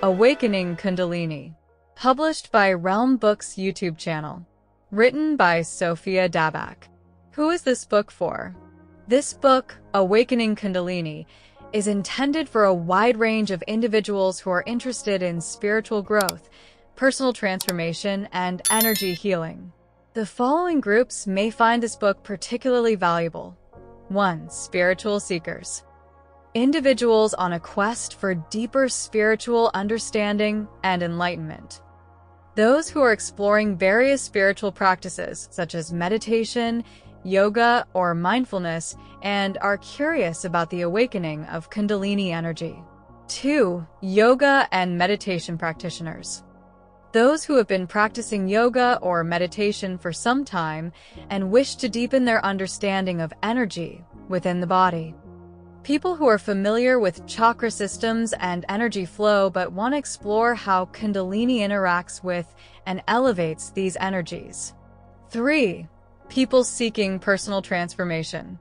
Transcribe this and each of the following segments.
Awakening Kundalini, published by realmbooks YouTube channel, written by Sophia Dabbagh. Who is this book for? This book, Awakening Kundalini, is intended for a wide range of individuals who are interested in spiritual growth, personal transformation, and energy healing. The following groups may find this book particularly valuable. 1. Spiritual seekers. Individuals on a quest for deeper spiritual understanding and enlightenment. Those who are exploring various spiritual practices such as meditation, yoga, or mindfulness and are curious about the awakening of Kundalini energy. 2. Yoga and meditation practitioners. Those who have been practicing yoga or meditation for some time and wish to deepen their understanding of energy within the body. People who are familiar with chakra systems and energy flow but want to explore how Kundalini interacts with and elevates these energies. 3. People seeking personal transformation.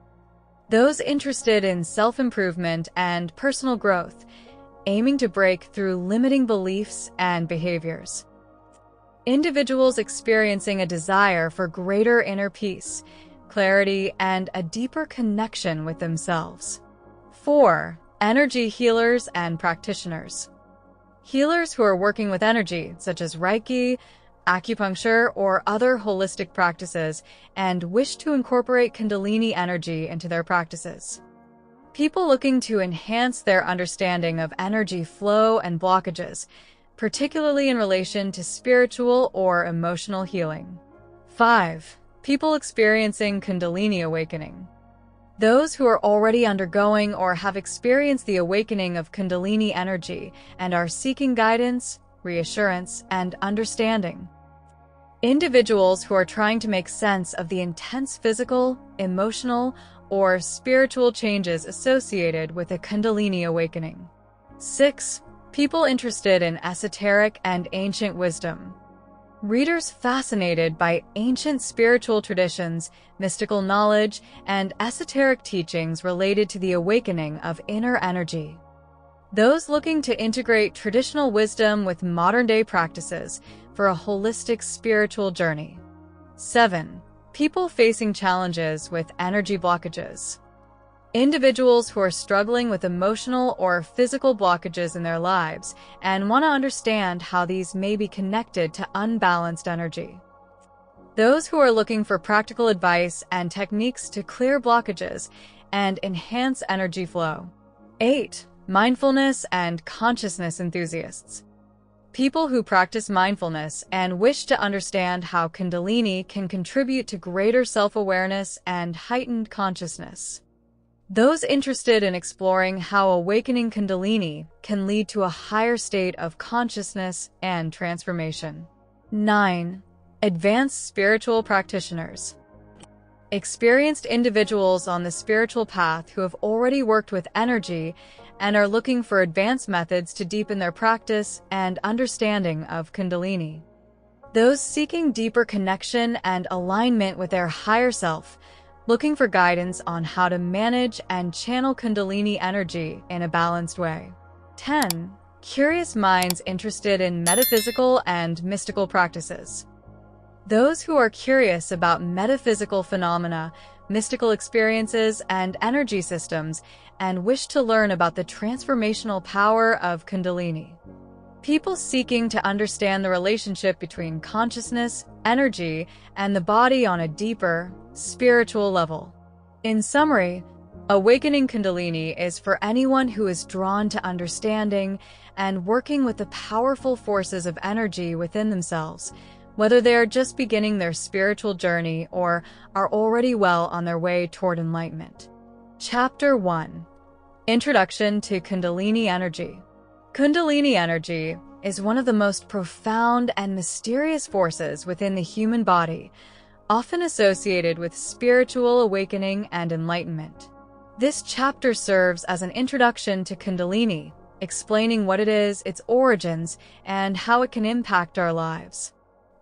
Those interested in self-improvement and personal growth, aiming to break through limiting beliefs and behaviors. Individuals experiencing a desire for greater inner peace, clarity, and a deeper connection with themselves. 4. Energy healers and practitioners. Healers who are working with energy, such as Reiki, acupuncture, or other holistic practices, and wish to incorporate Kundalini energy into their practices. People looking to enhance their understanding of energy flow and blockages, particularly in relation to spiritual or emotional healing. 5. People experiencing Kundalini awakening. Those who are already undergoing or have experienced the awakening of Kundalini energy and are seeking guidance, reassurance, and understanding. Individuals who are trying to make sense of the intense physical, emotional, or spiritual changes associated with a Kundalini awakening. 6. People interested in esoteric and ancient wisdom. Readers fascinated by ancient spiritual traditions, mystical knowledge, and esoteric teachings related to the awakening of inner energy. Those looking to integrate traditional wisdom with modern-day practices for a holistic spiritual journey. 7. People facing challenges with energy blockages. Individuals who are struggling with emotional or physical blockages in their lives and want to understand how these may be connected to unbalanced energy. Those who are looking for practical advice and techniques to clear blockages and enhance energy flow. 8. Mindfulness and consciousness enthusiasts. People who practice mindfulness and wish to understand how Kundalini can contribute to greater self-awareness and heightened consciousness. Those interested in exploring how awakening Kundalini can lead to a higher state of consciousness and transformation. 9. Advanced spiritual practitioners. Experienced individuals on the spiritual path who have already worked with energy and are looking for advanced methods to deepen their practice and understanding of Kundalini. Those seeking deeper connection and alignment with their higher self, looking for guidance on how to manage and channel Kundalini energy in a balanced way. 10. Curious minds interested in metaphysical and mystical practices. Those who are curious about metaphysical phenomena, mystical experiences, and energy systems, and wish to learn about the transformational power of Kundalini. People seeking to understand the relationship between consciousness, energy, and the body on a deeper, spiritual level. In summary, Awakening Kundalini is for anyone who is drawn to understanding and working with the powerful forces of energy within themselves, whether they are just beginning their spiritual journey or are already well on their way toward enlightenment. Chapter 1. Introduction to Kundalini Energy. Kundalini energy is one of the most profound and mysterious forces within the human body, often associated with spiritual awakening and enlightenment. This chapter serves as an introduction to Kundalini, explaining what it is, its origins, and how it can impact our lives.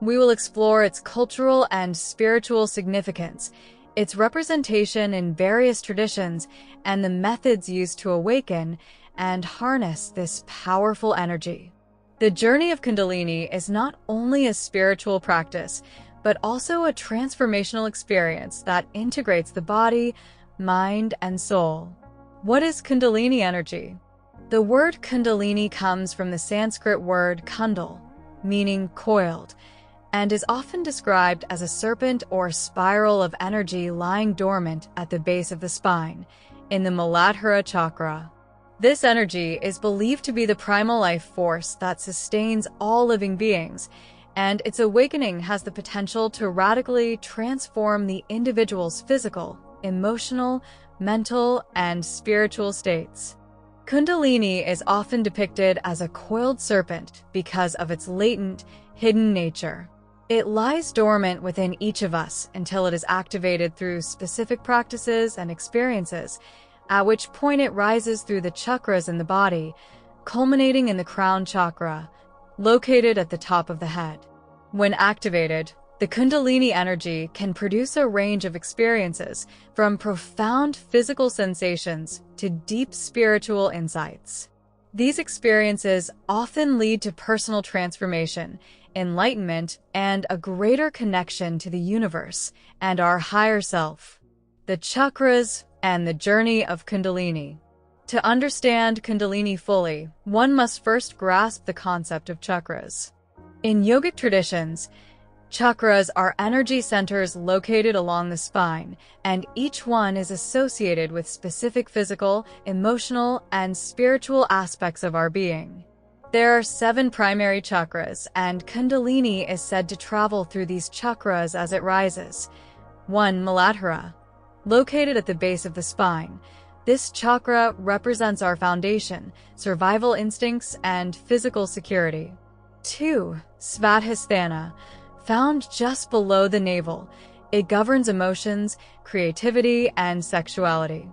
We will explore its cultural and spiritual significance, its representation in various traditions, and the methods used to awaken and harness this powerful energy. The journey of Kundalini is not only a spiritual practice, but also a transformational experience that integrates the body, mind, and soul. What is Kundalini energy? The word Kundalini comes from the Sanskrit word kundal, meaning coiled, and is often described as a serpent or spiral of energy lying dormant at the base of the spine, in the Muladhara chakra. This energy is believed to be the primal life force that sustains all living beings, and its awakening has the potential to radically transform the individual's physical, emotional, mental, and spiritual states. Kundalini is often depicted as a coiled serpent because of its latent, hidden nature. It lies dormant within each of us until it is activated through specific practices and experiences, at which point it rises through the chakras in the body, culminating in the crown chakra, located at the top of the head. When activated, the Kundalini energy can produce a range of experiences, from profound physical sensations to deep spiritual insights. These experiences often lead to personal transformation, enlightenment, and a greater connection to the universe and our higher self. The chakras and the journey of Kundalini. To understand Kundalini fully, one must first grasp the concept of chakras. In yogic traditions, chakras are energy centers located along the spine, and each one is associated with specific physical, emotional, and spiritual aspects of our being. There are 7 primary chakras, and Kundalini is said to travel through these chakras as it rises. 1. Muladhara. Located at the base of the spine, this chakra represents our foundation, survival instincts, and physical security. 2. Svadhisthana. Found just below the navel, it governs emotions, creativity, and sexuality.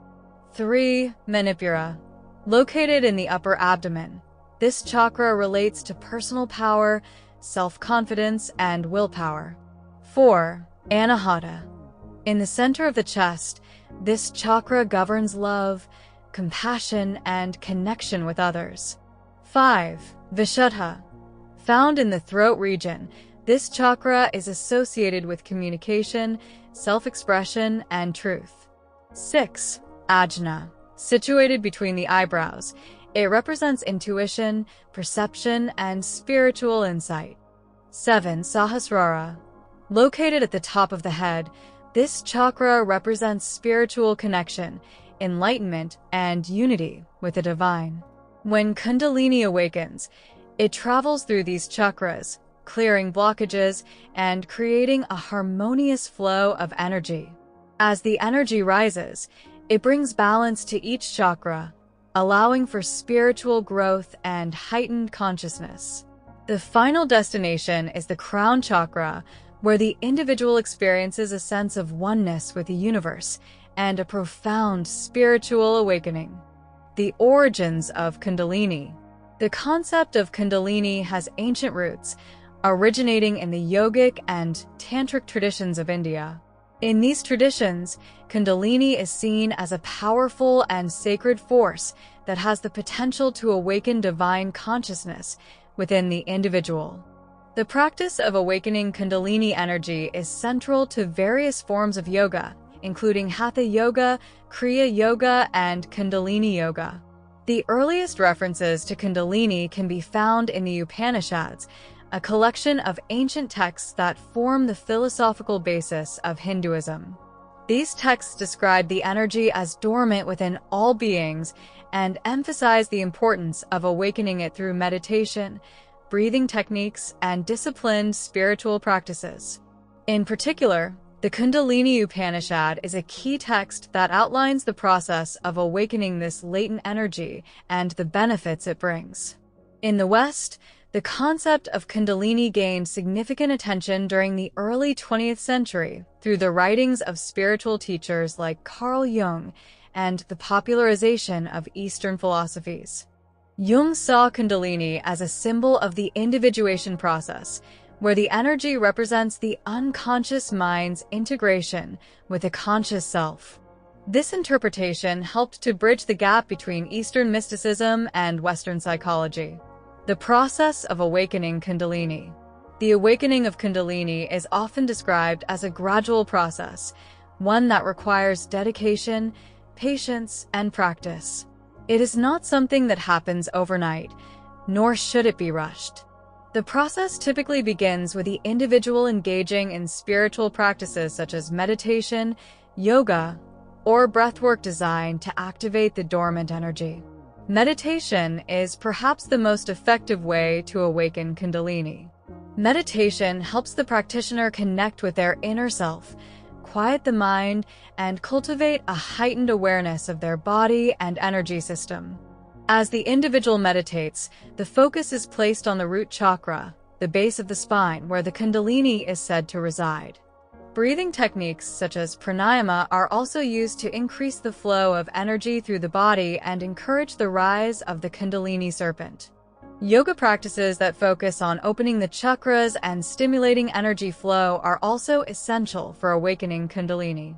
3. Manipura. Located in the upper abdomen, this chakra relates to personal power, self-confidence, and willpower. 4. Anahata. In the center of the chest, this chakra governs love, compassion, and connection with others. 5. Vishuddha. Found in the throat region, this chakra is associated with communication, self-expression, and truth. 6. Ajna. Situated between the eyebrows, it represents intuition, perception, and spiritual insight. 7. Sahasrara. Located at the top of the head, this chakra represents spiritual connection, enlightenment, and unity with the divine. When Kundalini awakens, it travels through these chakras, clearing blockages and creating a harmonious flow of energy. As the energy rises, it brings balance to each chakra, allowing for spiritual growth and heightened consciousness. The final destination is the crown chakra, where the individual experiences a sense of oneness with the universe and a profound spiritual awakening. The origins of Kundalini. The concept of Kundalini has ancient roots, originating in the yogic and tantric traditions of India. In these traditions, Kundalini is seen as a powerful and sacred force that has the potential to awaken divine consciousness within the individual. The practice of awakening Kundalini energy is central to various forms of yoga, including Hatha Yoga, Kriya Yoga, and Kundalini Yoga. The earliest references to Kundalini can be found in the Upanishads, a collection of ancient texts that form the philosophical basis of Hinduism. These texts describe the energy as dormant within all beings and emphasize the importance of awakening it through meditation, breathing techniques, and disciplined spiritual practices. In particular, the Kundalini Upanishad is a key text that outlines the process of awakening this latent energy and the benefits it brings. In the West, the concept of Kundalini gained significant attention during the early 20th century through the writings of spiritual teachers like Carl Jung and the popularization of Eastern philosophies. Jung saw Kundalini as a symbol of the individuation process, where the energy represents the unconscious mind's integration with a conscious self. This interpretation helped to bridge the gap between Eastern mysticism and Western psychology. The process of awakening Kundalini. The awakening of Kundalini is often described as a gradual process, one that requires dedication, patience, and practice. It is not something that happens overnight, nor should it be rushed. The process typically begins with the individual engaging in spiritual practices such as meditation, yoga, or breathwork designed to activate the dormant energy. Meditation is perhaps the most effective way to awaken Kundalini. Meditation helps the practitioner connect with their inner self, quiet the mind, and cultivate a heightened awareness of their body and energy system. As the individual meditates, the focus is placed on the root chakra, the base of the spine, where the Kundalini is said to reside. Breathing techniques such as Pranayama are also used to increase the flow of energy through the body and encourage the rise of the Kundalini serpent. Yoga practices that focus on opening the chakras and stimulating energy flow are also essential for awakening Kundalini.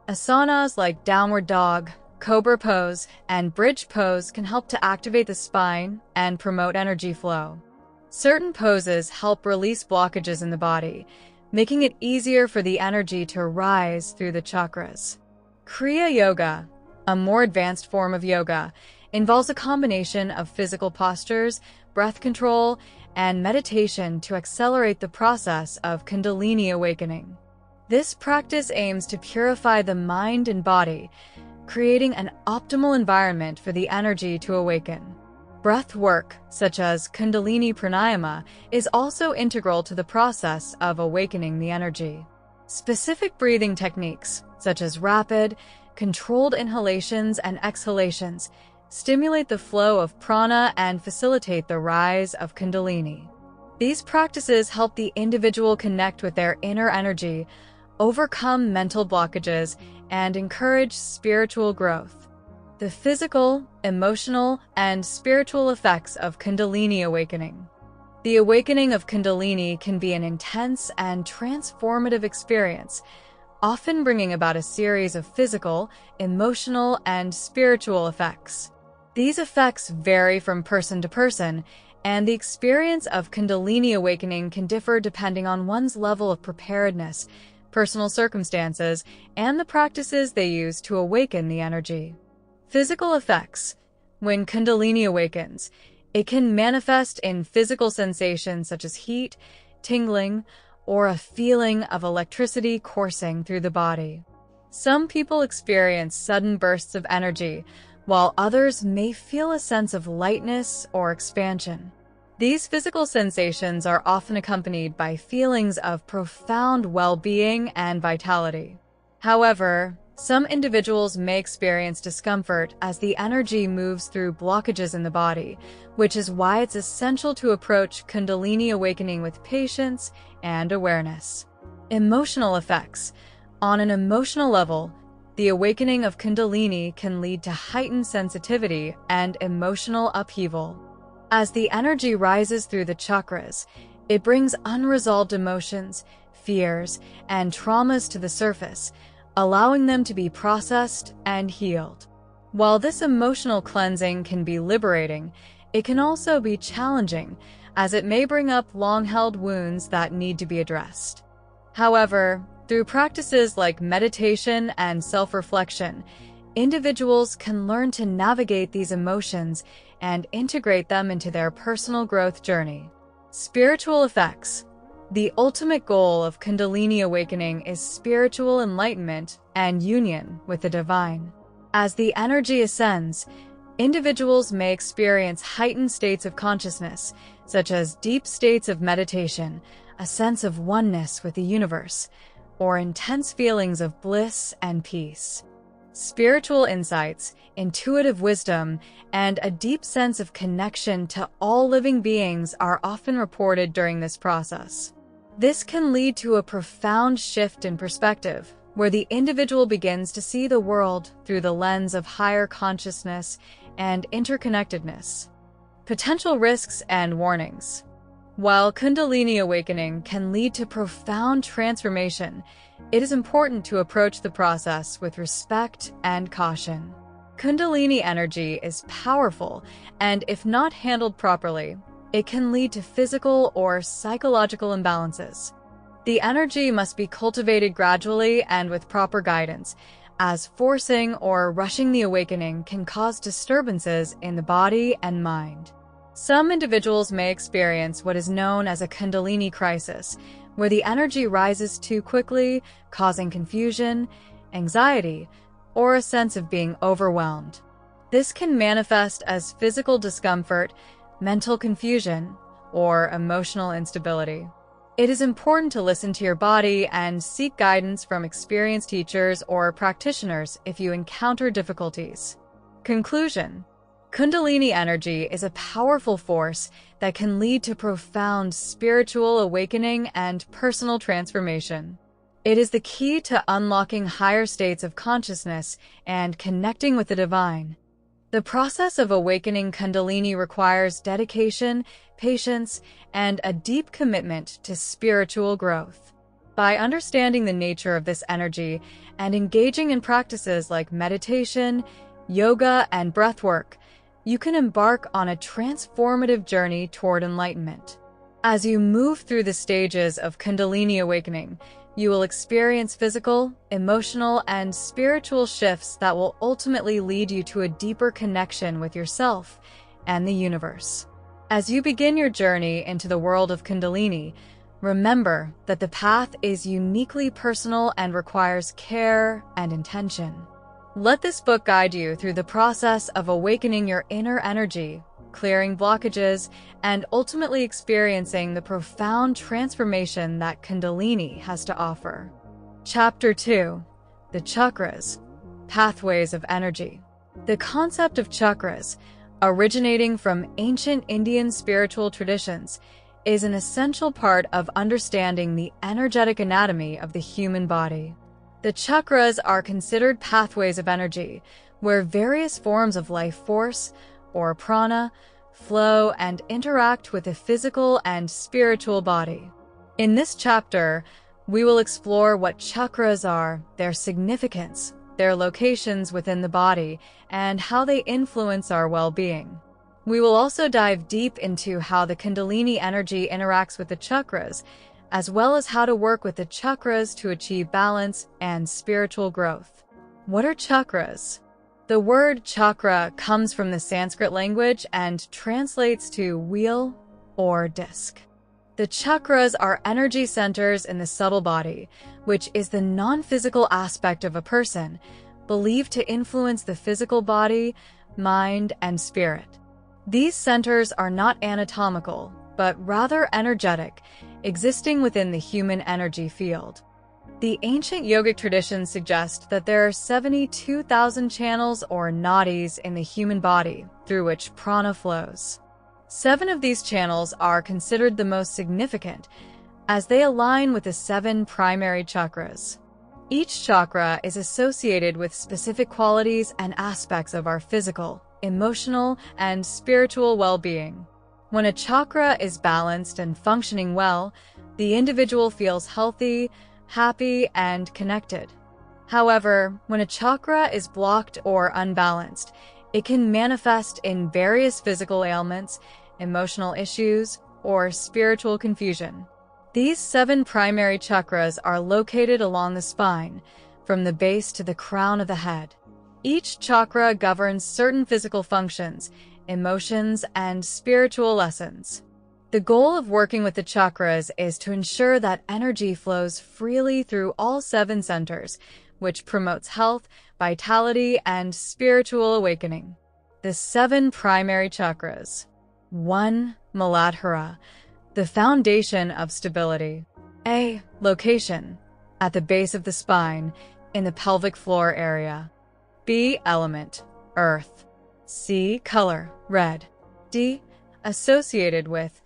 Asanas like downward dog, cobra pose, and bridge pose can help to activate the spine and promote energy flow. Certain poses help release blockages in the body, making it easier for the energy to rise through the chakras. Kriya Yoga, a more advanced form of yoga, involves a combination of physical postures, breath control, and meditation to accelerate the process of Kundalini awakening. This practice aims to purify the mind and body, creating an optimal environment for the energy to awaken. Breath work, such as Kundalini Pranayama, is also integral to the process of awakening the energy. Specific breathing techniques, such as rapid, controlled inhalations and exhalations, stimulate the flow of prana and facilitate the rise of Kundalini. These practices help the individual connect with their inner energy, overcome mental blockages, and encourage spiritual growth. The physical, emotional, and spiritual effects of Kundalini awakening. The awakening of Kundalini can be an intense and transformative experience, often bringing about a series of physical, emotional, and spiritual effects. These effects vary from person to person, and the experience of Kundalini awakening can differ depending on one's level of preparedness, personal circumstances, and the practices they use to awaken the energy. Physical effects. When Kundalini awakens, it can manifest in physical sensations such as heat, tingling, or a feeling of electricity coursing through the body. Some people experience sudden bursts of energy, while others may feel a sense of lightness or expansion. These physical sensations are often accompanied by feelings of profound well-being and vitality. However, some individuals may experience discomfort as the energy moves through blockages in the body, which is why it's essential to approach Kundalini awakening with patience and awareness. Emotional effects. On an emotional level, the awakening of Kundalini can lead to heightened sensitivity and emotional upheaval. As the energy rises through the chakras, it brings unresolved emotions, fears, and traumas to the surface, allowing them to be processed and healed. While this emotional cleansing can be liberating, it can also be challenging, as it may bring up long-held wounds that need to be addressed. However, through practices like meditation and self-reflection, individuals can learn to navigate these emotions and integrate them into their personal growth journey. Spiritual effects. The ultimate goal of Kundalini awakening is spiritual enlightenment and union with the divine. As the energy ascends, individuals may experience heightened states of consciousness, such as deep states of meditation, a sense of oneness with the universe, or intense feelings of bliss and peace. Spiritual insights, intuitive wisdom, and a deep sense of connection to all living beings are often reported during this process. This can lead to a profound shift in perspective, where the individual begins to see the world through the lens of higher consciousness and interconnectedness. Potential risks and warnings. While Kundalini awakening can lead to profound transformation, it is important to approach the process with respect and caution. Kundalini energy is powerful, and if not handled properly, it can lead to physical or psychological imbalances. The energy must be cultivated gradually and with proper guidance, as forcing or rushing the awakening can cause disturbances in the body and mind. Some individuals may experience what is known as a Kundalini crisis, where the energy rises too quickly, causing confusion, anxiety, or a sense of being overwhelmed. This can manifest as physical discomfort, mental confusion, or emotional instability. It is important to listen to your body and seek guidance from experienced teachers or practitioners if you encounter difficulties. Conclusion: Kundalini energy is a powerful force that can lead to profound spiritual awakening and personal transformation. It is the key to unlocking higher states of consciousness and connecting with the divine. The process of awakening Kundalini requires dedication, patience, and a deep commitment to spiritual growth. By understanding the nature of this energy and engaging in practices like meditation, yoga, and breathwork, you can embark on a transformative journey toward enlightenment. As you move through the stages of Kundalini awakening, you will experience physical, emotional, and spiritual shifts that will ultimately lead you to a deeper connection with yourself and the universe. As you begin your journey into the world of Kundalini, remember that the path is uniquely personal and requires care and intention. Let this book guide you through the process of awakening your inner energy, clearing blockages, and ultimately experiencing the profound transformation that Kundalini has to offer. Chapter 2: The Chakras, Pathways of Energy. The concept of chakras, originating from ancient Indian spiritual traditions, is an essential part of understanding the energetic anatomy of the human body. The chakras are considered pathways of energy, where various forms of life force, or prana, flow and interact with the physical and spiritual body. In this chapter, we will explore what chakras are, their significance, their locations within the body, and how they influence our well-being. We will also dive deep into how the Kundalini energy interacts with the chakras, as well as how to work with the chakras to achieve balance and spiritual growth. What are chakras? The word chakra comes from the Sanskrit language and translates to wheel or disc. The chakras are energy centers in the subtle body, which is the non-physical aspect of a person, believed to influence the physical body, mind, and spirit. These centers are not anatomical, but rather energetic, existing within the human energy field. The ancient yogic traditions suggest that there are 72,000 channels or nadis in the human body through which prana flows. 7 of these channels are considered the most significant, as they align with the 7 primary chakras. Each chakra is associated with specific qualities and aspects of our physical, emotional, and spiritual well-being. When a chakra is balanced and functioning well, the individual feels healthy, happy, and connected. However, when a chakra is blocked or unbalanced, it can manifest in various physical ailments, emotional issues, or spiritual confusion. These 7 primary chakras are located along the spine, from the base to the crown of the head. Each chakra governs certain physical functions, emotions, and spiritual lessons. The goal of working with the chakras is to ensure that energy flows freely through all 7 centers, which promotes health, vitality, and spiritual awakening. The 7 primary chakras. 1. Muladhara, the foundation of stability. A. Location, at the base of the spine, in the pelvic floor area. B. Element, earth. C. Color, red. D. Associated with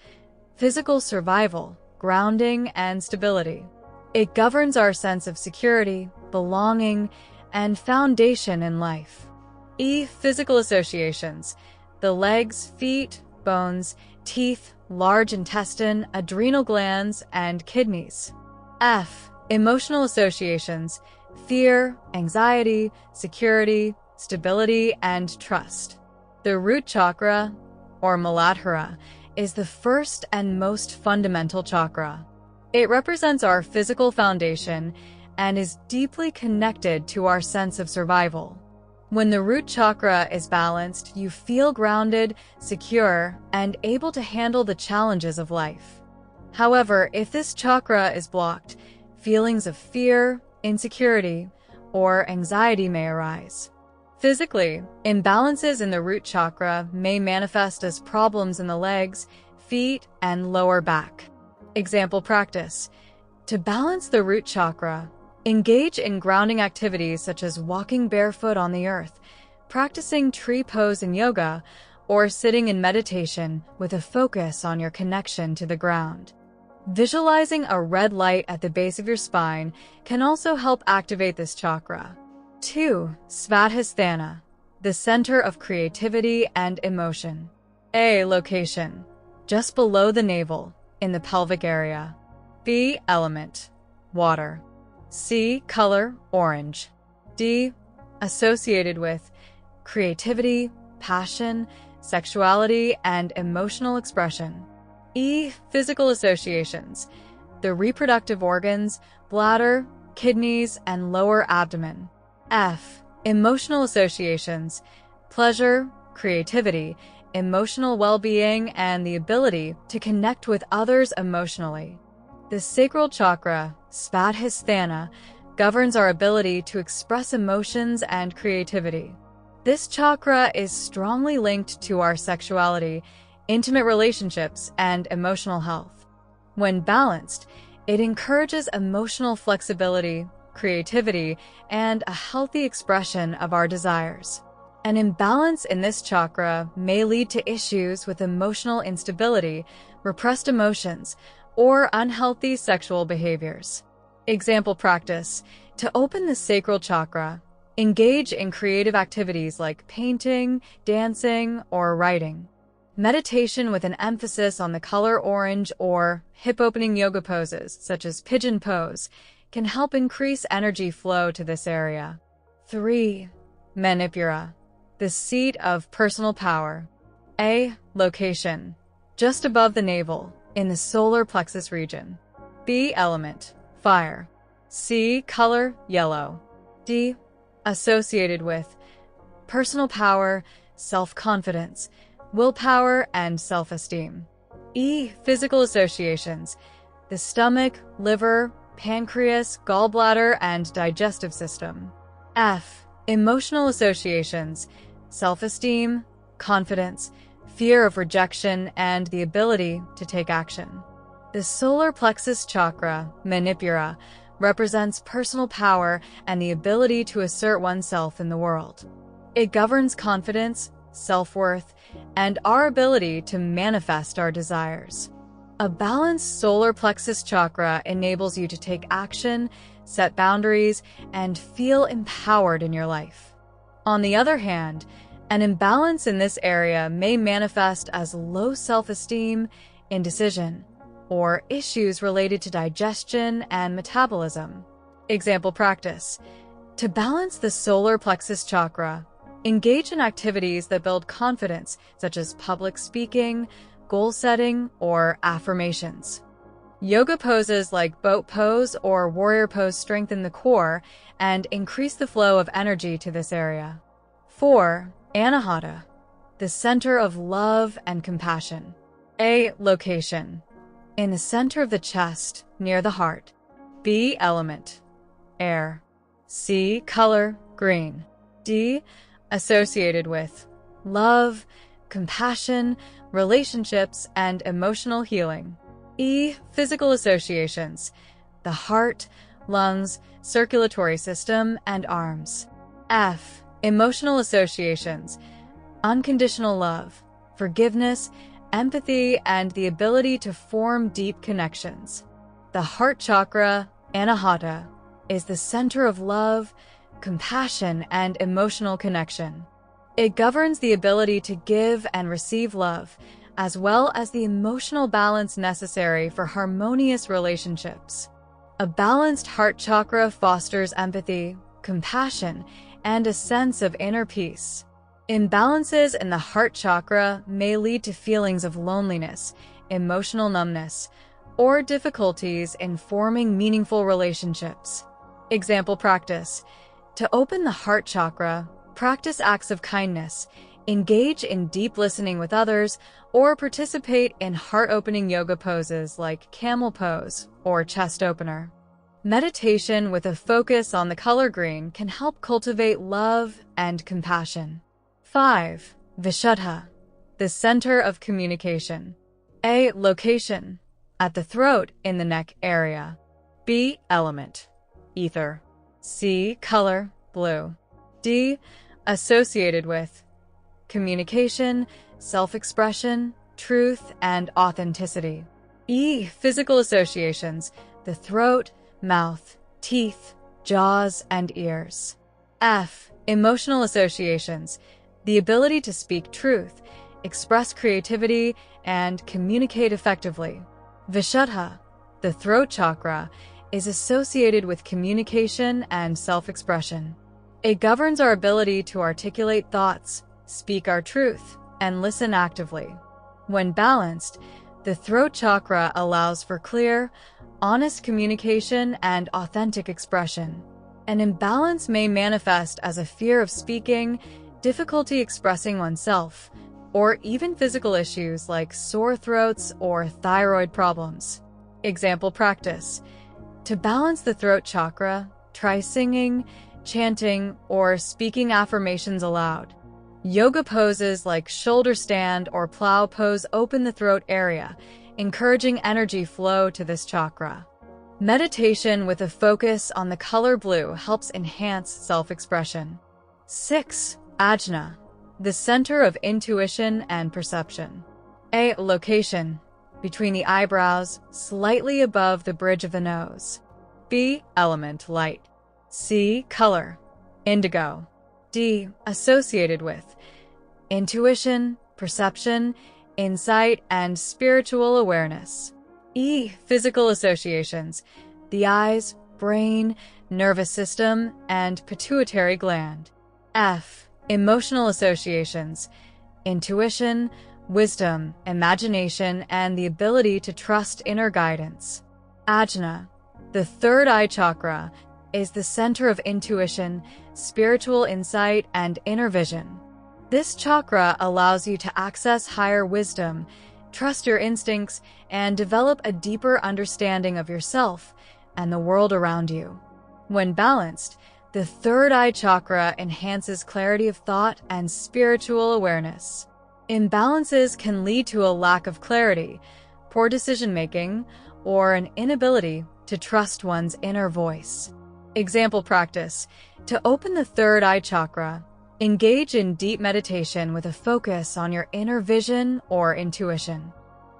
physical survival, grounding, and stability. It governs our sense of security, belonging, and foundation in life. E. Physical associations, the legs, feet, bones, teeth, large intestine, adrenal glands, and kidneys. F. Emotional associations, fear, anxiety, security, stability, and trust. The root chakra, or Muladhara, is the first and most fundamental chakra. It represents our physical foundation and is deeply connected to our sense of survival. When the root chakra is balanced, you feel grounded, secure, and able to handle the challenges of life. However, if this chakra is blocked, feelings of fear, insecurity, or anxiety may arise. Physically, imbalances in the root chakra may manifest as problems in the legs, feet, and lower back. Example practice. To balance the root chakra, engage in grounding activities such as walking barefoot on the earth, practicing tree pose in yoga, or sitting in meditation with a focus on your connection to the ground. Visualizing a red light at the base of your spine can also help activate this chakra. 2. Svadhisthana, the center of creativity and emotion. A. Location. Just below the navel, in the pelvic area. B. Element. Water. C. Color. Orange. D. Associated with creativity, passion, sexuality, and emotional expression. E. Physical associations. The reproductive organs, bladder, kidneys, and lower abdomen. F. Emotional associations. Pleasure, creativity, emotional well-being, and the ability to connect with others emotionally. The sacral chakra, Svadhisthana, governs our ability to express emotions and creativity. This chakra is strongly linked to our sexuality, intimate relationships, and emotional health. When balanced, it encourages emotional flexibility, creativity, and a healthy expression of our desires. An imbalance in this chakra may lead to issues with emotional instability, repressed emotions, or unhealthy sexual behaviors. Example practice. To open the sacral chakra, engage in creative activities like painting, dancing, or writing. Meditation with an emphasis on the color orange or hip-opening yoga poses, such as pigeon pose, can help increase energy flow to this area. 3. Manipura, the seat of personal power. A. Location. Just above the navel, in the solar plexus region. B. Element. Fire. C. Color. Yellow. D. Associated with personal power, self-confidence, willpower, and self-esteem. E. Physical associations. The stomach, liver, pancreas, gallbladder, and digestive system. F. Emotional associations. Self-esteem, confidence, fear of rejection, and the ability to take action. The solar plexus chakra, Manipura, represents personal power and the ability to assert oneself in the world. It governs confidence, self-worth, and our ability to manifest our desires. A balanced solar plexus chakra enables you to take action, set boundaries, and feel empowered in your life. On the other hand, an imbalance in this area may manifest as low self-esteem, indecision, or issues related to digestion and metabolism. Example practice. To balance the solar plexus chakra, engage in activities that build confidence, such as public speaking, goal setting, or affirmations. Yoga poses like boat pose or warrior pose strengthen the core and increase the flow of energy to this area. 4. Anahata, the center of love and compassion. A. Location. In the center of the chest, near the heart. B. Element. Air. C. Color. Green. D. Associated with love, compassion, relationships, and emotional healing. E. Physical associations. The heart, lungs, circulatory system, and arms. F. Emotional associations. Unconditional love, forgiveness, empathy, and the ability to form deep connections. The heart chakra, Anahata, is the center of love, compassion, and emotional connection. It governs the ability to give and receive love, as well as the emotional balance necessary for harmonious relationships. A balanced heart chakra fosters empathy, compassion, and a sense of inner peace. Imbalances in the heart chakra may lead to feelings of loneliness, emotional numbness, or difficulties in forming meaningful relationships. Example practice. To open the heart chakra, practice acts of kindness, engage in deep listening with others, or participate in heart-opening yoga poses like camel pose or chest opener. Meditation with a focus on the color green can help cultivate love and compassion. 5. Vishuddha, the center of communication. A. Location, at the throat in the neck area. B. Element, ether. C. Color, blue. D. Associated with communication, self-expression, truth, and authenticity. E. Physical associations, the throat, mouth, teeth, jaws, and ears. F. Emotional associations, the ability to speak truth, express creativity, and communicate effectively. Vishuddha, the throat chakra, is associated with communication and self-expression. It governs our ability to articulate thoughts, speak our truth, and listen actively. When balanced, the throat chakra allows for clear, honest communication and authentic expression. An imbalance may manifest as a fear of speaking, difficulty expressing oneself, or even physical issues like sore throats or thyroid problems. Example practice. To balance the throat chakra, try singing, chanting, or speaking affirmations aloud. Yoga poses like shoulder stand or plow pose open the throat area, encouraging energy flow to this chakra. Meditation with a focus on the color blue helps enhance self-expression. 6. Ajna, the center of intuition and perception. A. Location, between the eyebrows, slightly above the bridge of the nose. B. Element, light. C. Color, indigo. D. Associated with intuition, perception, insight, and spiritual awareness. E. Physical associations, the eyes, brain, nervous system, and pituitary gland. F. Emotional associations, intuition, wisdom, imagination, and the ability to trust inner guidance. Ajna, the third eye chakra, is the center of intuition, spiritual insight, and inner vision. This chakra allows you to access higher wisdom, trust your instincts, and develop a deeper understanding of yourself and the world around you. When balanced, the third eye chakra enhances clarity of thought and spiritual awareness. Imbalances can lead to a lack of clarity, poor decision-making, or an inability to trust one's inner voice. Example practice. To open the third eye chakra, engage in deep meditation with a focus on your inner vision or intuition.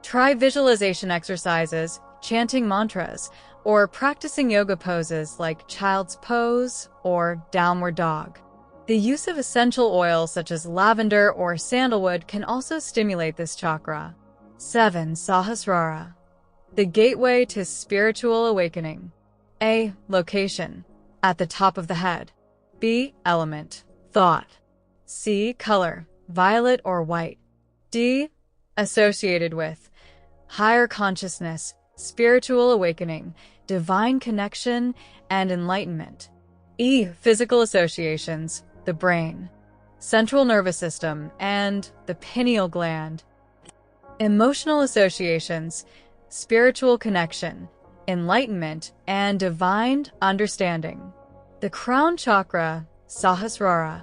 Try visualization exercises, chanting mantras, or practicing yoga poses like child's pose or downward dog. The use of essential oils such as lavender or sandalwood can also stimulate this chakra. 7. Sahasrara, the gateway to spiritual awakening. A. Location, at the top of the head. B. Element, thought. C. Color, violet or white. D. Associated with higher consciousness, spiritual awakening, divine connection, and enlightenment. E. Physical associations, the brain, central nervous system, and the pineal gland. Emotional associations, spiritual connection, enlightenment, and divine understanding. The crown chakra, Sahasrara,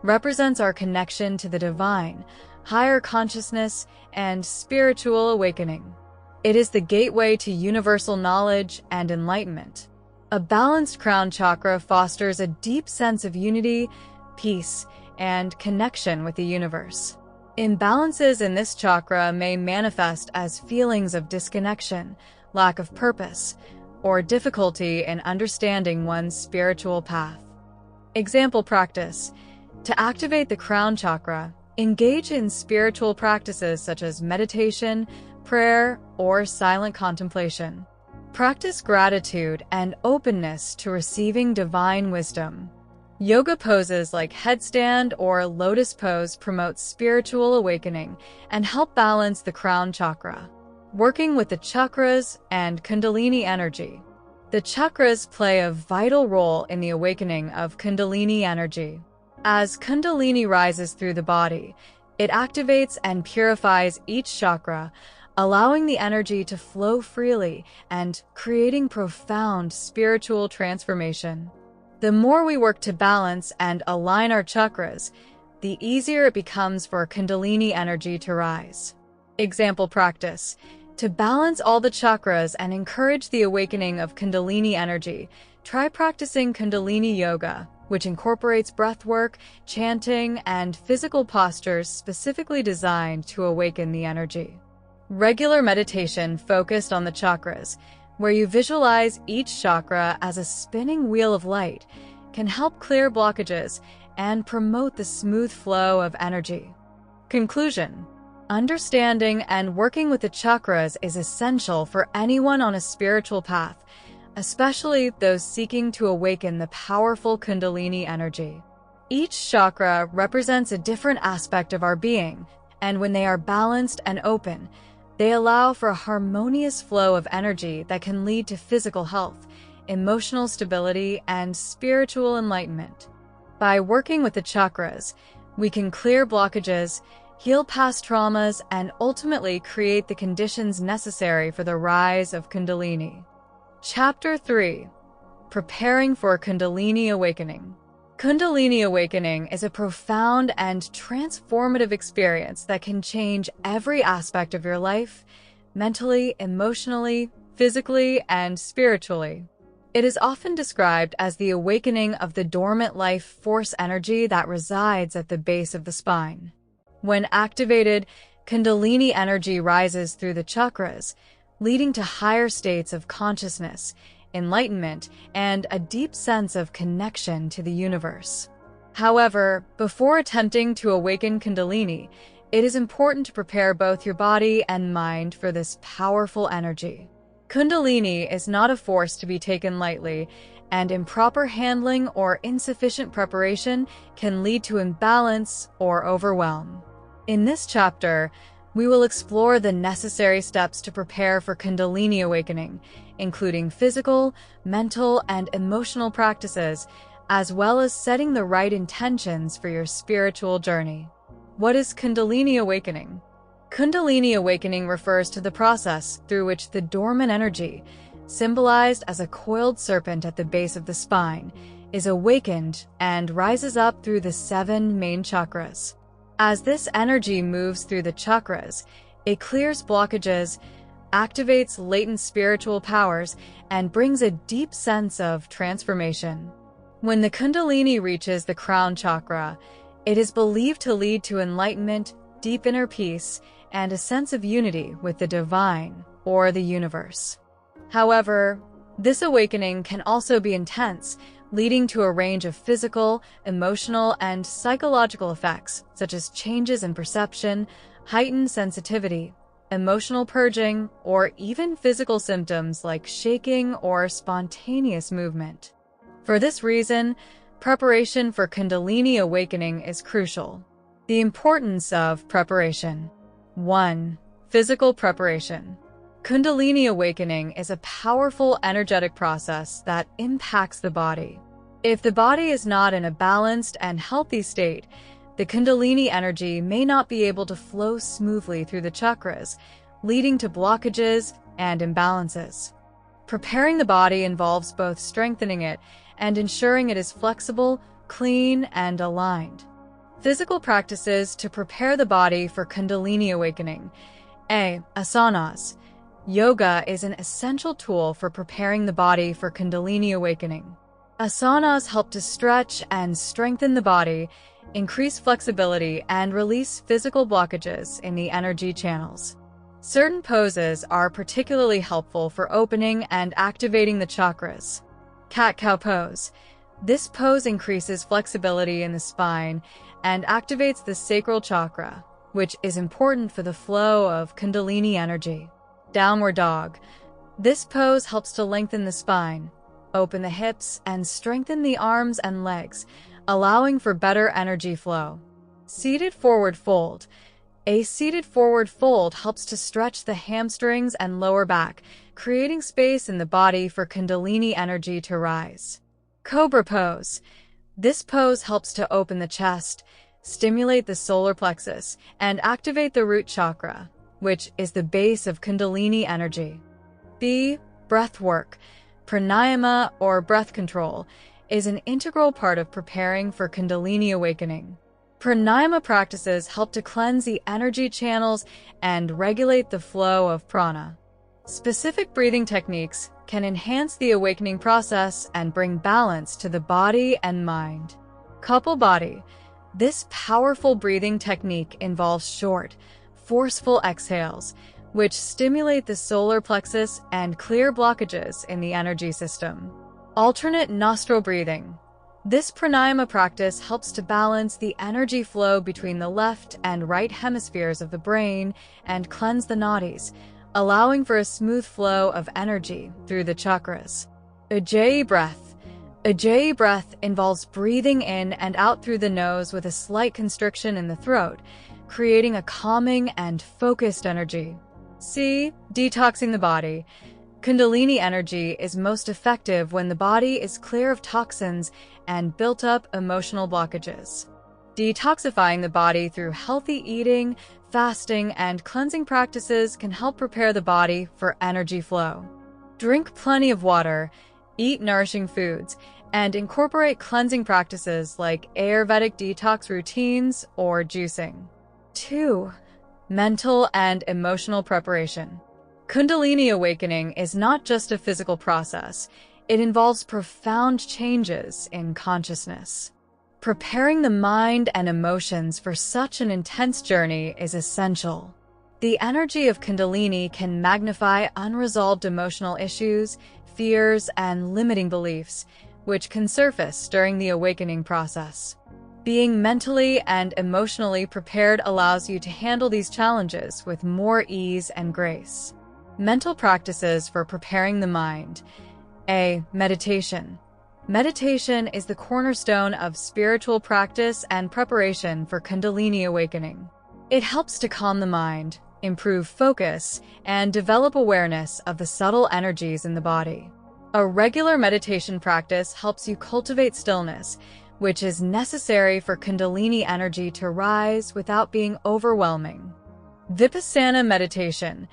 represents our connection to the divine, higher consciousness, and spiritual awakening. It is the gateway to universal knowledge and enlightenment. A balanced crown chakra fosters a deep sense of unity, peace, and connection with the universe. Imbalances in this chakra may manifest as feelings of disconnection, lack of purpose, or difficulty in understanding one's spiritual path. Example practice. To activate the crown chakra, engage in spiritual practices such as meditation, prayer, or silent contemplation. Practice gratitude and openness to receiving divine wisdom. Yoga poses like headstand or lotus pose promote spiritual awakening and help balance the crown chakra. Working with the chakras and Kundalini energy. The chakras play a vital role in the awakening of Kundalini energy. As Kundalini rises through the body, it activates and purifies each chakra, allowing the energy to flow freely and creating profound spiritual transformation. The more we work to balance and align our chakras, the easier it becomes for Kundalini energy to rise. Example practice. To balance all the chakras and encourage the awakening of Kundalini energy, try practicing Kundalini yoga, which incorporates breathwork, chanting, and physical postures specifically designed to awaken the energy. Regular meditation focused on the chakras, where you visualize each chakra as a spinning wheel of light, can help clear blockages and promote the smooth flow of energy. Conclusion. Understanding and working with the chakras is essential for anyone on a spiritual path, especially those seeking to awaken the powerful Kundalini energy. Each chakra represents a different aspect of our being, and when they are balanced and open, they allow for a harmonious flow of energy that can lead to physical health, emotional stability, and spiritual enlightenment. By working with the chakras, we can clear blockages, heal past traumas, and ultimately create the conditions necessary for the rise of Kundalini. Chapter 3. Preparing for Kundalini Awakening. Kundalini awakening is a profound and transformative experience that can change every aspect of your life, mentally, emotionally, physically, and spiritually. It is often described as the awakening of the dormant life force energy that resides at the base of the spine. When activated, Kundalini energy rises through the chakras, leading to higher states of consciousness, enlightenment, and a deep sense of connection to the universe. However, before attempting to awaken Kundalini, it is important to prepare both your body and mind for this powerful energy. Kundalini is not a force to be taken lightly, and improper handling or insufficient preparation can lead to imbalance or overwhelm. In this chapter, we will explore the necessary steps to prepare for Kundalini awakening, including physical, mental, and emotional practices, as well as setting the right intentions for your spiritual journey. What is Kundalini awakening? Kundalini awakening refers to the process through which the dormant energy, symbolized as a coiled serpent at the base of the spine, is awakened and rises up through the 7 main chakras. As this energy moves through the chakras, it clears blockages, activates latent spiritual powers, and brings a deep sense of transformation. When the Kundalini reaches the crown chakra, it is believed to lead to enlightenment, deep inner peace, and a sense of unity with the divine or the universe. However, this awakening can also be intense, leading to a range of physical, emotional, and psychological effects, such as changes in perception, heightened sensitivity, emotional purging, or even physical symptoms like shaking or spontaneous movement. For this reason, preparation for Kundalini awakening is crucial. The importance of preparation. 1. Physical preparation. Kundalini awakening is a powerful energetic process that impacts the body. If the body is not in a balanced and healthy state, the Kundalini energy may not be able to flow smoothly through the chakras, leading to blockages and imbalances. Preparing the body involves both strengthening it and ensuring it is flexible, clean, and aligned. Physical practices to prepare the body for Kundalini awakening. A. Asanas. Yoga is an essential tool for preparing the body for Kundalini awakening. Asanas help to stretch and strengthen the body, increase flexibility, and release physical blockages in the energy channels. Certain poses are particularly helpful for opening and activating the chakras. Cat-cow pose. This pose increases flexibility in the spine and activates the sacral chakra, which is important for the flow of Kundalini energy. Downward dog. This pose helps to lengthen the spine, open the hips, and strengthen the arms and legs, allowing for better energy flow. Seated forward fold. A seated forward fold helps to stretch the hamstrings and lower back, creating space in the body for Kundalini energy to rise. Cobra pose. This pose helps to open the chest, stimulate the solar plexus, and activate the root chakra, which is the base of Kundalini energy. B. Breathwork. Pranayama, or breath control, is an integral part of preparing for Kundalini awakening. Pranayama practices help to cleanse the energy channels and regulate the flow of prana. Specific breathing techniques can enhance the awakening process and bring balance to the body and mind. Couple body. This powerful breathing technique involves short, forceful exhales, which stimulate the solar plexus and clear blockages in the energy system. Alternate nostril breathing. This pranayama practice helps to balance the energy flow between the left and right hemispheres of the brain and cleanse the nadis, allowing for a smooth flow of energy through the chakras. Ujjayi breath. Ujjayi breath involves breathing in and out through the nose with a slight constriction in the throat, creating a calming and focused energy. C. Detoxing the body. Kundalini energy is most effective when the body is clear of toxins and built-up emotional blockages. Detoxifying the body through healthy eating, fasting, and cleansing practices can help prepare the body for energy flow. Drink plenty of water, eat nourishing foods, and incorporate cleansing practices like Ayurvedic detox routines or juicing. 2. Mental and emotional preparation. Kundalini awakening is not just a physical process. It involves profound changes in consciousness. Preparing the mind and emotions for such an intense journey is essential. The energy of Kundalini can magnify unresolved emotional issues, fears, and limiting beliefs, which can surface during the awakening process. Being mentally and emotionally prepared allows you to handle these challenges with more ease and grace. Mental practices for preparing the mind. A. Meditation. Meditation is the cornerstone of spiritual practice and preparation for Kundalini awakening. It helps to calm the mind, improve focus, and develop awareness of the subtle energies in the body. A regular meditation practice helps you cultivate stillness, which is necessary for Kundalini energy to rise without being overwhelming. Vipassana meditation.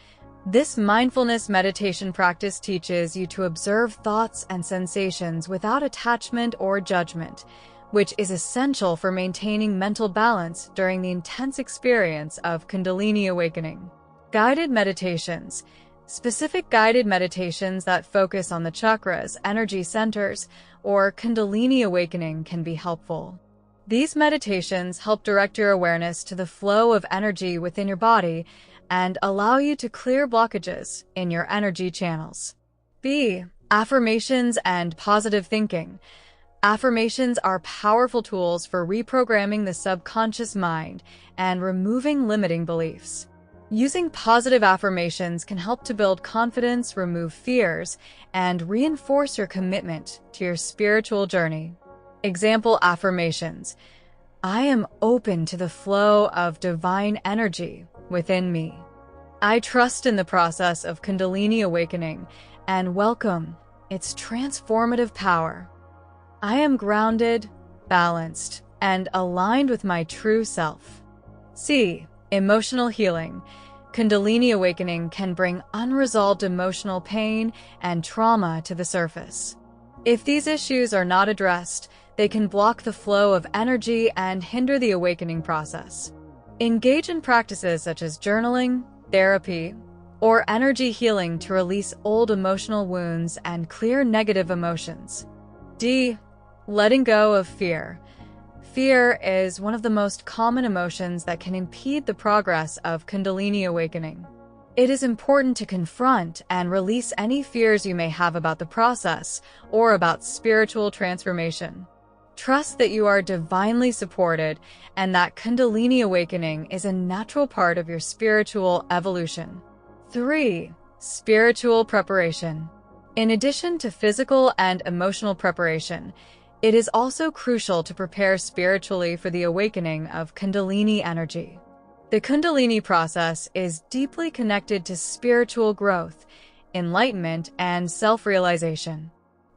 This mindfulness meditation practice teaches you to observe thoughts and sensations without attachment or judgment, which is essential for maintaining mental balance during the intense experience of Kundalini awakening. Guided meditations. Specific guided meditations that focus on the chakras, energy centers, or Kundalini awakening can be helpful. These meditations help direct your awareness to the flow of energy within your body and allow you to clear blockages in your energy channels. B. Affirmations and positive thinking. Affirmations are powerful tools for reprogramming the subconscious mind and removing limiting beliefs. Using positive affirmations can help to build confidence, remove fears, and reinforce your commitment to your spiritual journey. Example affirmations. I am open to the flow of divine energy within me. I trust in the process of Kundalini awakening and welcome its transformative power. I am grounded, balanced, and aligned with my true self. C. Emotional healing. Kundalini awakening can bring unresolved emotional pain and trauma to the surface. If these issues are not addressed, they can block the flow of energy and hinder the awakening process. Engage in practices such as journaling, therapy, or energy healing to release old emotional wounds and clear negative emotions. D. Letting go of fear. Fear is one of the most common emotions that can impede the progress of Kundalini awakening. It is important to confront and release any fears you may have about the process or about spiritual transformation. Trust that you are divinely supported and that Kundalini awakening is a natural part of your spiritual evolution. 3. Spiritual preparation. In addition to physical and emotional preparation, It is also crucial to prepare spiritually for the awakening of Kundalini energy. The Kundalini process is deeply connected to spiritual growth, enlightenment, and self-realization.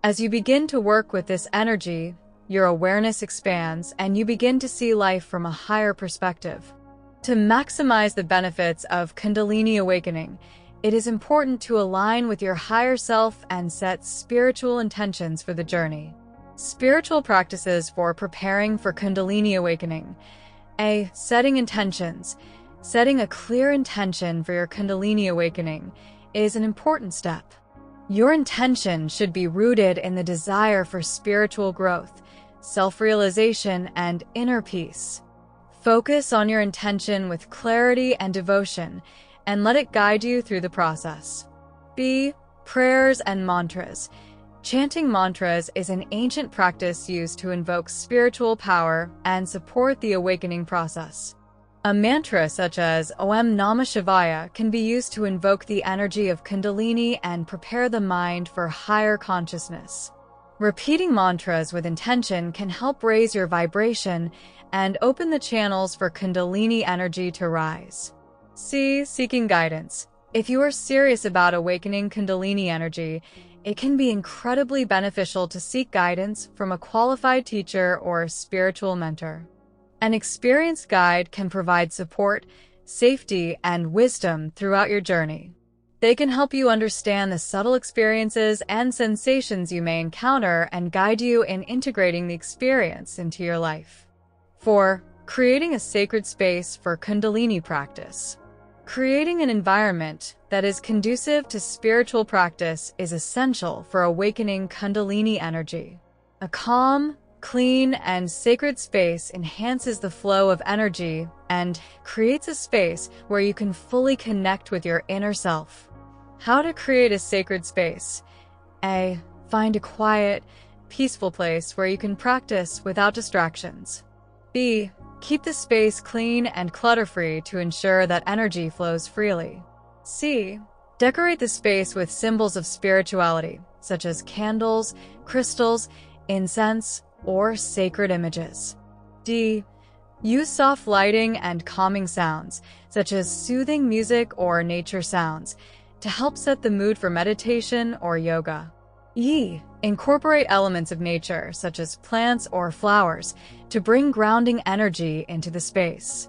As you begin to work with this energy, your awareness expands and you begin to see life from a higher perspective. To maximize the benefits of Kundalini awakening, it is important to align with your higher self and set spiritual intentions for the journey. Spiritual practices for preparing for Kundalini awakening. A. Setting intentions. Setting a clear intention for your Kundalini awakening is an important step. Your intention should be rooted in the desire for spiritual growth, self-realization, and inner peace. Focus on your intention with clarity and devotion, and let it guide you through the process. B. Prayers and mantras. Chanting mantras is an ancient practice used to invoke spiritual power and support the awakening process. A mantra such as Om Namah Shivaya can be used to invoke the energy of Kundalini and prepare the mind for higher consciousness. Repeating mantras with intention can help raise your vibration and open the channels for Kundalini energy to rise. C. Seeking guidance. If you are serious about awakening Kundalini energy, it can be incredibly beneficial to seek guidance from a qualified teacher or spiritual mentor. An experienced guide can provide support, safety, and wisdom throughout your journey. They can help you understand the subtle experiences and sensations you may encounter and guide you in integrating the experience into your life. 4. Creating a sacred space for Kundalini practice. Creating an environment that is conducive to spiritual practice is essential for awakening Kundalini energy. A calm, clean, and sacred space enhances the flow of energy and creates a space where you can fully connect with your inner self. How to create a sacred space? A. Find a quiet, peaceful place where you can practice without distractions. B. Keep the space clean and clutter-free to ensure that energy flows freely. C. Decorate the space with symbols of spirituality, such as candles, crystals, incense, or sacred images. D. Use soft lighting and calming sounds, such as soothing music or nature sounds, to help set the mood for meditation or yoga. E. Incorporate elements of nature, such as plants or flowers, to bring grounding energy into the space.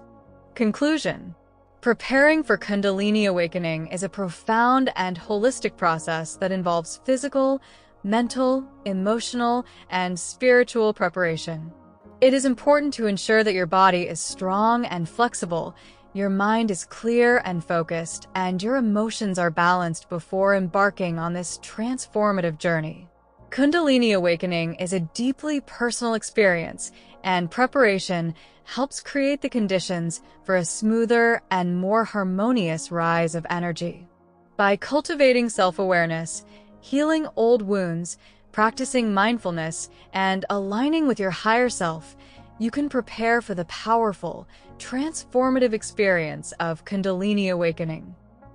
Conclusion. Preparing for Kundalini awakening is a profound and holistic process that involves physical, mental, emotional, and spiritual preparation. It is important to ensure that your body is strong and flexible, your mind is clear and focused, and your emotions are balanced before embarking on this transformative journey. Kundalini awakening is a deeply personal experience, and preparation helps create the conditions for a smoother and more harmonious rise of energy. By cultivating self-awareness, healing old wounds, practicing mindfulness, and aligning with your higher self, you can prepare for the powerful, transformative experience of Kundalini awakening.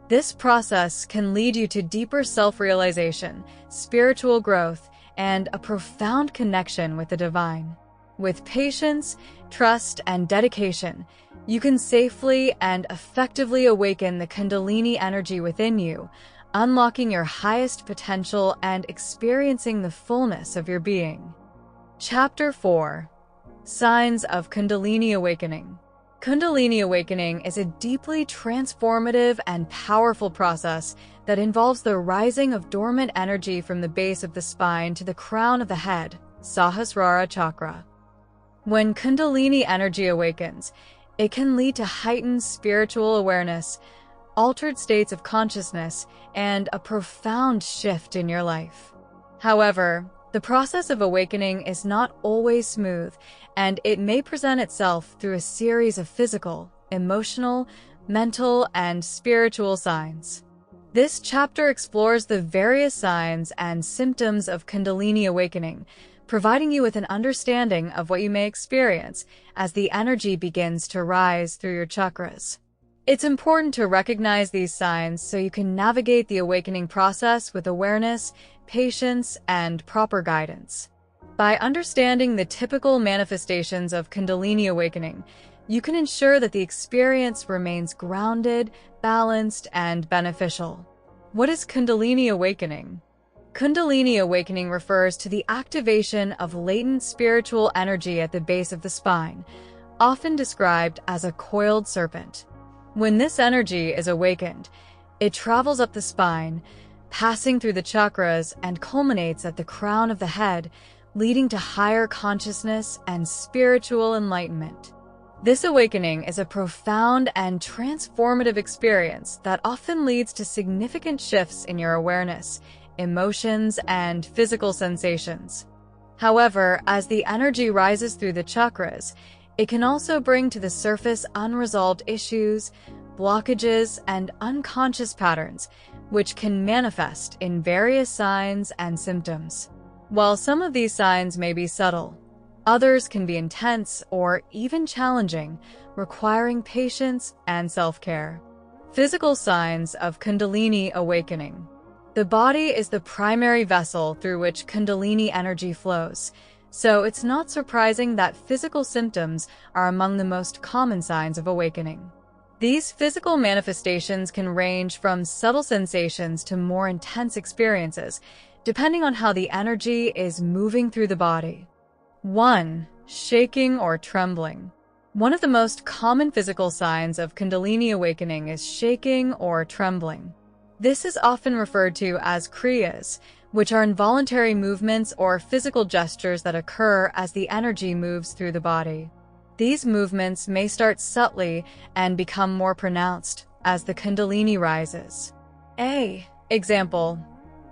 This process can lead you to deeper self-realization, spiritual growth, and a profound connection with the divine. With patience, trust, and dedication, you can safely and effectively awaken the Kundalini energy within you, unlocking your highest potential and experiencing the fullness of your being. Chapter 4. Signs of Kundalini awakening. Kundalini awakening is a deeply transformative and powerful process that involves the rising of dormant energy from the base of the spine to the crown of the head, Sahasrara chakra. When Kundalini energy awakens, it can lead to heightened spiritual awareness, altered states of consciousness, and a profound shift in your life. However, the process of awakening is not always smooth, and it may present itself through a series of physical, emotional, mental, and spiritual signs. This chapter explores the various signs and symptoms of Kundalini awakening, providing you with an understanding of what you may experience as the energy begins to rise through your chakras. It's important to recognize these signs so you can navigate the awakening process with awareness, patience, and proper guidance. By understanding the typical manifestations of Kundalini awakening, you can ensure that the experience remains grounded, balanced, and beneficial. What is Kundalini awakening? Kundalini awakening refers to the activation of latent spiritual energy at the base of the spine, often described as a coiled serpent. When this energy is awakened, it travels up the spine, passing through the chakras and culminates at the crown of the head, leading to higher consciousness and spiritual enlightenment. This awakening is a profound and transformative experience that often leads to significant shifts in your awareness, emotions, and physical sensations. However, as the energy rises through the chakras, it can also bring to the surface unresolved issues, blockages, and unconscious patterns, which can manifest in various signs and symptoms. While some of these signs may be subtle, others can be intense or even challenging, requiring patience and self-care. Physical signs of Kundalini awakening. The body is the primary vessel through which Kundalini energy flows, so it's not surprising that physical symptoms are among the most common signs of awakening. These physical manifestations can range from subtle sensations to more intense experiences, depending on how the energy is moving through the body. 1. Shaking or trembling. One of the most common physical signs of Kundalini awakening is shaking or trembling. This is often referred to as kriyas, which are involuntary movements or physical gestures that occur as the energy moves through the body. These movements may start subtly and become more pronounced as the Kundalini rises. Example: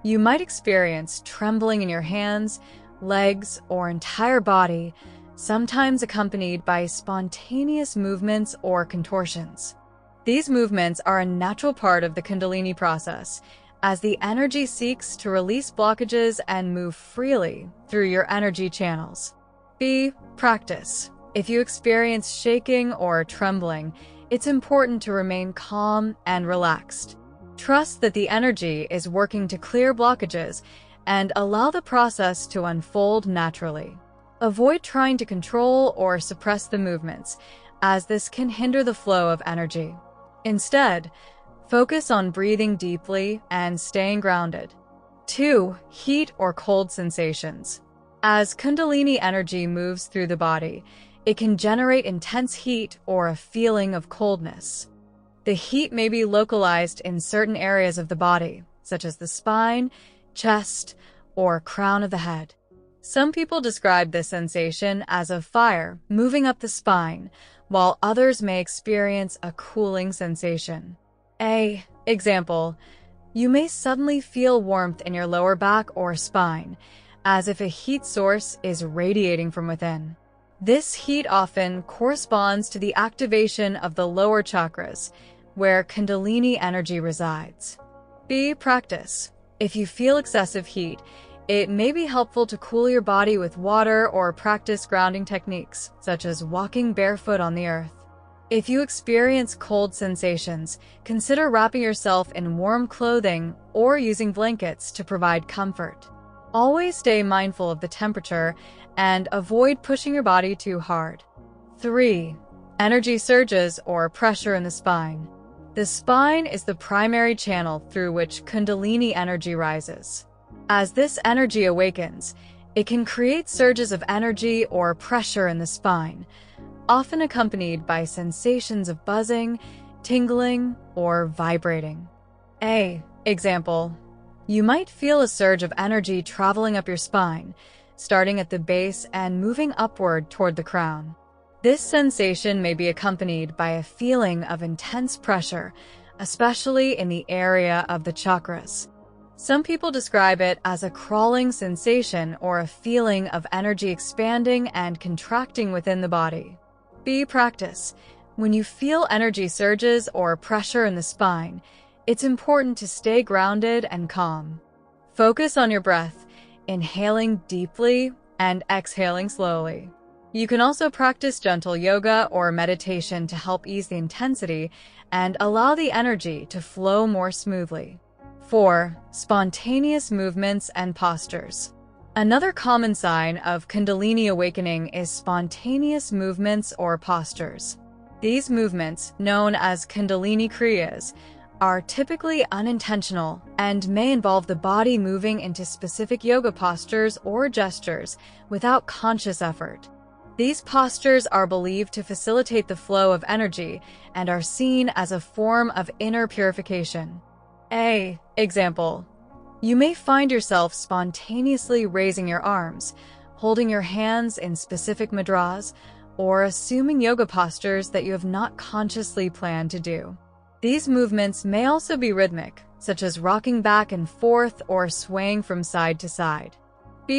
you might experience trembling in your hands, legs, or entire body, sometimes accompanied by spontaneous movements or contortions. These movements are a natural part of the Kundalini process, as the energy seeks to release blockages and move freely through your energy channels. B. Practice. If you experience shaking or trembling, it's important to remain calm and relaxed. Trust that the energy is working to clear blockages and allow the process to unfold naturally. Avoid trying to control or suppress the movements, as this can hinder the flow of energy. Instead, focus on breathing deeply and staying grounded. 2. Heat or cold sensations. As Kundalini energy moves through the body, it can generate intense heat or a feeling of coldness. The heat may be localized in certain areas of the body, such as the spine, chest, or crown of the head. Some people describe this sensation as a fire moving up the spine, while others may experience a cooling sensation. Example: you may suddenly feel warmth in your lower back or spine, as if a heat source is radiating from within. This heat often corresponds to the activation of the lower chakras, where Kundalini energy resides. B. Practice. If you feel excessive heat, it may be helpful to cool your body with water or practice grounding techniques, such as walking barefoot on the earth. If you experience cold sensations, consider wrapping yourself in warm clothing or using blankets to provide comfort. Always stay mindful of the temperature and avoid pushing your body too hard. 3. Energy surges or pressure in the spine. The spine is the primary channel through which Kundalini energy rises. As this energy awakens, it can create surges of energy or pressure in the spine, often accompanied by sensations of buzzing, tingling, or vibrating. Example: you might feel a surge of energy traveling up your spine, starting at the base and moving upward toward the crown. This sensation may be accompanied by a feeling of intense pressure, especially in the area of the chakras. Some people describe it as a crawling sensation or a feeling of energy expanding and contracting within the body. B. Practice. When you feel energy surges or pressure in the spine, it's important to stay grounded and calm. Focus on your breath, inhaling deeply and exhaling slowly. You can also practice gentle yoga or meditation to help ease the intensity and allow the energy to flow more smoothly. 4. Spontaneous movements and postures. Another common sign of Kundalini awakening is spontaneous movements or postures. These movements, known as Kundalini Kriyas, are typically unintentional and may involve the body moving into specific yoga postures or gestures without conscious effort. These postures are believed to facilitate the flow of energy and are seen as a form of inner purification. Example. You may find yourself spontaneously raising your arms, holding your hands in specific mudras, or assuming yoga postures that you have not consciously planned to do. These movements may also be rhythmic, such as rocking back and forth or swaying from side to side.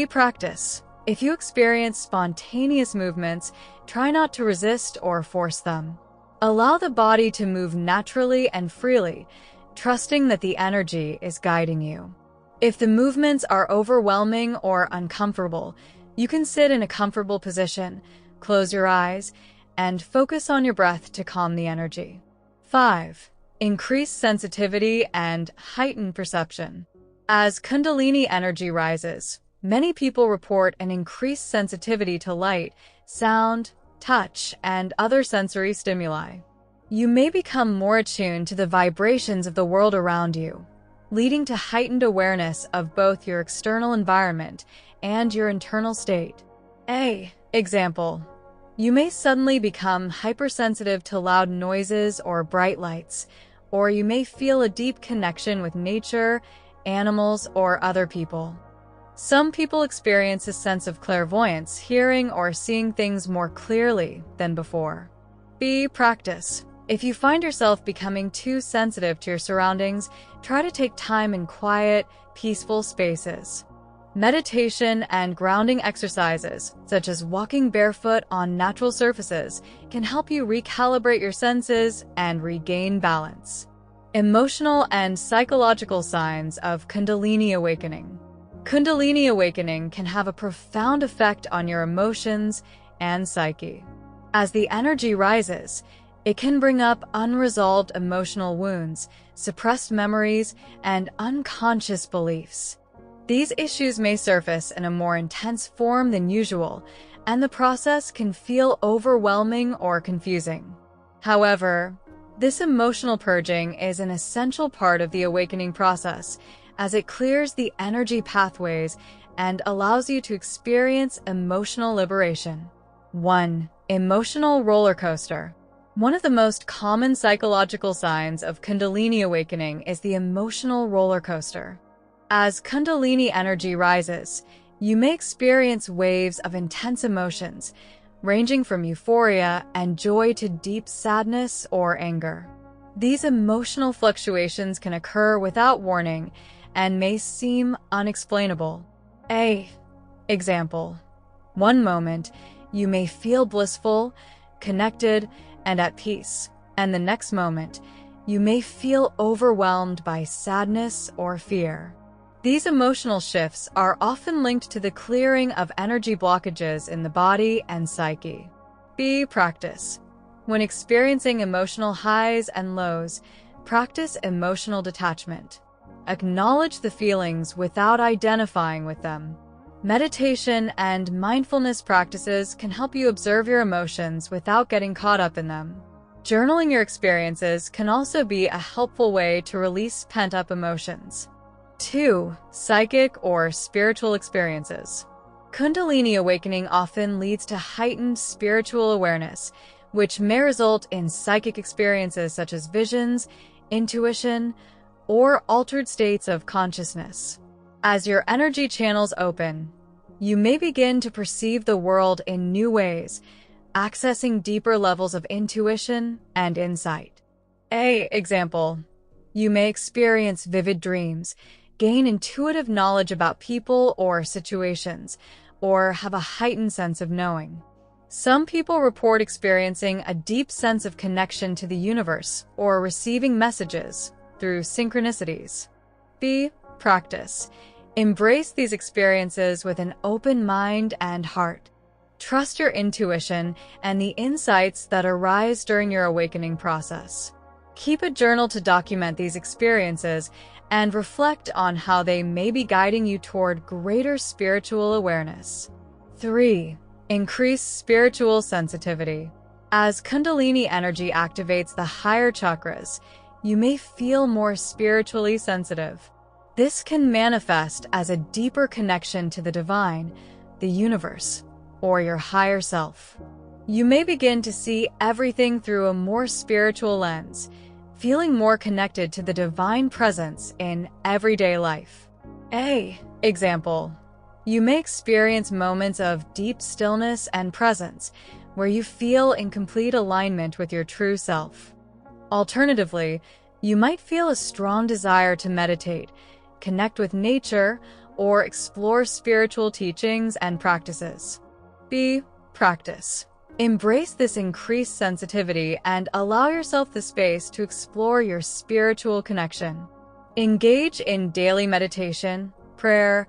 Practice. If you experience spontaneous movements, try not to resist or force them. Allow the body to move naturally and freely, trusting that the energy is guiding you. If the movements are overwhelming or uncomfortable, you can sit in a comfortable position, close your eyes, and focus on your breath to calm the energy. 5. Increase sensitivity and heighten perception. As Kundalini energy rises, many people report an increased sensitivity to light, sound, touch, and other sensory stimuli. You may become more attuned to the vibrations of the world around you, leading to heightened awareness of both your external environment and your internal state. Example. You may suddenly become hypersensitive to loud noises or bright lights, or you may feel a deep connection with nature, animals, or other people. Some people experience a sense of clairvoyance, hearing or seeing things more clearly than before. Practice. If you find yourself becoming too sensitive to your surroundings, try to take time in quiet, peaceful spaces. Meditation and grounding exercises, such as walking barefoot on natural surfaces, can help you recalibrate your senses and regain balance. Emotional and psychological signs of Kundalini awakening. Kundalini awakening can have a profound effect on your emotions and psyche. As the energy rises, it can bring up unresolved emotional wounds, suppressed memories, and unconscious beliefs. These issues may surface in a more intense form than usual, and the process can feel overwhelming or confusing. However, this emotional purging is an essential part of the awakening process, as it clears the energy pathways and allows you to experience emotional liberation. 1. Emotional roller coaster. One of the most common psychological signs of Kundalini awakening is the emotional roller coaster. As Kundalini energy rises, you may experience waves of intense emotions, ranging from euphoria and joy to deep sadness or anger. These emotional fluctuations can occur without warning and may seem unexplainable. Example. One moment, you may feel blissful, connected, and at peace, and the next moment, you may feel overwhelmed by sadness or fear. These emotional shifts are often linked to the clearing of energy blockages in the body and psyche. Practice. When experiencing emotional highs and lows, practice emotional detachment. Acknowledge the feelings without identifying with them. Meditation and mindfulness practices can help you observe your emotions without getting caught up in them. Journaling your experiences can also be a helpful way to release pent-up emotions. 2. Psychic or spiritual experiences. Kundalini awakening often leads to heightened spiritual awareness, which may result in psychic experiences such as visions, intuition, or altered states of consciousness. As your energy channels open, you may begin to perceive the world in new ways, accessing deeper levels of intuition and insight. Example. You may experience vivid dreams, gain intuitive knowledge about people or situations, or have a heightened sense of knowing. Some people report experiencing a deep sense of connection to the universe or receiving messages through synchronicities. Practice. Embrace these experiences with an open mind and heart. Trust your intuition and the insights that arise during your awakening process. Keep a journal to document these experiences and reflect on how they may be guiding you toward greater spiritual awareness. 3. Increase spiritual sensitivity. As Kundalini energy activates the higher chakras, you may feel more spiritually sensitive. This can manifest as a deeper connection to the divine, the universe, or your higher self. You may begin to see everything through a more spiritual lens, feeling more connected to the divine presence in everyday life. Example. You may experience moments of deep stillness and presence where you feel in complete alignment with your true self. Alternatively, you might feel a strong desire to meditate, connect with nature, or explore spiritual teachings and practices. B. Practice. Embrace this increased sensitivity and allow yourself the space to explore your spiritual connection. Engage in daily meditation, prayer,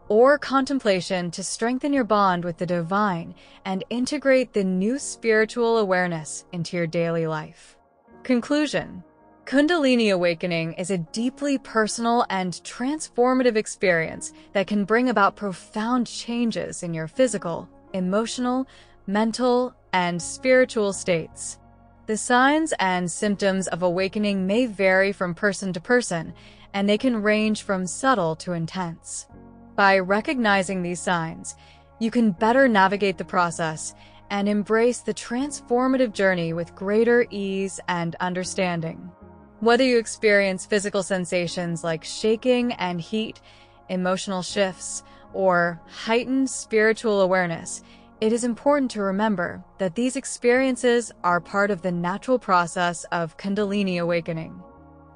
or contemplation to strengthen your bond with the divine and integrate the new spiritual awareness into your daily life. Conclusion. Kundalini awakening is a deeply personal and transformative experience that can bring about profound changes in your physical, emotional, mental, and spiritual states. The signs and symptoms of awakening may vary from person to person, and they can range from subtle to intense. By recognizing these signs, you can better navigate the process and embrace the transformative journey with greater ease and understanding. Whether you experience physical sensations like shaking and heat, emotional shifts, or heightened spiritual awareness, it is important to remember that these experiences are part of the natural process of Kundalini awakening.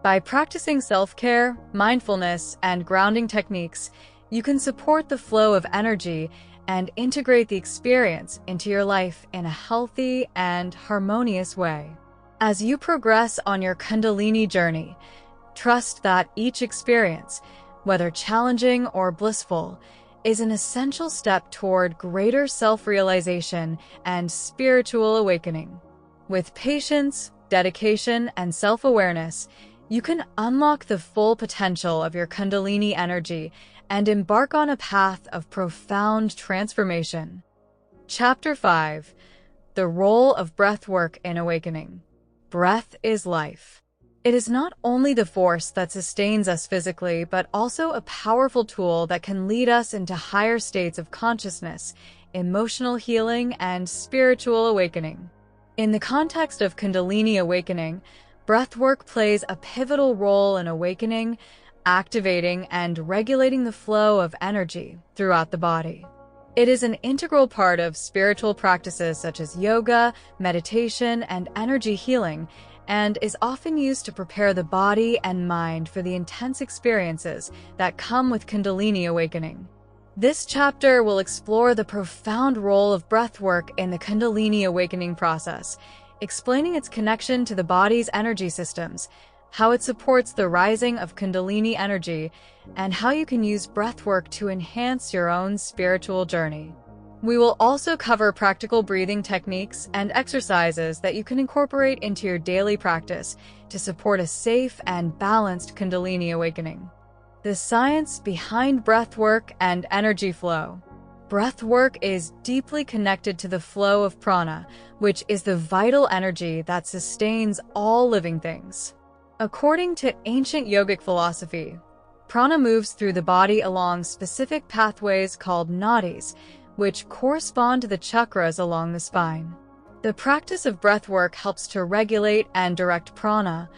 By practicing self-care, mindfulness, and grounding techniques, you can support the flow of energy and integrate the experience into your life in a healthy and harmonious way. As you progress on your Kundalini journey, trust that each experience, whether challenging or blissful, is an essential step toward greater self-realization and spiritual awakening. With patience, dedication, and self-awareness, you can unlock the full potential of your Kundalini energy and embark on a path of profound transformation. Chapter 5. The Role of Breathwork in Awakening. Breath is life. It is not only the force that sustains us physically, but also a powerful tool that can lead us into higher states of consciousness, emotional healing, and spiritual awakening. In the context of Kundalini awakening, breathwork plays a pivotal role in awakening, activating, and regulating the flow of energy throughout the body. It is an integral part of spiritual practices such as yoga, meditation, and energy healing, and is often used to prepare the body and mind for the intense experiences that come with Kundalini awakening. This chapter will explore the profound role of breathwork in the Kundalini awakening process, explaining its connection to the body's energy systems, how it supports the rising of Kundalini energy, and how you can use breathwork to enhance your own spiritual journey. We will also cover practical breathing techniques and exercises that you can incorporate into your daily practice to support a safe and balanced Kundalini awakening. The science behind breathwork and energy flow. Breathwork is deeply connected to the flow of prana, which is the vital energy that sustains all living things. According to ancient yogic philosophy, prana moves through the body along specific pathways called nadis, which correspond to the chakras along the spine. The practice of breathwork helps to regulate and direct prana,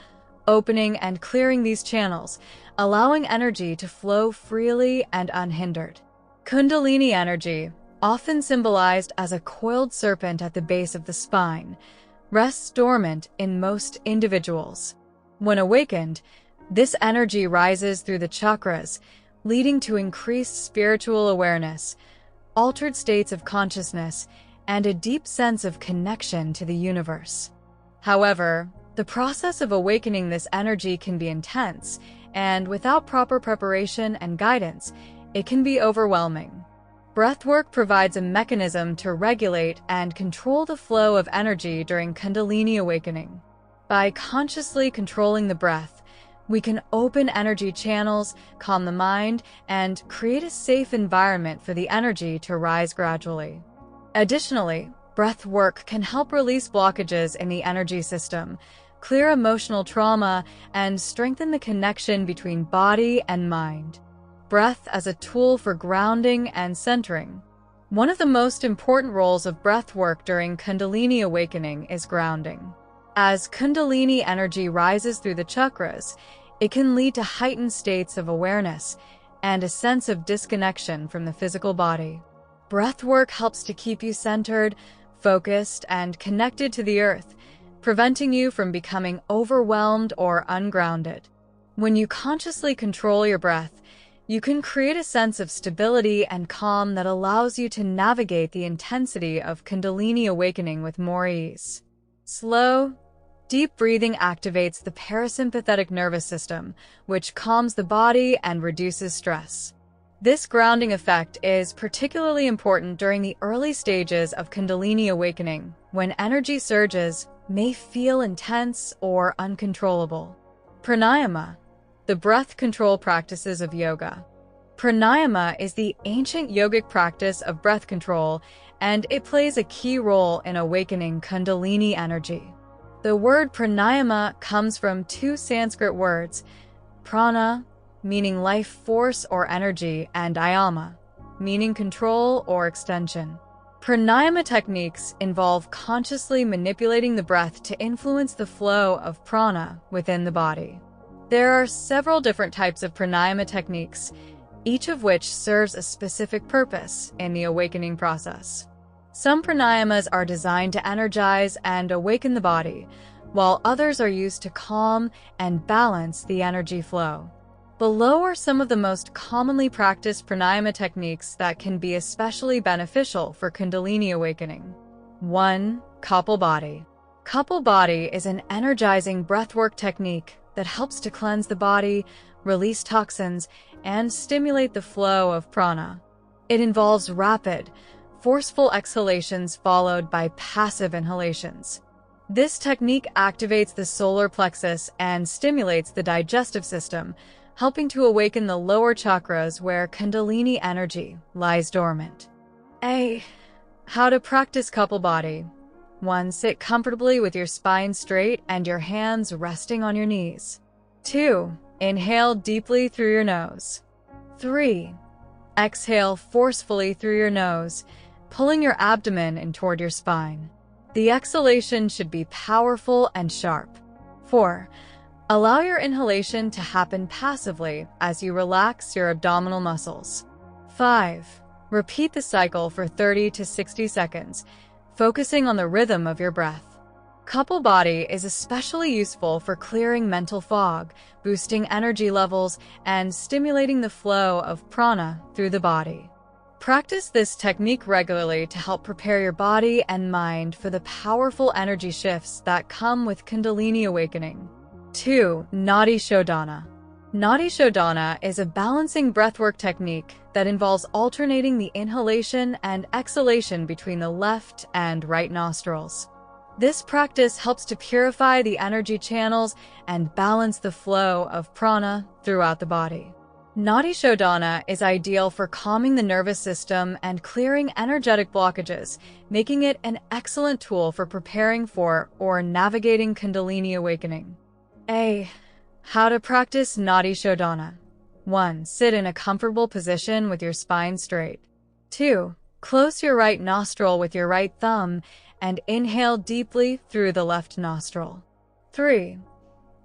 opening and clearing these channels, allowing energy to flow freely and unhindered. Kundalini energy, often symbolized as a coiled serpent at the base of the spine, rests dormant in most individuals. When awakened, this energy rises through the chakras, leading to increased spiritual awareness, altered states of consciousness, and a deep sense of connection to the universe. However, the process of awakening this energy can be intense, and without proper preparation and guidance, it can be overwhelming. Breathwork provides a mechanism to regulate and control the flow of energy during Kundalini awakening. By consciously controlling the breath, we can open energy channels, calm the mind, and create a safe environment for the energy to rise gradually. Additionally, breath work can help release blockages in the energy system, clear emotional trauma, and strengthen the connection between body and mind. Breath as a tool for grounding and centering. One of the most important roles of breath work during Kundalini awakening is grounding. As Kundalini energy rises through the chakras, it can lead to heightened states of awareness and a sense of disconnection from the physical body. Breath work helps to keep you centered, focused, and connected to the earth, preventing you from becoming overwhelmed or ungrounded. When you consciously control your breath, you can create a sense of stability and calm that allows you to navigate the intensity of Kundalini awakening with more ease. Slow, deep breathing activates the parasympathetic nervous system, which calms the body and reduces stress. This grounding effect is particularly important during the early stages of Kundalini awakening, when energy surges may feel intense or uncontrollable. Pranayama, the breath control practices of yoga. Pranayama is the ancient yogic practice of breath control, and it plays a key role in awakening Kundalini energy. The word pranayama comes from two Sanskrit words, prana, meaning life force or energy, and ayama, meaning control or extension. Pranayama techniques involve consciously manipulating the breath to influence the flow of prana within the body. There are several different types of pranayama techniques, each of which serves a specific purpose in the awakening process. Some pranayamas are designed to energize and awaken the body, while others are used to calm and balance the energy flow. Below are some of the most commonly practiced pranayama techniques that can be especially beneficial for Kundalini awakening. 1. Kapalbhati. Kapalbhati is an energizing breathwork technique that helps to cleanse the body, release toxins, and stimulate the flow of prana. It involves rapid, forceful exhalations followed by passive inhalations. This technique activates the solar plexus and stimulates the digestive system, helping to awaken the lower chakras where Kundalini energy lies dormant. How to practice Kapalbhati. 1. Sit comfortably with your spine straight and your hands resting on your knees. 2. Inhale deeply through your nose. 3. Exhale forcefully through your nose, pulling your abdomen in toward your spine. The exhalation should be powerful and sharp. 4. Allow your inhalation to happen passively as you relax your abdominal muscles. 5. Repeat the cycle for 30 to 60 seconds, focusing on the rhythm of your breath. Kapalbhati is especially useful for clearing mental fog, boosting energy levels, and stimulating the flow of prana through the body. Practice this technique regularly to help prepare your body and mind for the powerful energy shifts that come with Kundalini awakening. 2. Nadi Shodhana. Nadi Shodhana is a balancing breathwork technique that involves alternating the inhalation and exhalation between the left and right nostrils. This practice helps to purify the energy channels and balance the flow of prana throughout the body. Nadi Shodhana is ideal for calming the nervous system and clearing energetic blockages, making it an excellent tool for preparing for or navigating Kundalini awakening. How to practice Nadi Shodhana. 1. Sit in a comfortable position with your spine straight. 2. Close your right nostril with your right thumb and inhale deeply through the left nostril. 3.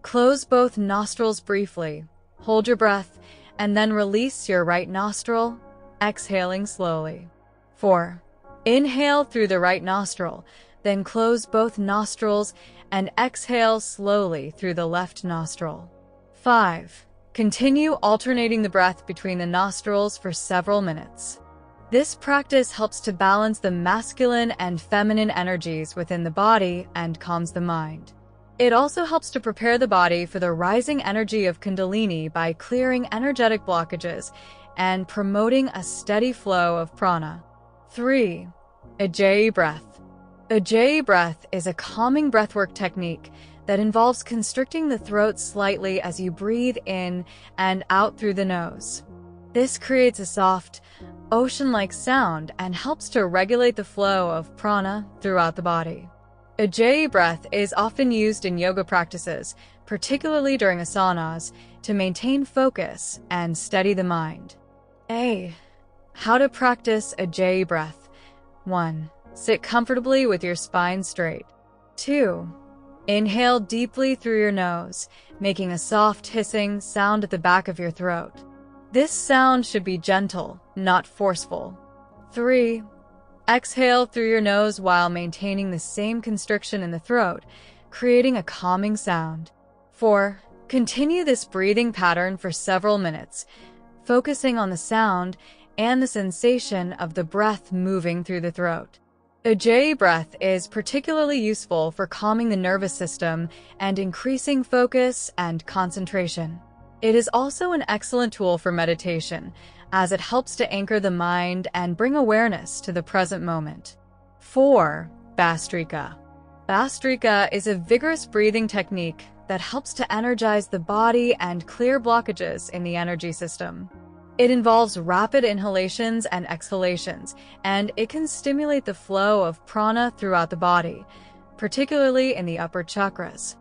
Close both nostrils briefly, hold your breath, and then release your right nostril, exhaling slowly. 4. Inhale through the right nostril, then close both nostrils and exhale slowly through the left nostril. 5. Continue alternating the breath between the nostrils for several minutes. This practice helps to balance the masculine and feminine energies within the body and calms the mind. It also helps to prepare the body for the rising energy of Kundalini by clearing energetic blockages and promoting a steady flow of prana. 3. Ujjayi breath. Ujjayi breath is a calming breathwork technique that involves constricting the throat slightly as you breathe in and out through the nose. This creates a soft, ocean-like sound and helps to regulate the flow of prana throughout the body. Ujjayi breath is often used in yoga practices, particularly during asanas, to maintain focus and steady the mind. How to practice Ujjayi breath. 1. Sit comfortably with your spine straight. 2. Inhale deeply through your nose, making a soft hissing sound at the back of your throat. This sound should be gentle, not forceful. 3. Exhale through your nose while maintaining the same constriction in the throat, creating a calming sound. 4. Continue this breathing pattern for several minutes, focusing on the sound and the sensation of the breath moving through the throat. Ujjayi breath is particularly useful for calming the nervous system and increasing focus and concentration. It is also an excellent tool for meditation, as it helps to anchor the mind and bring awareness to the present moment. 4. Bhastrika. Bhastrika is a vigorous breathing technique that helps to energize the body and clear blockages in the energy system. It involves rapid inhalations and exhalations, and it can stimulate the flow of prana throughout the body, particularly in the upper chakras.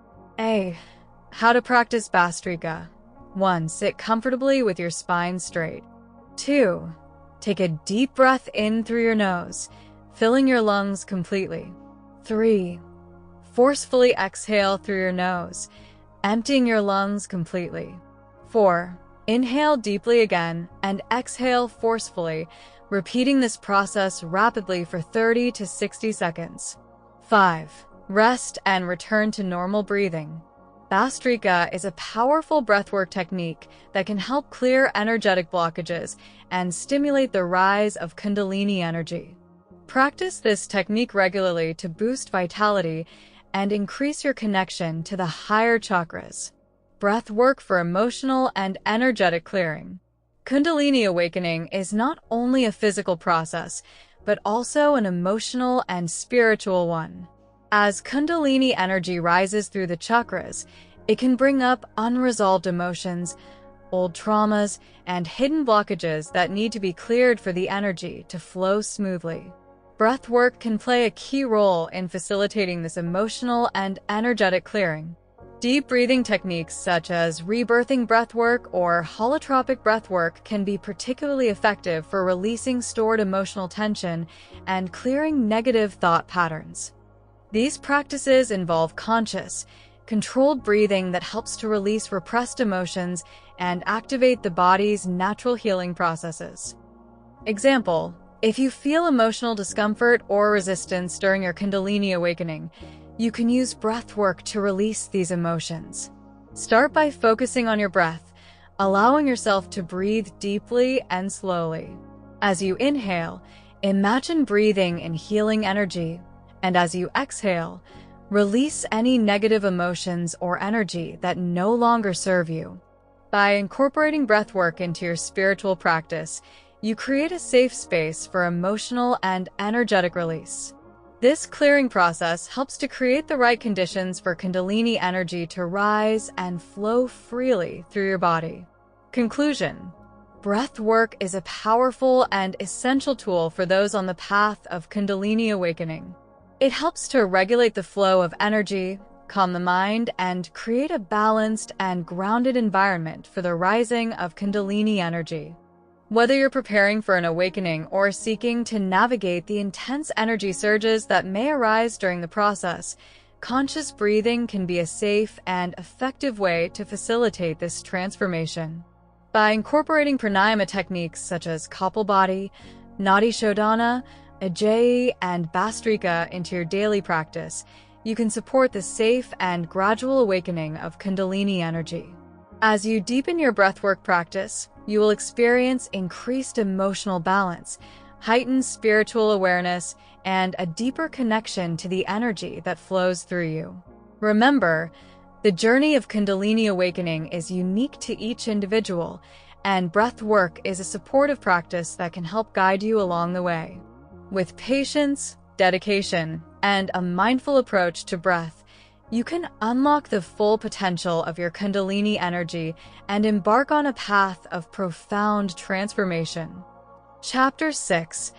How to practice Bhastrika. 1. Sit comfortably with your spine straight. 2. Take a deep breath in through your nose, filling your lungs completely. 3. Forcefully exhale through your nose, emptying your lungs completely. 4. Inhale deeply again and exhale forcefully, repeating this process rapidly for 30 to 60 seconds. 5. Rest and return to normal breathing. Bhastrika is a powerful breathwork technique that can help clear energetic blockages and stimulate the rise of Kundalini energy. Practice this technique regularly to boost vitality and increase your connection to the higher chakras. Breathwork for emotional and energetic clearing. Kundalini awakening is not only a physical process, but also an emotional and spiritual one. As Kundalini energy rises through the chakras, it can bring up unresolved emotions, old traumas, and hidden blockages that need to be cleared for the energy to flow smoothly. Breathwork can play a key role in facilitating this emotional and energetic clearing. Deep breathing techniques such as rebirthing breathwork or holotropic breathwork can be particularly effective for releasing stored emotional tension and clearing negative thought patterns. These practices involve conscious, controlled breathing that helps to release repressed emotions and activate the body's natural healing processes. Example: if you feel emotional discomfort or resistance during your Kundalini awakening, you can use breathwork to release these emotions. Start by focusing on your breath, allowing yourself to breathe deeply and slowly. As you inhale, imagine breathing in healing energy, and as you exhale, release any negative emotions or energy that no longer serve you. By incorporating breathwork into your spiritual practice, you create a safe space for emotional and energetic release. This clearing process helps to create the right conditions for Kundalini energy to rise and flow freely through your body. Conclusion: breathwork is a powerful and essential tool for those on the path of Kundalini awakening. It helps to regulate the flow of energy, calm the mind, and create a balanced and grounded environment for the rising of Kundalini energy. Whether you're preparing for an awakening or seeking to navigate the intense energy surges that may arise during the process, conscious breathing can be a safe and effective way to facilitate this transformation. By incorporating pranayama techniques such as Kapalbhati, Nadi Shodhana, Ujjayi, and Bhastrika into your daily practice, you can support the safe and gradual awakening of Kundalini energy. As you deepen your breathwork practice, you will experience increased emotional balance, heightened spiritual awareness, and a deeper connection to the energy that flows through you. Remember, the journey of Kundalini awakening is unique to each individual, and breathwork is a supportive practice that can help guide you along the way. With patience, dedication, and a mindful approach to breath, you can unlock the full potential of your Kundalini energy and embark on a path of profound transformation. Chapter 6: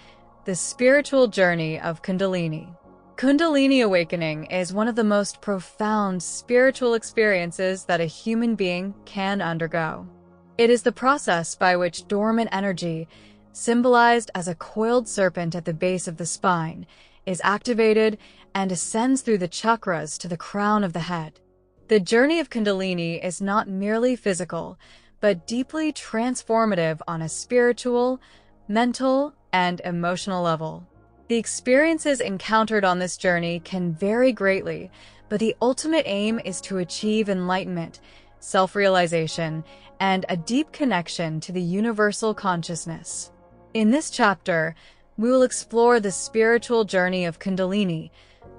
The Spiritual Journey of Kundalini. Kundalini awakening is one of the most profound spiritual experiences that a human being can undergo. It is the process by which dormant energy, symbolized as a coiled serpent at the base of the spine, is activated and ascends through the chakras to the crown of the head. The journey of Kundalini is not merely physical, but deeply transformative on a spiritual, mental, and emotional level. The experiences encountered on this journey can vary greatly, but the ultimate aim is to achieve enlightenment, self-realization, and a deep connection to the universal consciousness. In this chapter, we will explore the spiritual journey of Kundalini,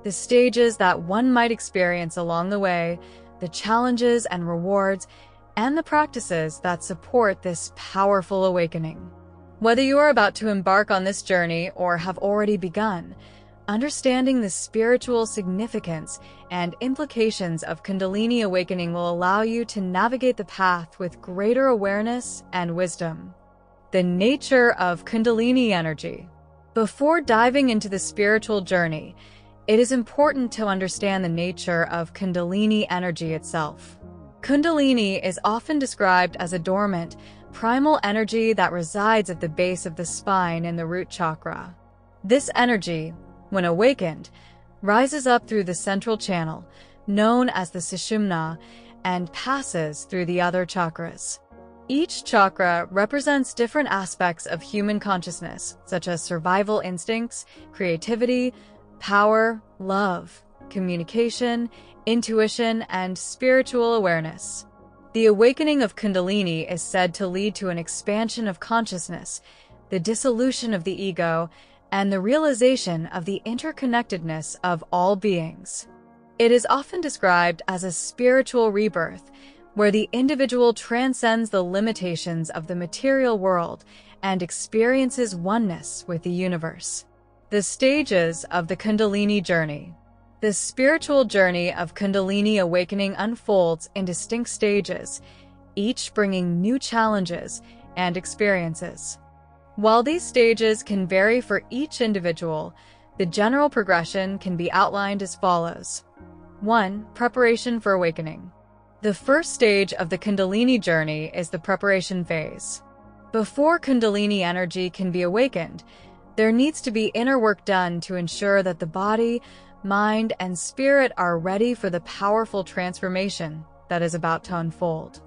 the stages that one might experience along the way, the challenges and rewards, and the practices that support this powerful awakening. Whether you are about to embark on this journey or have already begun, understanding the spiritual significance and implications of Kundalini awakening will allow you to navigate the path with greater awareness and wisdom. The nature of Kundalini energy. Before diving into the spiritual journey, it is important to understand the nature of Kundalini energy itself. Kundalini is often described as a dormant, primal energy that resides at the base of the spine in the root chakra. This energy, when awakened, rises up through the central channel, known as the Sushumna, and passes through the other chakras. Each chakra represents different aspects of human consciousness, such as survival instincts, creativity, power, love, communication, intuition, and spiritual awareness. The awakening of Kundalini is said to lead to an expansion of consciousness, the dissolution of the ego, and the realization of the interconnectedness of all beings. It is often described as a spiritual rebirth, where the individual transcends the limitations of the material world and experiences oneness with the universe. The stages of the Kundalini journey. The spiritual journey of Kundalini awakening unfolds in distinct stages, each bringing new challenges and experiences. While these stages can vary for each individual, the general progression can be outlined as follows. 1. Preparation for awakening. The first stage of the Kundalini journey is the preparation phase. Before Kundalini energy can be awakened, there needs to be inner work done to ensure that the body, mind, and spirit are ready for the powerful transformation that is about to unfold.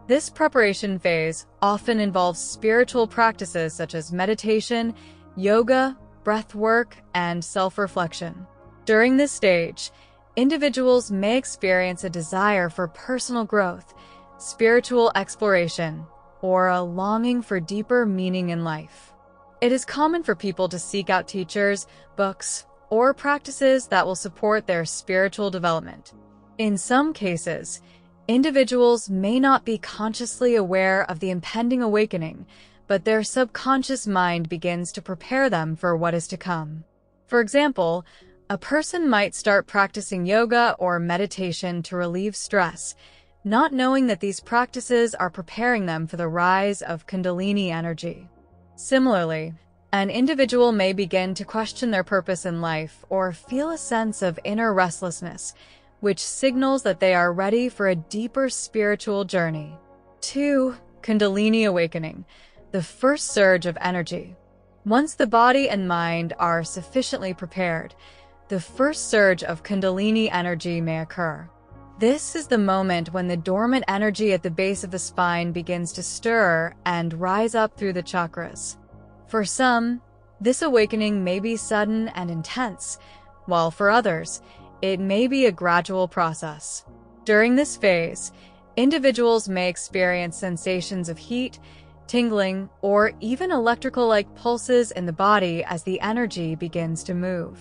This preparation phase often involves spiritual practices such as meditation, yoga, breathwork, and self-reflection. During this stage, individuals may experience a desire for personal growth, spiritual exploration, or a longing for deeper meaning in life. It is common for people to seek out teachers, books, or practices that will support their spiritual development. In some cases, individuals may not be consciously aware of the impending awakening, but their subconscious mind begins to prepare them for what is to come. For example, a person might start practicing yoga or meditation to relieve stress, not knowing that these practices are preparing them for the rise of Kundalini energy. Similarly, an individual may begin to question their purpose in life or feel a sense of inner restlessness, which signals that they are ready for a deeper spiritual journey. 2. Kundalini awakening, the first surge of energy. Once the body and mind are sufficiently prepared, the first surge of Kundalini energy may occur. This is the moment when the dormant energy at the base of the spine begins to stir and rise up through the chakras. For some, this awakening may be sudden and intense, while for others, it may be a gradual process. During this phase, individuals may experience sensations of heat, tingling, or even electrical-like pulses in the body as the energy begins to move.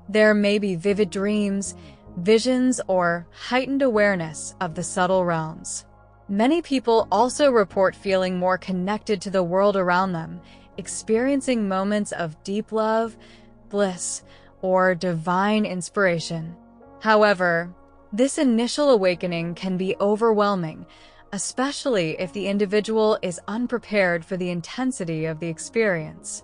There may be vivid dreams, visions, or heightened awareness of the subtle realms. Many people also report feeling more connected to the world around them, experiencing moments of deep love, bliss, or divine inspiration. However, This initial awakening can be overwhelming, especially if the individual is unprepared for the intensity of the experience.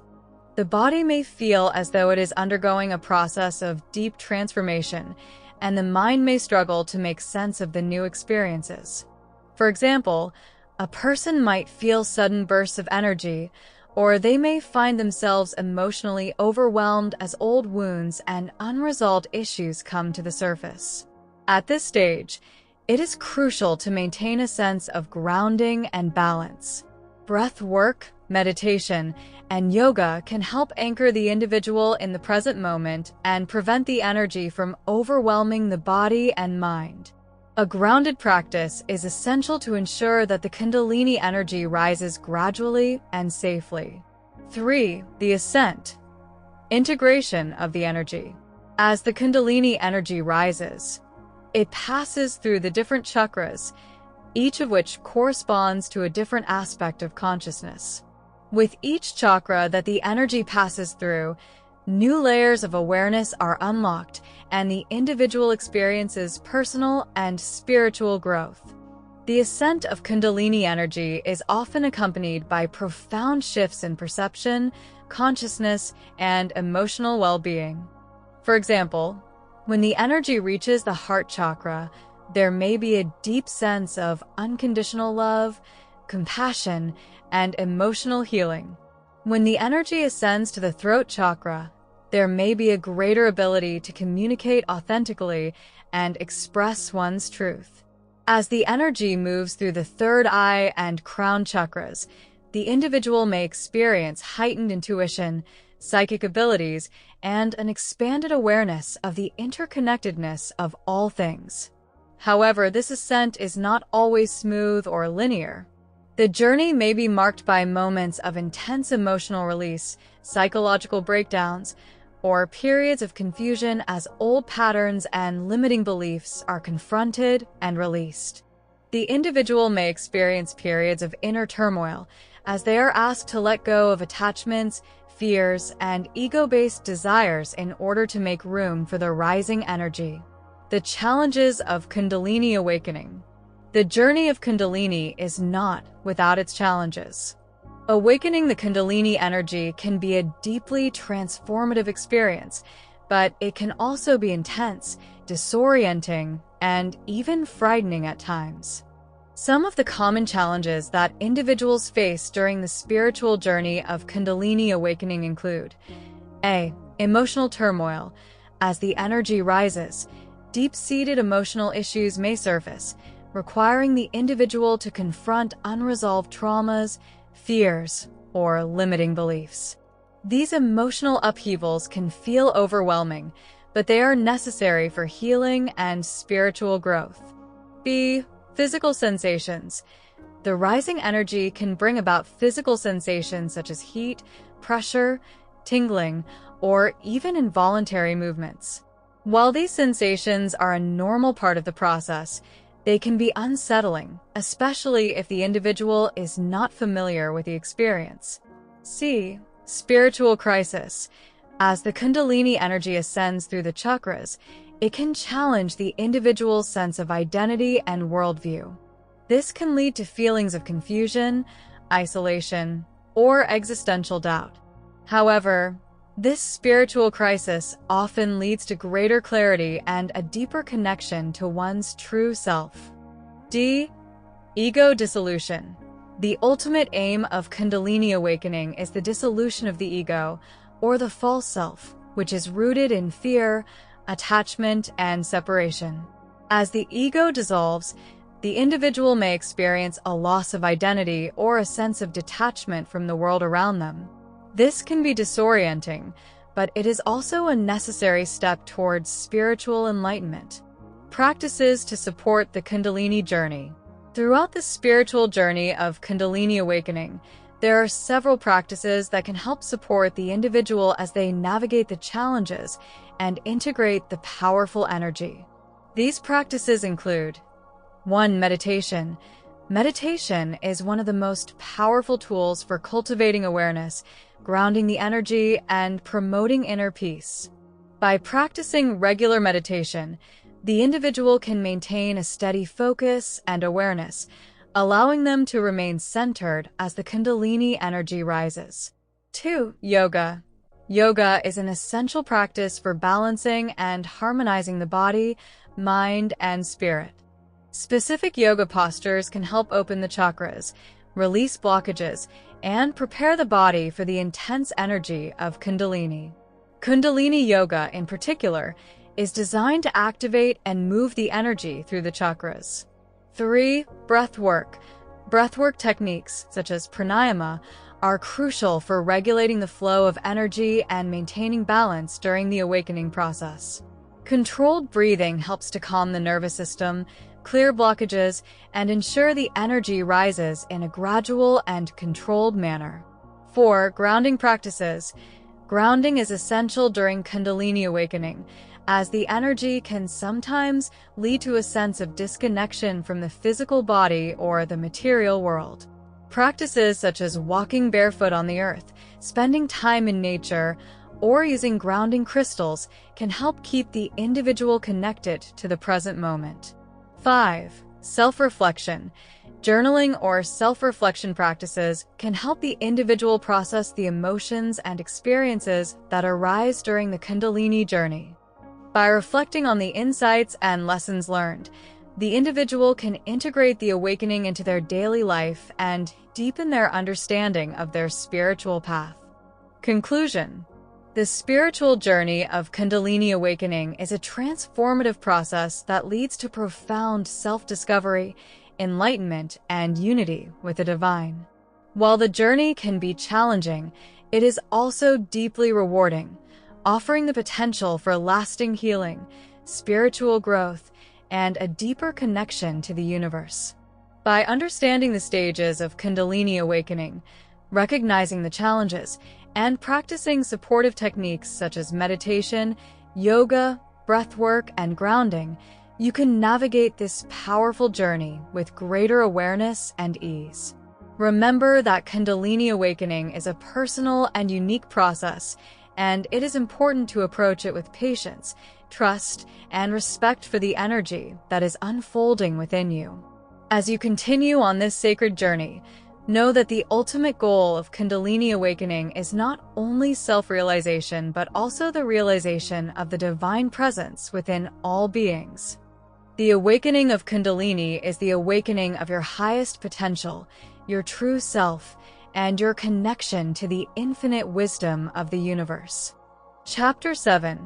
The body may feel as though it is undergoing a process of deep transformation, and the mind may struggle to make sense of the new experiences. For example, a person might feel sudden bursts of energy, or they may find themselves emotionally overwhelmed as old wounds and unresolved issues come to the surface. At this stage, it is crucial to maintain a sense of grounding and balance. Breath work, meditation, and yoga can help anchor the individual in the present moment and prevent the energy from overwhelming the body and mind. A grounded practice is essential to ensure that the Kundalini energy rises gradually and safely. 3. The ascent. Integration of the energy. As the Kundalini energy rises, it passes through the different chakras, each of which corresponds to a different aspect of consciousness. With each chakra that the energy passes through, new layers of awareness are unlocked, and the individual experiences personal and spiritual growth. The ascent of Kundalini energy is often accompanied by profound shifts in perception, consciousness, and emotional well-being. For example, when the energy reaches the heart chakra, there may be a deep sense of unconditional love, compassion, and emotional healing. When the energy ascends to the throat chakra, there may be a greater ability to communicate authentically and express one's truth. As the energy moves through the third eye and crown chakras, the individual may experience heightened intuition, psychic abilities, and an expanded awareness of the interconnectedness of all things. However, this ascent is not always smooth or linear. The journey may be marked by moments of intense emotional release, psychological breakdowns, or periods of confusion as old patterns and limiting beliefs are confronted and released. The individual may experience periods of inner turmoil as they are asked to let go of attachments, fears, and ego-based desires in order to make room for the rising energy. The challenges of Kundalini awakening. The journey of Kundalini is not without its challenges. Awakening the Kundalini energy can be a deeply transformative experience, but it can also be intense, disorienting, and even frightening at times. Some of the common challenges that individuals face during the spiritual journey of Kundalini awakening include: A. Emotional turmoil. As the energy rises, deep-seated emotional issues may surface, requiring the individual to confront unresolved traumas, fears, or limiting beliefs. These emotional upheavals can feel overwhelming, but they are necessary for healing and spiritual growth. B. Physical sensations. The rising energy can bring about physical sensations such as heat, pressure, tingling, or even involuntary movements. While these sensations are a normal part of the process, they can be unsettling, especially if the individual is not familiar with the experience. C. Spiritual crisis. As the Kundalini energy ascends through the chakras, it can challenge the individual's sense of identity and worldview. This can lead to feelings of confusion, isolation, or existential doubt. However, this spiritual crisis often leads to greater clarity and a deeper connection to one's true self. D. Ego dissolution. The ultimate aim of Kundalini awakening is the dissolution of the ego, or the false self, which is rooted in fear, attachment, and separation. As the ego dissolves, the individual may experience a loss of identity or a sense of detachment from the world around them. This can be disorienting, but it is also a necessary step towards spiritual enlightenment. Practices to support the Kundalini journey. Throughout the spiritual journey of Kundalini awakening, there are several practices that can help support the individual as they navigate the challenges and integrate the powerful energy. These practices include: 1. Meditation. Meditation is one of the most powerful tools for cultivating awareness, grounding the energy, and promoting inner peace. By practicing regular meditation, The individual can maintain a steady focus and awareness, allowing them to remain centered as the Kundalini energy rises. 2. Yoga. Yoga is an essential practice for balancing and harmonizing the body, mind, and spirit. Specific yoga postures can help open the chakras, release blockages, and prepare the body for the intense energy of Kundalini. Kundalini yoga, in particular, is designed to activate and move the energy through the chakras. 3. Breathwork. Breathwork techniques, such as Pranayama, are crucial for regulating the flow of energy and maintaining balance during the awakening process. Controlled breathing helps to calm the nervous system, clear blockages, and ensure the energy rises in a gradual and controlled manner. 4. Grounding practices. Grounding is essential during Kundalini awakening, as the energy can sometimes lead to a sense of disconnection from the physical body or the material world. Practices such as walking barefoot on the earth, spending time in nature, or using grounding crystals can help keep the individual connected to the present moment. 5. Self-reflection. Journaling or self-reflection practices can help the individual process the emotions and experiences that arise during the Kundalini journey. By reflecting on the insights and lessons learned, the individual can integrate the awakening into their daily life and deepen their understanding of their spiritual path. Conclusion. The spiritual journey of Kundalini awakening is a transformative process that leads to profound self-discovery, enlightenment, and unity with the divine. While the journey can be challenging, it is also deeply rewarding, offering the potential for lasting healing, spiritual growth, and a deeper connection to the universe. By understanding the stages of Kundalini awakening, recognizing the challenges, and practicing supportive techniques such as meditation, yoga, breathwork, and grounding, you can navigate this powerful journey with greater awareness and ease. Remember that Kundalini awakening is a personal and unique process, and it is important to approach it with patience, trust, and respect for the energy that is unfolding within you. As you continue on this sacred journey, know that the ultimate goal of Kundalini awakening is not only self-realization, but also the realization of the divine presence within all beings. The awakening of Kundalini is the awakening of your highest potential, your true self, and your connection to the infinite wisdom of the universe. Chapter 7.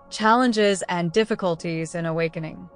Challenges and Difficulties in Awakening.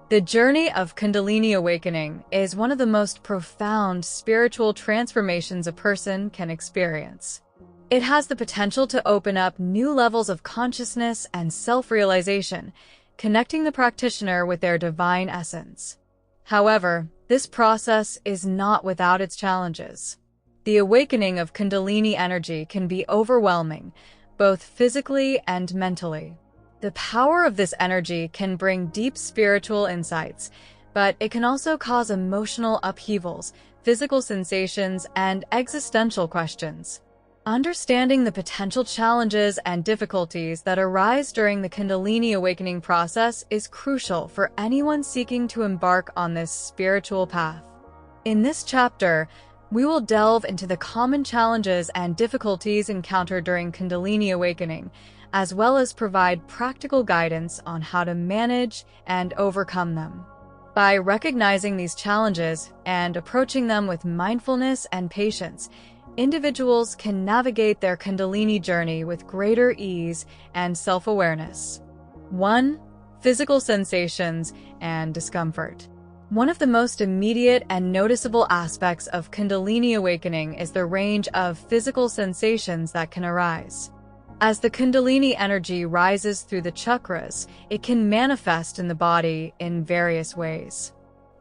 The journey of Kundalini awakening is one of the most profound spiritual transformations a person can experience. It has the potential to open up new levels of consciousness and self-realization, connecting the practitioner with their divine essence. However, this process is not without its challenges. The awakening of Kundalini energy can be overwhelming, both physically and mentally. The power of this energy can bring deep spiritual insights, but it can also cause emotional upheavals, physical sensations, and existential questions. Understanding the potential challenges and difficulties that arise during the Kundalini awakening process is crucial for anyone seeking to embark on this spiritual path. In this chapter, we will delve into the common challenges and difficulties encountered during Kundalini awakening, as well as provide practical guidance on how to manage and overcome them. By recognizing these challenges and approaching them with mindfulness and patience, individuals can navigate their Kundalini journey with greater ease and self-awareness. 1. Physical sensations and discomfort. One of the most immediate and noticeable aspects of Kundalini awakening is the range of physical sensations that can arise. As the Kundalini energy rises through the chakras, it can manifest in the body in various ways.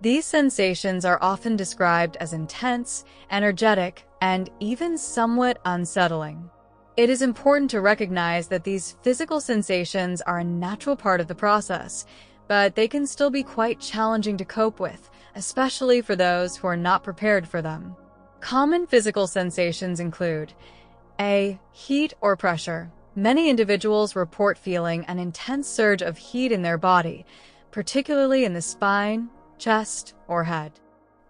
These sensations are often described as intense, energetic, and even somewhat unsettling. It is important to recognize that these physical sensations are a natural part of the process, but they can still be quite challenging to cope with, especially for those who are not prepared for them. Common physical sensations include A. Heat or pressure. Many individuals report feeling an intense surge of heat in their body, particularly in the spine, chest, or head.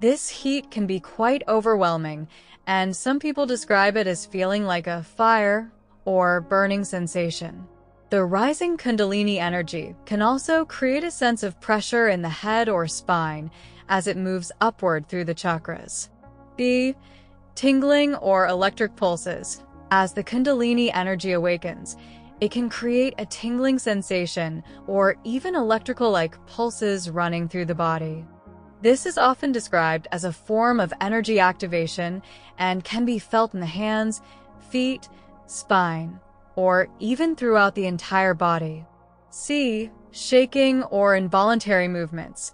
This heat can be quite overwhelming, and some people describe it as feeling like a fire or burning sensation. The rising Kundalini energy can also create a sense of pressure in the head or spine as it moves upward through the chakras. B. Tingling or electric pulses. As the Kundalini energy awakens, it can create a tingling sensation or even electrical-like pulses running through the body. This is often described as a form of energy activation and can be felt in the hands, feet, spine, or even throughout the entire body. C. Shaking or involuntary movements.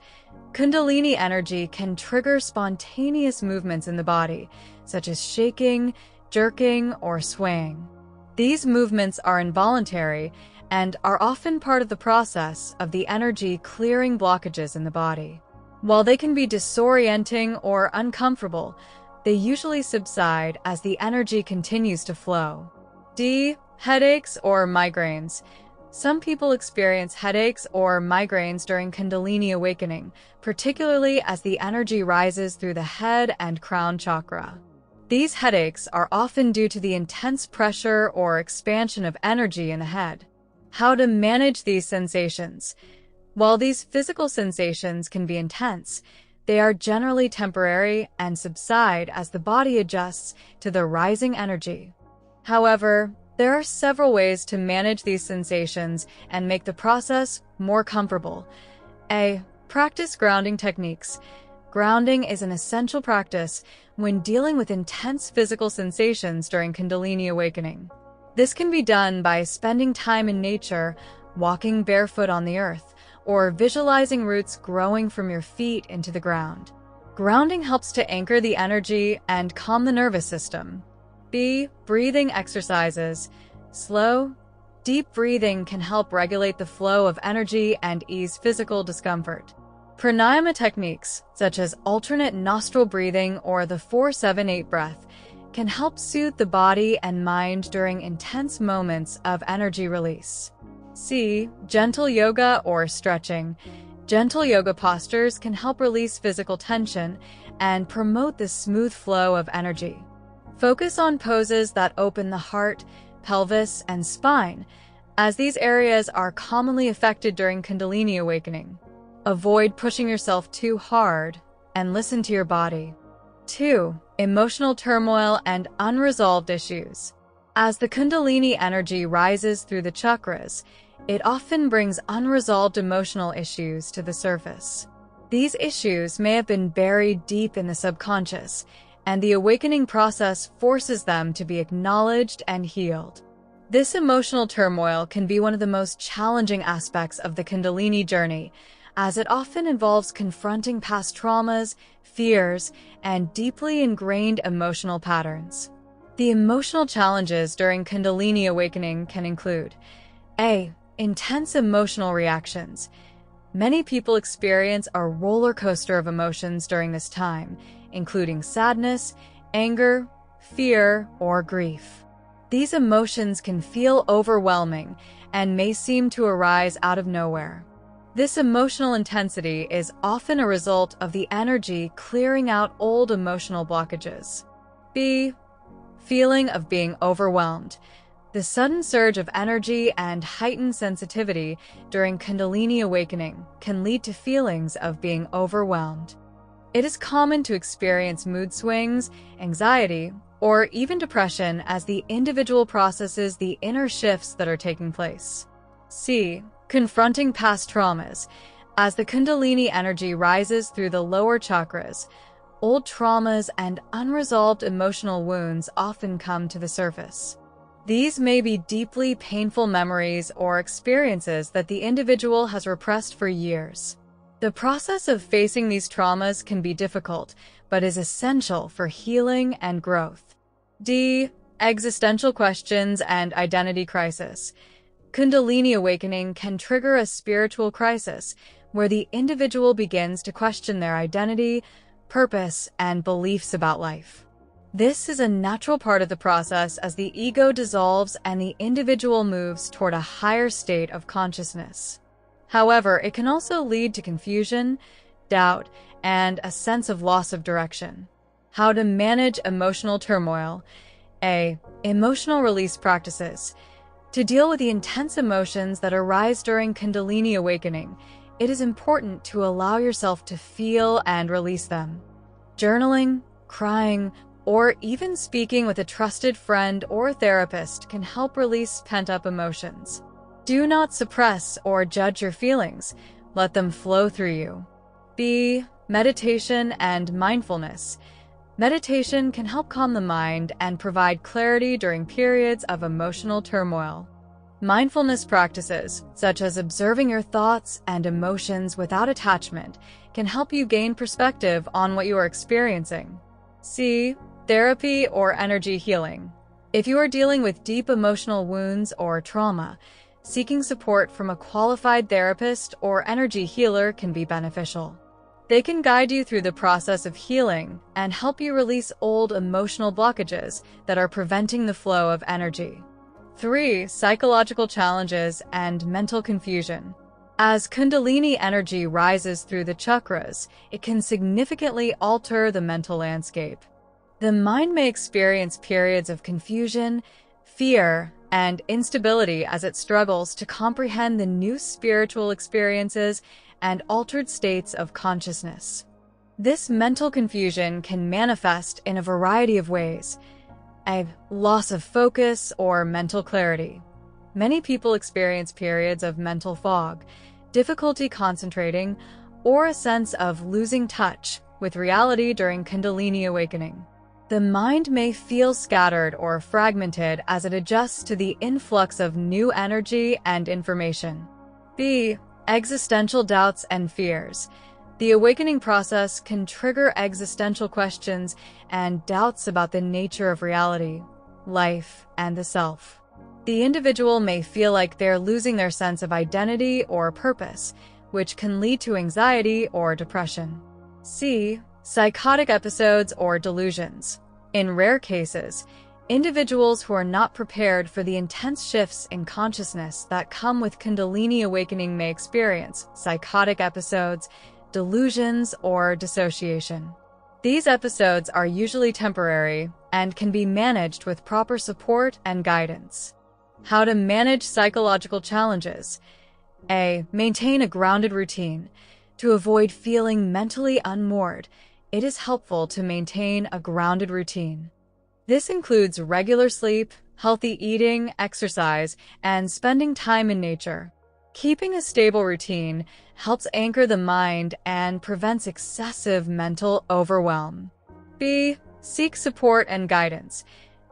Kundalini energy can trigger spontaneous movements in the body, such as shaking, jerking, or swaying. These movements are involuntary and are often part of the process of the energy clearing blockages in the body. While they can be disorienting or uncomfortable, they usually subside as the energy continues to flow. D. Headaches or migraines. Some people experience headaches or migraines during Kundalini awakening, particularly as the energy rises through the head and crown chakra. These headaches are often due to the intense pressure or expansion of energy in the head. How to manage these sensations? While these physical sensations can be intense, they are generally temporary and subside as the body adjusts to the rising energy. However, there are several ways to manage these sensations and make the process more comfortable. A. Practice grounding techniques. Grounding is an essential practice when dealing with intense physical sensations during Kundalini awakening. This can be done by spending time in nature, walking barefoot on the earth, or visualizing roots growing from your feet into the ground. Grounding helps to anchor the energy and calm the nervous system. B. Breathing exercises. Slow, deep breathing can help regulate the flow of energy and ease physical discomfort. Pranayama techniques, such as alternate nostril breathing or the 4-7-8 breath, can help soothe the body and mind during intense moments of energy release. C. Gentle yoga or stretching. Gentle yoga postures can help release physical tension and promote the smooth flow of energy. Focus on poses that open the heart, pelvis, and spine, as these areas are commonly affected during Kundalini awakening. Avoid pushing yourself too hard and listen to your body. 2. Emotional turmoil and unresolved issues. As the Kundalini energy rises through the chakras, it often brings unresolved emotional issues to the surface. These issues may have been buried deep in the subconscious, and the awakening process forces them to be acknowledged and healed. This emotional turmoil can be one of the most challenging aspects of the Kundalini journey, as it often involves confronting past traumas, fears, and deeply ingrained emotional patterns. The emotional challenges during Kundalini awakening can include A. Intense emotional reactions. Many people experience a roller coaster of emotions during this time, including sadness, anger, fear, or grief. These emotions can feel overwhelming and may seem to arise out of nowhere. This emotional intensity is often a result of the energy clearing out old emotional blockages. B. Feeling of being overwhelmed. The sudden surge of energy and heightened sensitivity during Kundalini awakening can lead to feelings of being overwhelmed. It is common to experience mood swings, anxiety, or even depression as the individual processes the inner shifts that are taking place. C. Confronting past traumas. As the Kundalini energy rises through the lower chakras, old traumas and unresolved emotional wounds often come to the surface. These may be deeply painful memories or experiences that the individual has repressed for years. The process of facing these traumas can be difficult, but is essential for healing and growth. D. Existential questions and identity crisis. Kundalini awakening can trigger a spiritual crisis where the individual begins to question their identity, purpose, and beliefs about life. This is a natural part of the process as the ego dissolves and the individual moves toward a higher state of consciousness. However, it can also lead to confusion, doubt, and a sense of loss of direction. How to manage emotional turmoil. A. Emotional release practices. To deal with the intense emotions that arise during Kundalini awakening, it is important to allow yourself to feel and release them. Journaling, crying, or even speaking with a trusted friend or therapist can help release pent-up emotions. Do not suppress or judge your feelings. Let them flow through you. B. Meditation and mindfulness. Meditation can help calm the mind and provide clarity during periods of emotional turmoil. Mindfulness practices, such as observing your thoughts and emotions without attachment, can help you gain perspective on what you are experiencing. C. Therapy or energy healing. If you are dealing with deep emotional wounds or trauma, seeking support from a qualified therapist or energy healer can be beneficial. They can guide you through the process of healing and help you release old emotional blockages that are preventing the flow of energy. 3. Psychological challenges and mental confusion. As Kundalini energy rises through the chakras, it can significantly alter the mental landscape. The mind may experience periods of confusion, fear, and instability as it struggles to comprehend the new spiritual experiences and altered states of consciousness. This mental confusion can manifest in a variety of ways: a loss of focus or mental clarity. Many people experience periods of mental fog, difficulty concentrating, or a sense of losing touch with reality during Kundalini awakening. The mind may feel scattered or fragmented as it adjusts to the influx of new energy and information. B. Existential doubts and fears. The awakening process can trigger existential questions and doubts about the nature of reality, life, and the self. The individual may feel like they're losing their sense of identity or purpose, which can lead to anxiety or depression. C. Psychotic episodes or delusions. In rare cases, individuals who are not prepared for the intense shifts in consciousness that come with Kundalini awakening may experience psychotic episodes, delusions, or dissociation. These episodes are usually temporary and can be managed with proper support and guidance. How to manage psychological challenges. A. Maintain a grounded routine. To avoid feeling mentally unmoored, it is helpful to maintain a grounded routine. This includes regular sleep, healthy eating, exercise, and spending time in nature. Keeping a stable routine helps anchor the mind and prevents excessive mental overwhelm. B. Seek support and guidance.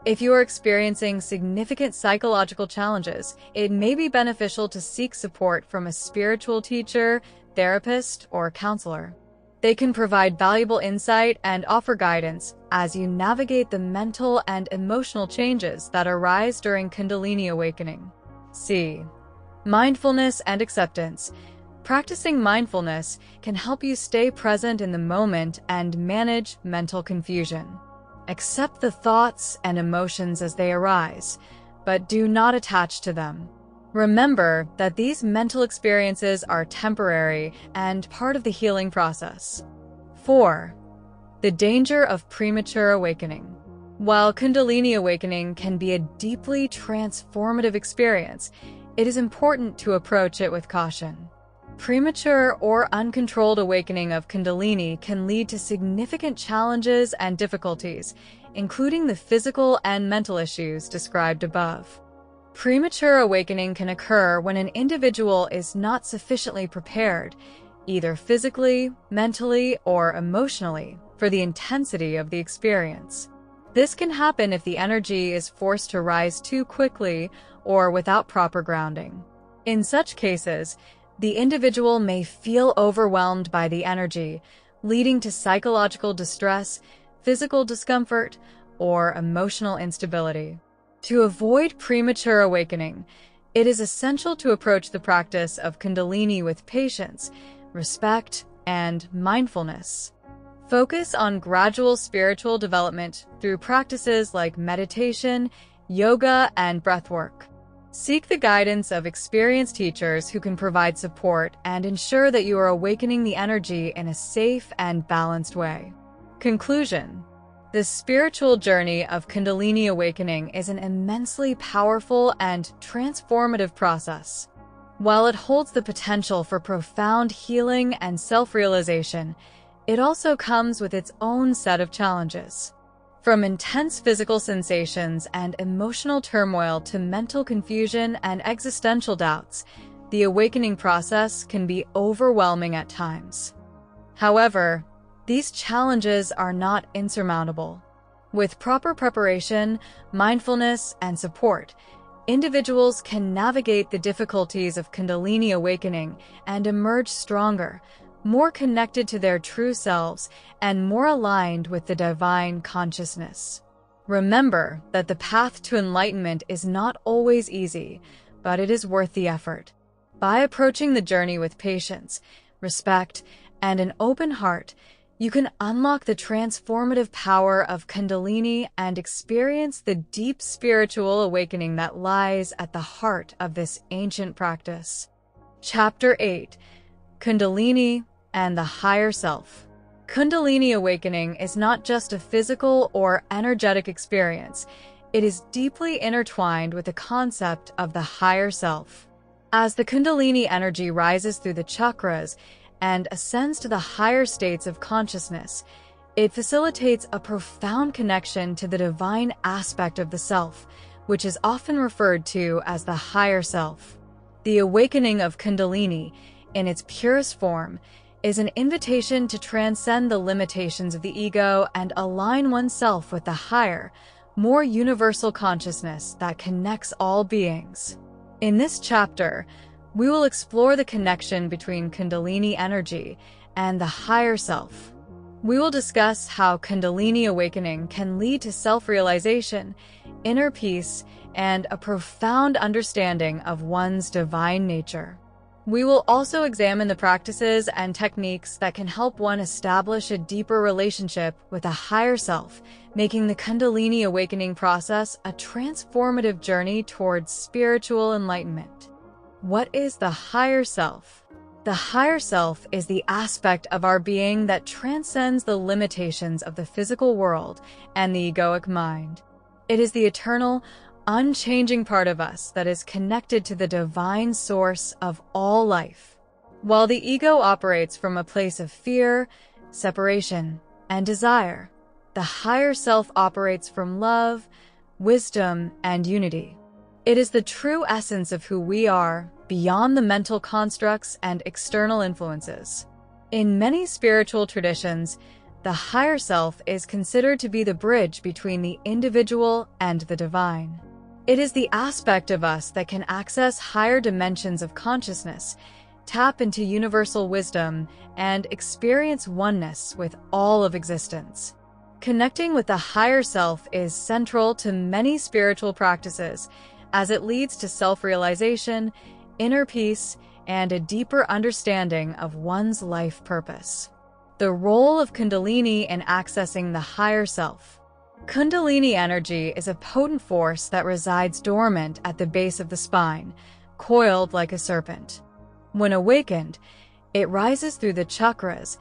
If you are experiencing significant psychological challenges, it may be beneficial to seek support from a spiritual teacher, therapist, or counselor. They can provide valuable insight and offer guidance as you navigate the mental and emotional changes that arise during Kundalini awakening. C. Mindfulness and acceptance. Practicing mindfulness can help you stay present in the moment and manage mental confusion. Accept the thoughts and emotions as they arise, but do not attach to them. Remember that these mental experiences are temporary and part of the healing process. 4. The danger of premature awakening. While Kundalini awakening can be a deeply transformative experience, it is important to approach it with caution. Premature or uncontrolled awakening of Kundalini can lead to significant challenges and difficulties, including the physical and mental issues described above. Premature awakening can occur when an individual is not sufficiently prepared, either physically, mentally, or emotionally, for the intensity of the experience. This can happen if the energy is forced to rise too quickly or without proper grounding. In such cases, the individual may feel overwhelmed by the energy, leading to psychological distress, physical discomfort, or emotional instability. To avoid premature awakening, it is essential to approach the practice of Kundalini with patience, respect, and mindfulness. Focus on gradual spiritual development through practices like meditation, yoga, and breathwork. Seek the guidance of experienced teachers who can provide support and ensure that you are awakening the energy in a safe and balanced way. Conclusion. The spiritual journey of Kundalini awakening is an immensely powerful and transformative process. While it holds the potential for profound healing and self-realization, it also comes with its own set of challenges. From intense physical sensations and emotional turmoil to mental confusion and existential doubts, the awakening process can be overwhelming at times. However, these challenges are not insurmountable. With proper preparation, mindfulness, and support, individuals can navigate the difficulties of Kundalini awakening and emerge stronger, more connected to their true selves, and more aligned with the divine consciousness. Remember that the path to enlightenment is not always easy, but it is worth the effort. By approaching the journey with patience, respect, and an open heart, you can unlock the transformative power of Kundalini and experience the deep spiritual awakening that lies at the heart of this ancient practice. Chapter 8. Kundalini and the Higher Self. Kundalini awakening is not just a physical or energetic experience. It is deeply intertwined with the concept of the higher self. As the Kundalini energy rises through the chakras and ascends to the higher states of consciousness, it facilitates a profound connection to the divine aspect of the self, which is often referred to as the higher self. The awakening of Kundalini, in its purest form, is an invitation to transcend the limitations of the ego and align oneself with the higher, more universal consciousness that connects all beings. In this chapter, we will explore the connection between Kundalini energy and the higher self. We will discuss how Kundalini awakening can lead to self-realization, inner peace, and a profound understanding of one's divine nature. We will also examine the practices and techniques that can help one establish a deeper relationship with a higher self, making the Kundalini awakening process a transformative journey towards spiritual enlightenment. What is the higher self? The higher self is the aspect of our being that transcends the limitations of the physical world and the egoic mind. It is the eternal, unchanging part of us that is connected to the divine source of all life. While the ego operates from a place of fear, separation, and desire, the higher self operates from love, wisdom, and unity. It is the true essence of who we are, beyond the mental constructs and external influences. In many spiritual traditions, the higher self is considered to be the bridge between the individual and the divine. It is the aspect of us that can access higher dimensions of consciousness, tap into universal wisdom, and experience oneness with all of existence. Connecting with the higher self is central to many spiritual practices, as it leads to self-realization, inner peace, and a deeper understanding of one's life purpose. The role of Kundalini in accessing the higher self. Kundalini energy is a potent force that resides dormant at the base of the spine, coiled like a serpent. When awakened, it rises through the chakras,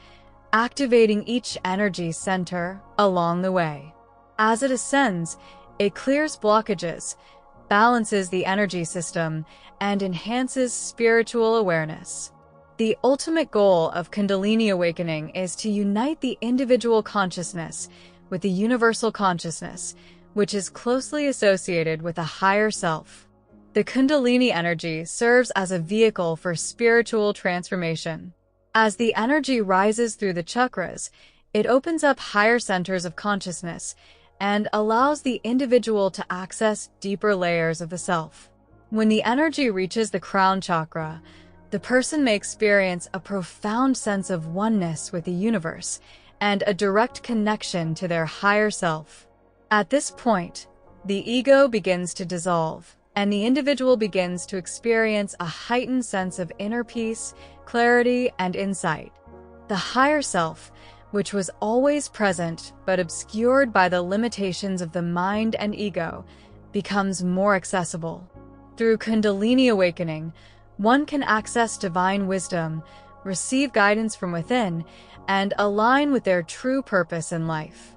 activating each energy center along the way. As it ascends, it clears blockages, balances the energy system, and enhances spiritual awareness. The ultimate goal of Kundalini awakening is to unite the individual consciousness with the universal consciousness, which is closely associated with a higher self. The Kundalini energy serves as a vehicle for spiritual transformation. As the energy rises through the chakras, it opens up higher centers of consciousness and allows the individual to access deeper layers of the self. When the energy reaches the crown chakra, the person may experience a profound sense of oneness with the universe and a direct connection to their higher self. At this point, the ego begins to dissolve, and the individual begins to experience a heightened sense of inner peace, clarity, and insight. The higher self, which was always present but obscured by the limitations of the mind and ego, becomes more accessible. Through Kundalini awakening, one can access divine wisdom, receive guidance from within, and align with their true purpose in life.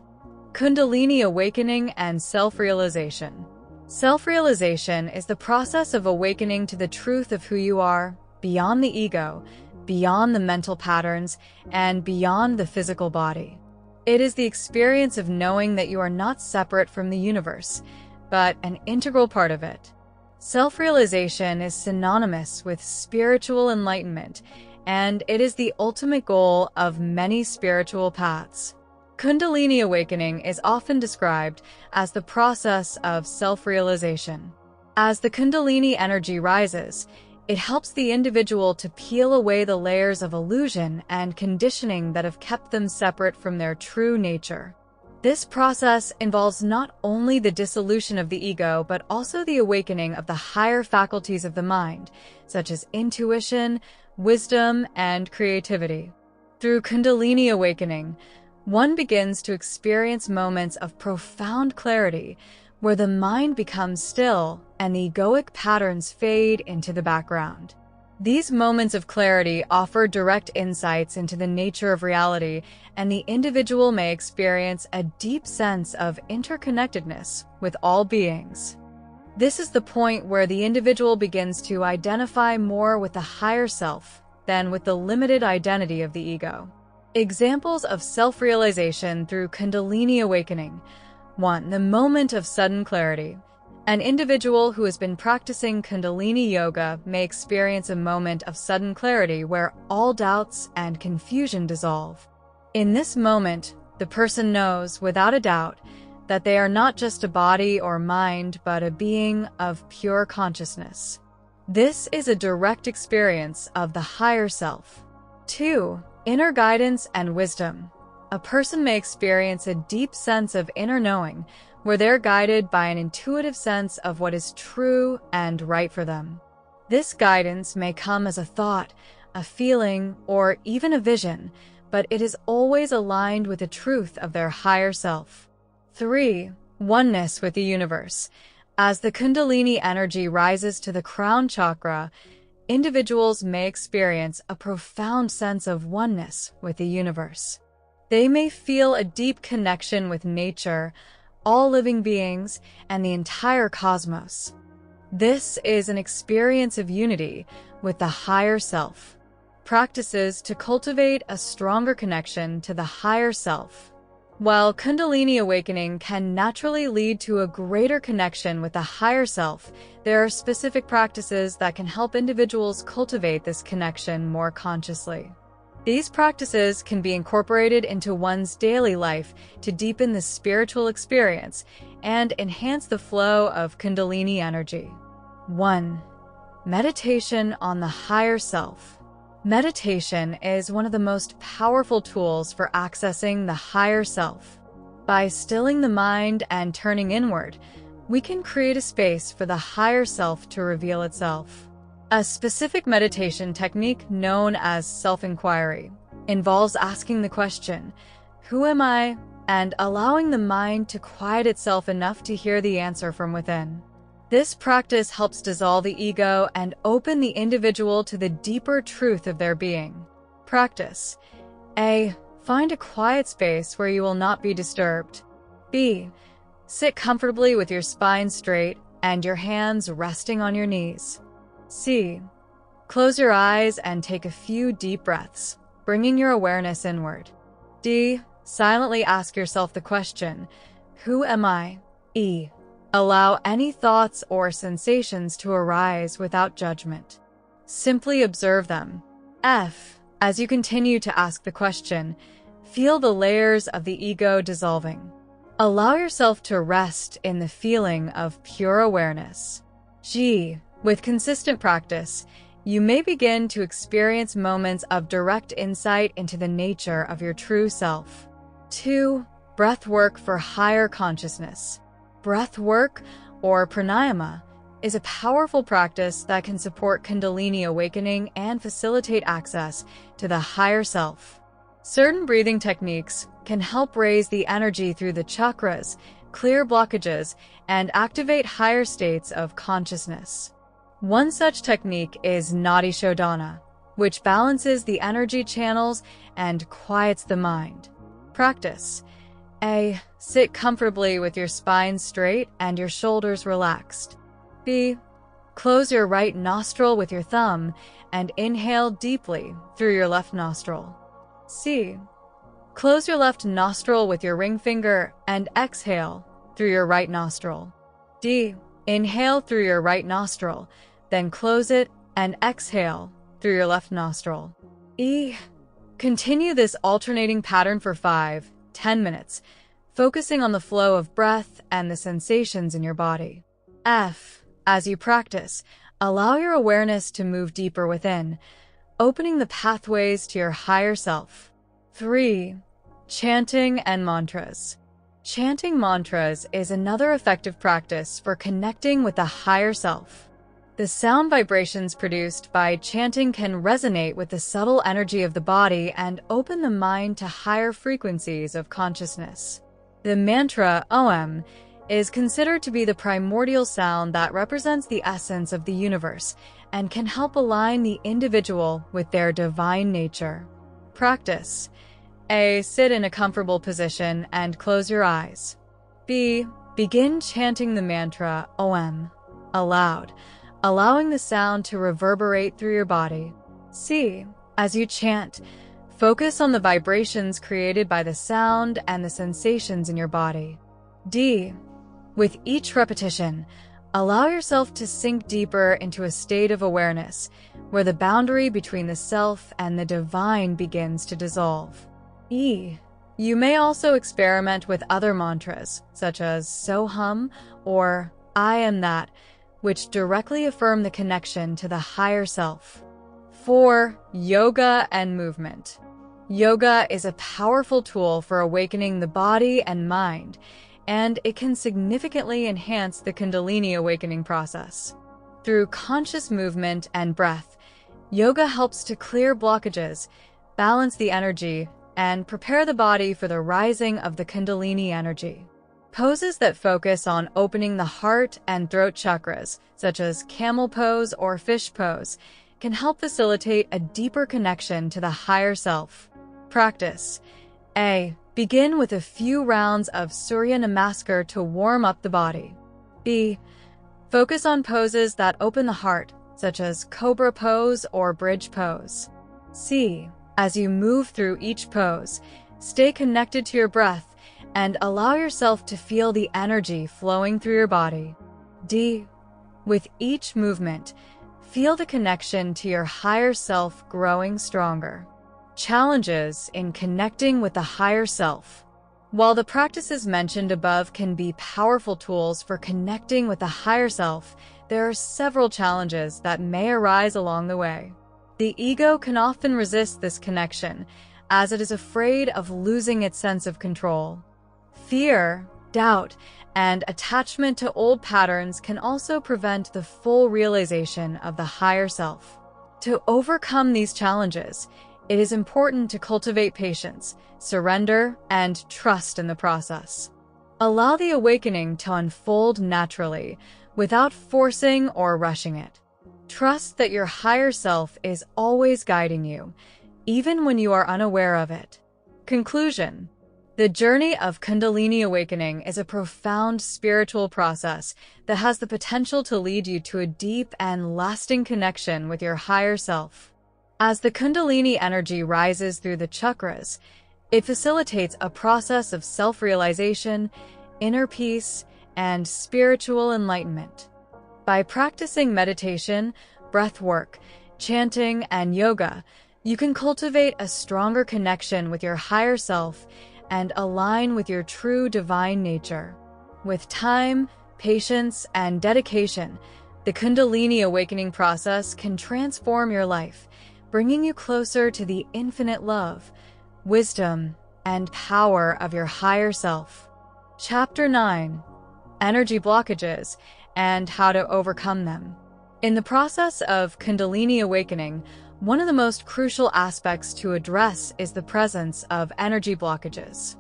Kundalini awakening and self-realization. Self-realization is the process of awakening to the truth of who you are, beyond the ego, beyond the mental patterns, and beyond the physical body. It is the experience of knowing that you are not separate from the universe, but an integral part of it. Self-realization is synonymous with spiritual enlightenment, and it is the ultimate goal of many spiritual paths. Kundalini awakening is often described as the process of self-realization. As the Kundalini energy rises, it helps the individual to peel away the layers of illusion and conditioning that have kept them separate from their true nature. This process involves not only the dissolution of the ego, but also the awakening of the higher faculties of the mind, such as intuition, wisdom, and creativity. Through Kundalini awakening, one begins to experience moments of profound clarity where the mind becomes still and the egoic patterns fade into the background. These moments of clarity offer direct insights into the nature of reality, and the individual may experience a deep sense of interconnectedness with all beings. This is the point where the individual begins to identify more with the higher self than with the limited identity of the ego. Examples of self-realization through Kundalini awakening. 1. The moment of sudden clarity. An individual who has been practicing Kundalini yoga may experience a moment of sudden clarity where all doubts and confusion dissolve. In this moment, the person knows, without a doubt, that they are not just a body or mind, but a being of pure consciousness. This is a direct experience of the higher self. 2. Inner guidance and wisdom. A person may experience a deep sense of inner knowing, where they're guided by an intuitive sense of what is true and right for them. This guidance may come as a thought, a feeling, or even a vision, but it is always aligned with the truth of their higher self. 3. Oneness with the universe. As the Kundalini energy rises to the crown chakra, individuals may experience a profound sense of oneness with the universe. They may feel a deep connection with nature, all living beings, and the entire cosmos. This is an experience of unity with the higher self. Practices to cultivate a stronger connection to the higher self. While Kundalini awakening can naturally lead to a greater connection with the higher self, there are specific practices that can help individuals cultivate this connection more consciously. These practices can be incorporated into one's daily life to deepen the spiritual experience and enhance the flow of Kundalini energy. 1. Meditation on the higher self. Meditation is one of the most powerful tools for accessing the higher self. By stilling the mind and turning inward, we can create a space for the higher self to reveal itself. A specific meditation technique known as self-inquiry involves asking the question, "Who am I?" and allowing the mind to quiet itself enough to hear the answer from within. This practice helps dissolve the ego and open the individual to the deeper truth of their being. Practice. A. Find a quiet space where you will not be disturbed. B. Sit comfortably with your spine straight and your hands resting on your knees. C. Close your eyes and take a few deep breaths, bringing your awareness inward. D. Silently ask yourself the question, "Who am I?" E. Allow any thoughts or sensations to arise without judgment. Simply observe them. F. As you continue to ask the question, feel the layers of the ego dissolving. Allow yourself to rest in the feeling of pure awareness. G. With consistent practice, you may begin to experience moments of direct insight into the nature of your true self. 2. Breathwork for higher consciousness. Breathwork, or Pranayama, is a powerful practice that can support Kundalini awakening and facilitate access to the higher self. Certain breathing techniques can help raise the energy through the chakras, clear blockages, and activate higher states of consciousness. One such technique is Nadi Shodhana, which balances the energy channels and quiets the mind. Practice. A. Sit comfortably with your spine straight and your shoulders relaxed. B. Close your right nostril with your thumb and inhale deeply through your left nostril. C. Close your left nostril with your ring finger and exhale through your right nostril. D. Inhale through your right nostril, then close it and exhale through your left nostril. E. Continue this alternating pattern for 5-10 minutes, focusing on the flow of breath and the sensations in your body. F. As you practice, allow your awareness to move deeper within, opening the pathways to your higher self. 3. Chanting and mantras. Chanting mantras is another effective practice for connecting with the higher self. The sound vibrations produced by chanting can resonate with the subtle energy of the body and open the mind to higher frequencies of consciousness. The mantra Om is considered to be the primordial sound that represents the essence of the universe and can help align the individual with their divine nature. Practice. A. Sit in a comfortable position and close your eyes. B. Begin chanting the mantra Om aloud, allowing the sound to reverberate through your body. C. As you chant, focus on the vibrations created by the sound and the sensations in your body. D. With each repetition, allow yourself to sink deeper into a state of awareness where the boundary between the self and the divine begins to dissolve. E. You may also experiment with other mantras, such as Soham or I am that, which directly affirm the connection to the higher self. 4. Yoga and movement. Yoga is a powerful tool for awakening the body and mind, and it can significantly enhance the Kundalini awakening process. Through conscious movement and breath, yoga helps to clear blockages, balance the energy, and prepare the body for the rising of the Kundalini energy. Poses that focus on opening the heart and throat chakras, such as camel pose or fish pose, can help facilitate a deeper connection to the higher self. Practice. A. Begin with a few rounds of Surya Namaskar to warm up the body. B. Focus on poses that open the heart, such as Cobra pose or Bridge pose. C. As you move through each pose, stay connected to your breath and allow yourself to feel the energy flowing through your body. D. With each movement, feel the connection to your higher self growing stronger. Challenges in connecting with the higher self. While the practices mentioned above can be powerful tools for connecting with the higher self, there are several challenges that may arise along the way. The ego can often resist this connection, as it is afraid of losing its sense of control. Fear, doubt, and attachment to old patterns can also prevent the full realization of the higher self. To overcome these challenges, it is important to cultivate patience, surrender, and trust in the process. Allow the awakening to unfold naturally, without forcing or rushing it. Trust that your higher self is always guiding you, even when you are unaware of it. Conclusion. The journey of Kundalini awakening is a profound spiritual process that has the potential to lead you to a deep and lasting connection with your higher self. As the Kundalini energy rises through the chakras, it facilitates a process of self-realization, inner peace, and spiritual enlightenment. By practicing meditation, breathwork, chanting, and yoga, you can cultivate a stronger connection with your higher self and align with your true divine nature. With time, patience, and dedication, the Kundalini awakening process can transform your life, bringing you closer to the infinite love, wisdom, and power of your higher self. Chapter 9. Energy Blockages and How to Overcome Them. In the process of Kundalini awakening, one of the most crucial aspects to address is the presence of energy blockages.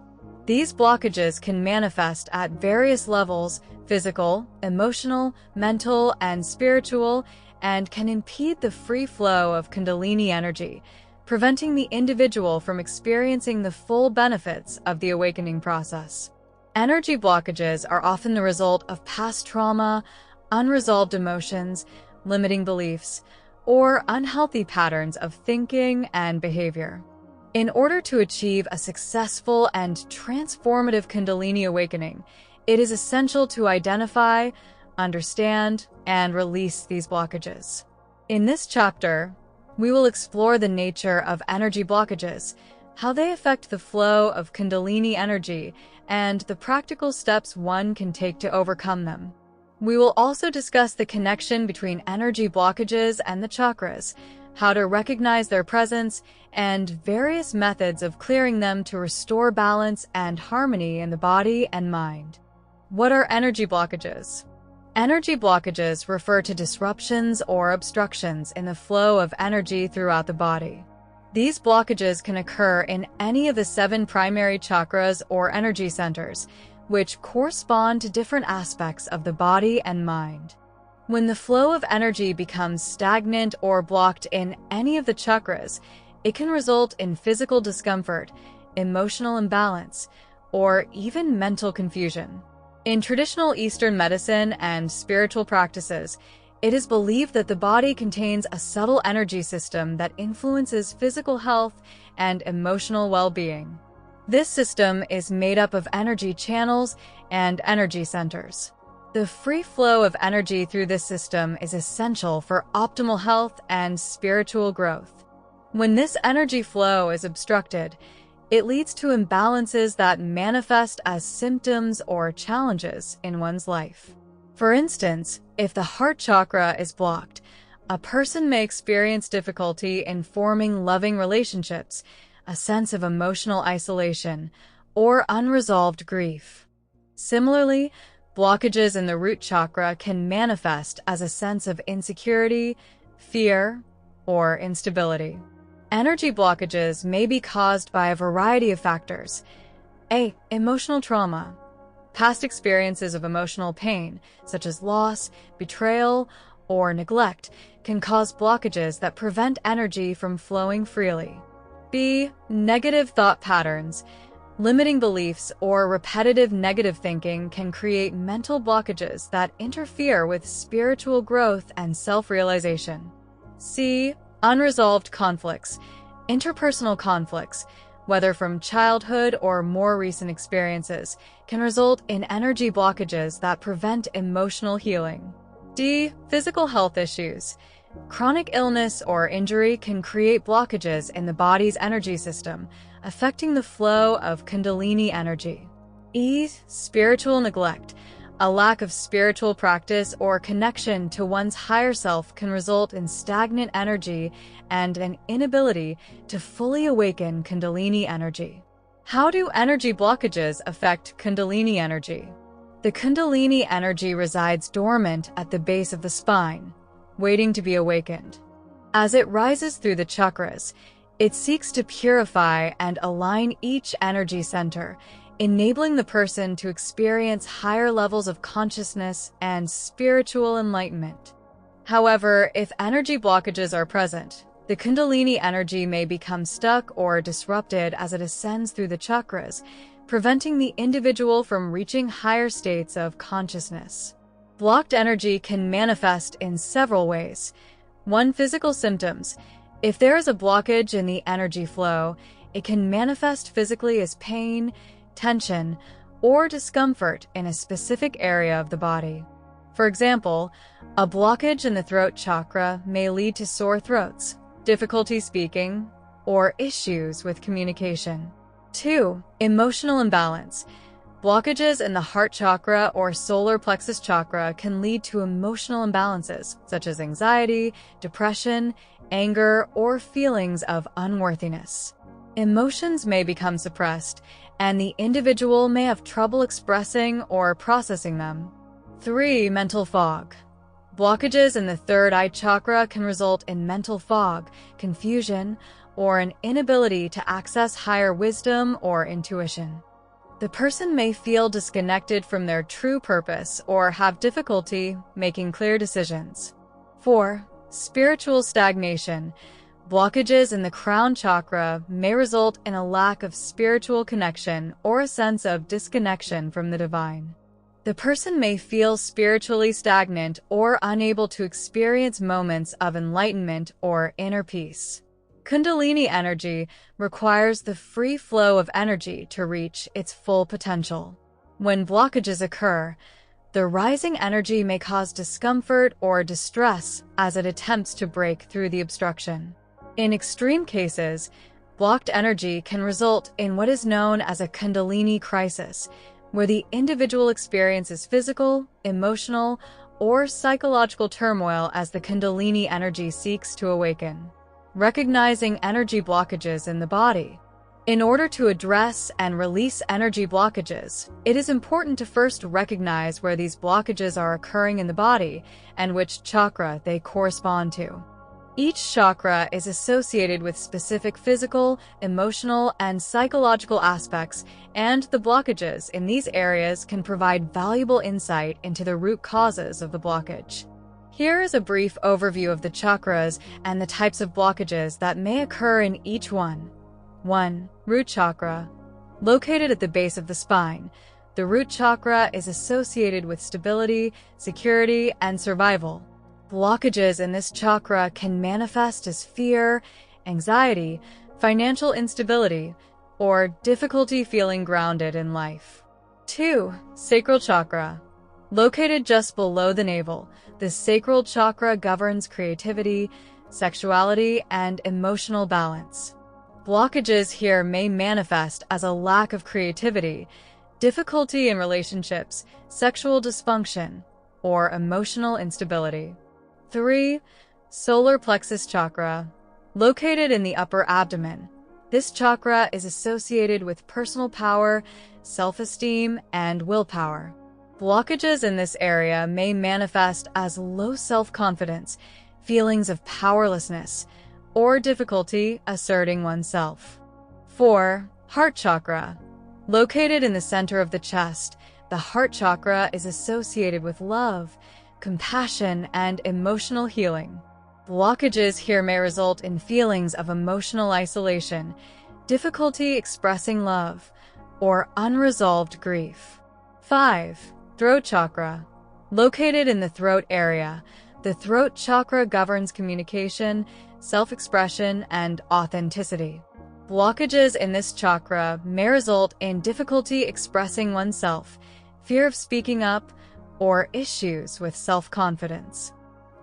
These blockages can manifest at various levels: physical, emotional, mental, and spiritual, and can impede the free flow of Kundalini energy, preventing the individual from experiencing the full benefits of the awakening process. Energy blockages are often the result of past trauma, unresolved emotions, limiting beliefs, or unhealthy patterns of thinking and behavior. In order to achieve a successful and transformative Kundalini awakening, it is essential to identify, understand, and release these blockages. In this chapter, we will explore the nature of energy blockages, how they affect the flow of Kundalini energy, and the practical steps one can take to overcome them. We will also discuss the connection between energy blockages and the chakras, how to recognize their presence, and various methods of clearing them to restore balance and harmony in the body and mind. What are energy blockages? Energy blockages refer to disruptions or obstructions in the flow of energy throughout the body. These blockages can occur in any of the 7 primary chakras or energy centers, which correspond to different aspects of the body and mind. When the flow of energy becomes stagnant or blocked in any of the chakras, it can result in physical discomfort, emotional imbalance, or even mental confusion. In traditional Eastern medicine and spiritual practices, it is believed that the body contains a subtle energy system that influences physical health and emotional well-being. This system is made up of energy channels and energy centers. The free flow of energy through this system is essential for optimal health and spiritual growth. When this energy flow is obstructed, it leads to imbalances that manifest as symptoms or challenges in one's life. For instance, if the heart chakra is blocked, a person may experience difficulty in forming loving relationships, a sense of emotional isolation, or unresolved grief. Similarly, blockages in the root chakra can manifest as a sense of insecurity, fear, or instability. Energy blockages may be caused by a variety of factors. A. Emotional trauma. Past experiences of emotional pain, such as loss, betrayal, or neglect, can cause blockages that prevent energy from flowing freely. B. Negative thought patterns. Limiting beliefs or repetitive negative thinking can create mental blockages that interfere with spiritual growth and self-realization. C. Unresolved conflicts. Interpersonal conflicts, whether from childhood or more recent experiences, can result in energy blockages that prevent emotional healing. D. Physical health issues. Chronic illness or injury can create blockages in the body's energy system, affecting the flow of Kundalini energy. E. Spiritual neglect. A lack of spiritual practice or connection to one's higher self can result in stagnant energy and an inability to fully awaken Kundalini energy. How do energy blockages affect Kundalini energy? The Kundalini energy resides dormant at the base of the spine, waiting to be awakened. As it rises through the chakras, it seeks to purify and align each energy center, enabling the person to experience higher levels of consciousness and spiritual enlightenment. However, if energy blockages are present, the Kundalini energy may become stuck or disrupted as it ascends through the chakras, preventing the individual from reaching higher states of consciousness. Blocked energy can manifest in several ways. 1. Physical symptoms. If there is a blockage in the energy flow, it can manifest physically as pain, tension, or discomfort in a specific area of the body. For example, a blockage in the throat chakra may lead to sore throats, difficulty speaking, or issues with communication. 2. Emotional imbalance. Blockages in the heart chakra or solar plexus chakra can lead to emotional imbalances, such as anxiety, depression, anger, or feelings of unworthiness. Emotions may become suppressed, and the individual may have trouble expressing or processing them. 3. Mental fog. Blockages in the third eye chakra can result in mental fog, confusion, or an inability to access higher wisdom or intuition. The person may feel disconnected from their true purpose or have difficulty making clear decisions. 4. Spiritual stagnation. Blockages in the crown chakra may result in a lack of spiritual connection or a sense of disconnection from the divine. The person may feel spiritually stagnant or unable to experience moments of enlightenment or inner peace. Kundalini energy requires the free flow of energy to reach its full potential. When blockages occur, the rising energy may cause discomfort or distress as it attempts to break through the obstruction. In extreme cases, blocked energy can result in what is known as a Kundalini crisis, where the individual experiences physical, emotional, or psychological turmoil as the Kundalini energy seeks to awaken. Recognizing energy blockages in the body. In order to address and release energy blockages, it is important to first recognize where these blockages are occurring in the body and which chakra they correspond to. Each chakra is associated with specific physical, emotional, and psychological aspects, and the blockages in these areas can provide valuable insight into the root causes of the blockage. Here is a brief overview of the chakras and the types of blockages that may occur in each one. 1. Root chakra. Located at the base of the spine, the root chakra is associated with stability, security, and survival. Blockages in this chakra can manifest as fear, anxiety, financial instability, or difficulty feeling grounded in life. 2. Sacral chakra. Located just below the navel, the sacral chakra governs creativity, sexuality, and emotional balance. Blockages here may manifest as a lack of creativity, difficulty in relationships, sexual dysfunction, or emotional instability. 3. Solar plexus chakra. Located in the upper abdomen, this chakra is associated with personal power, self-esteem, and willpower. Blockages in this area may manifest as low self-confidence, feelings of powerlessness, or difficulty asserting oneself. 4. Heart chakra. Located in the center of the chest, the heart chakra is associated with love, compassion, and emotional healing. Blockages here may result in feelings of emotional isolation, difficulty expressing love, or unresolved grief. 5. Throat chakra. Located in the throat area, the throat chakra governs communication, self-expression, and authenticity. Blockages in this chakra may result in difficulty expressing oneself, fear of speaking up, or issues with self-confidence.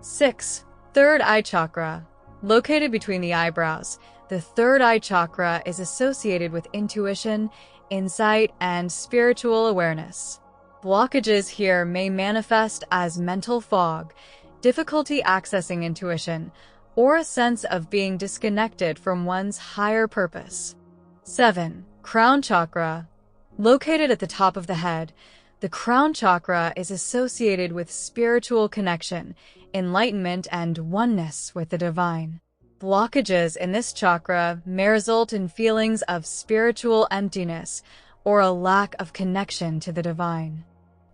6. Third eye chakra. Located between the eyebrows, the third eye chakra is associated with intuition, insight, and spiritual awareness. Blockages here may manifest as mental fog, difficulty accessing intuition, or a sense of being disconnected from one's higher purpose. 7. Crown chakra. Located at the top of the head, the crown chakra is associated with spiritual connection, enlightenment, and oneness with the divine. Blockages in this chakra may result in feelings of spiritual emptiness or a lack of connection to the divine.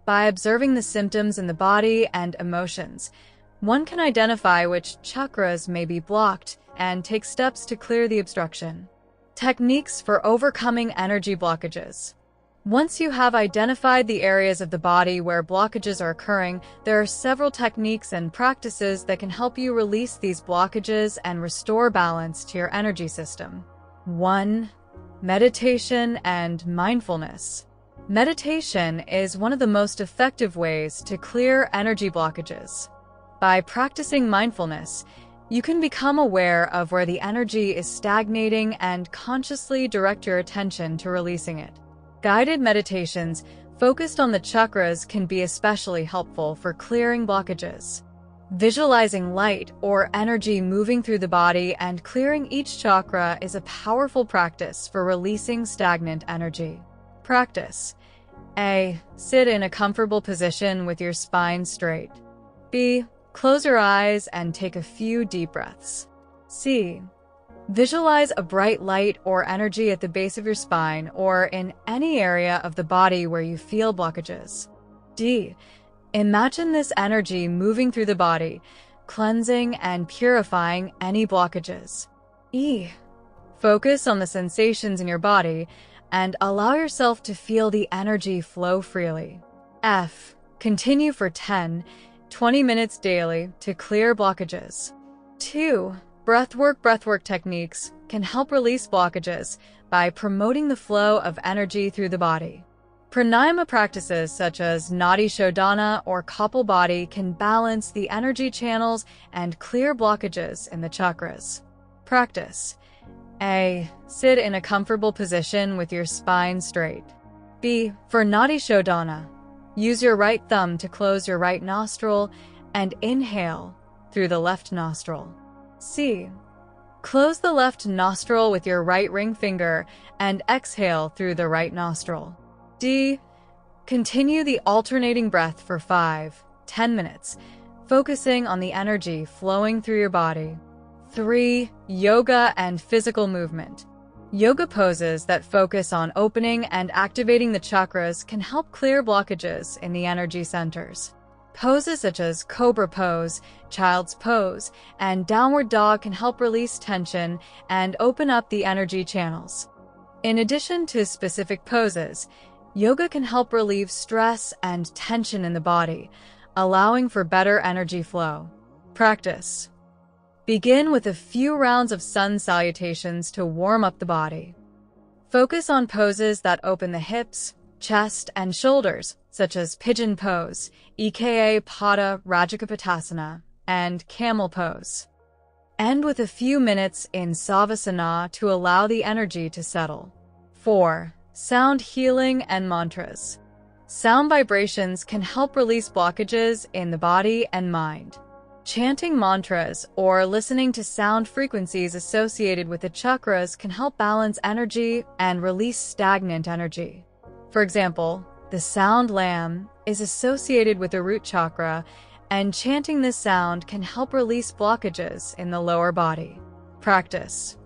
By observing the symptoms in the body and emotions, one can identify which chakras may be blocked and take steps to clear the obstruction. Techniques for overcoming energy blockages. Once you have identified the areas of the body where blockages are occurring, there are several techniques and practices that can help you release these blockages and restore balance to your energy system. 1. Meditation and mindfulness. Meditation is one of the most effective ways to clear energy blockages. By practicing mindfulness, you can become aware of where the energy is stagnating and consciously direct your attention to releasing it. Guided meditations focused on the chakras can be especially helpful for clearing blockages. Visualizing light or energy moving through the body and clearing each chakra is a powerful practice for releasing stagnant energy. Practice. A. Sit in a comfortable position with your spine straight. B. Close your eyes and take a few deep breaths. C. Visualize a bright light or energy at the base of your spine or in any area of the body where you feel blockages. D. Imagine this energy moving through the body, cleansing and purifying any blockages. E. Focus on the sensations in your body and allow yourself to feel the energy flow freely. F. Continue for 10-20 minutes daily to clear blockages. 2. Breathwork techniques can help release blockages by promoting the flow of energy through the body. Pranayama practices such as Nadi Shodhana or Kapalbhati can balance the energy channels and clear blockages in the chakras. Practice. A. Sit in a comfortable position with your spine straight. B. For Nadi Shodhana, use your right thumb to close your right nostril and inhale through the left nostril. C. Close the left nostril with your right ring finger and exhale through the right nostril. D. Continue the alternating breath for 5-10 minutes, focusing on the energy flowing through your body. 3. Yoga and physical movement. Yoga poses that focus on opening and activating the chakras can help clear blockages in the energy centers. Poses such as Cobra Pose, Child's Pose, and Downward Dog can help release tension and open up the energy channels. In addition to specific poses, yoga can help relieve stress and tension in the body, allowing for better energy flow. Practice. Begin with a few rounds of sun salutations to warm up the body. Focus on poses that open the hips, chest, and shoulders, such as Pigeon Pose, aka Pada Rajakapatasana, and Camel Pose. End with a few minutes in Savasana to allow the energy to settle. 4. Sound healing and mantras. Sound vibrations can help release blockages in the body and mind. Chanting mantras or listening to sound frequencies associated with the chakras can help balance energy and release stagnant energy. For example, the sound Lam is associated with the root chakra, and chanting this sound can help release blockages in the lower body. Practice.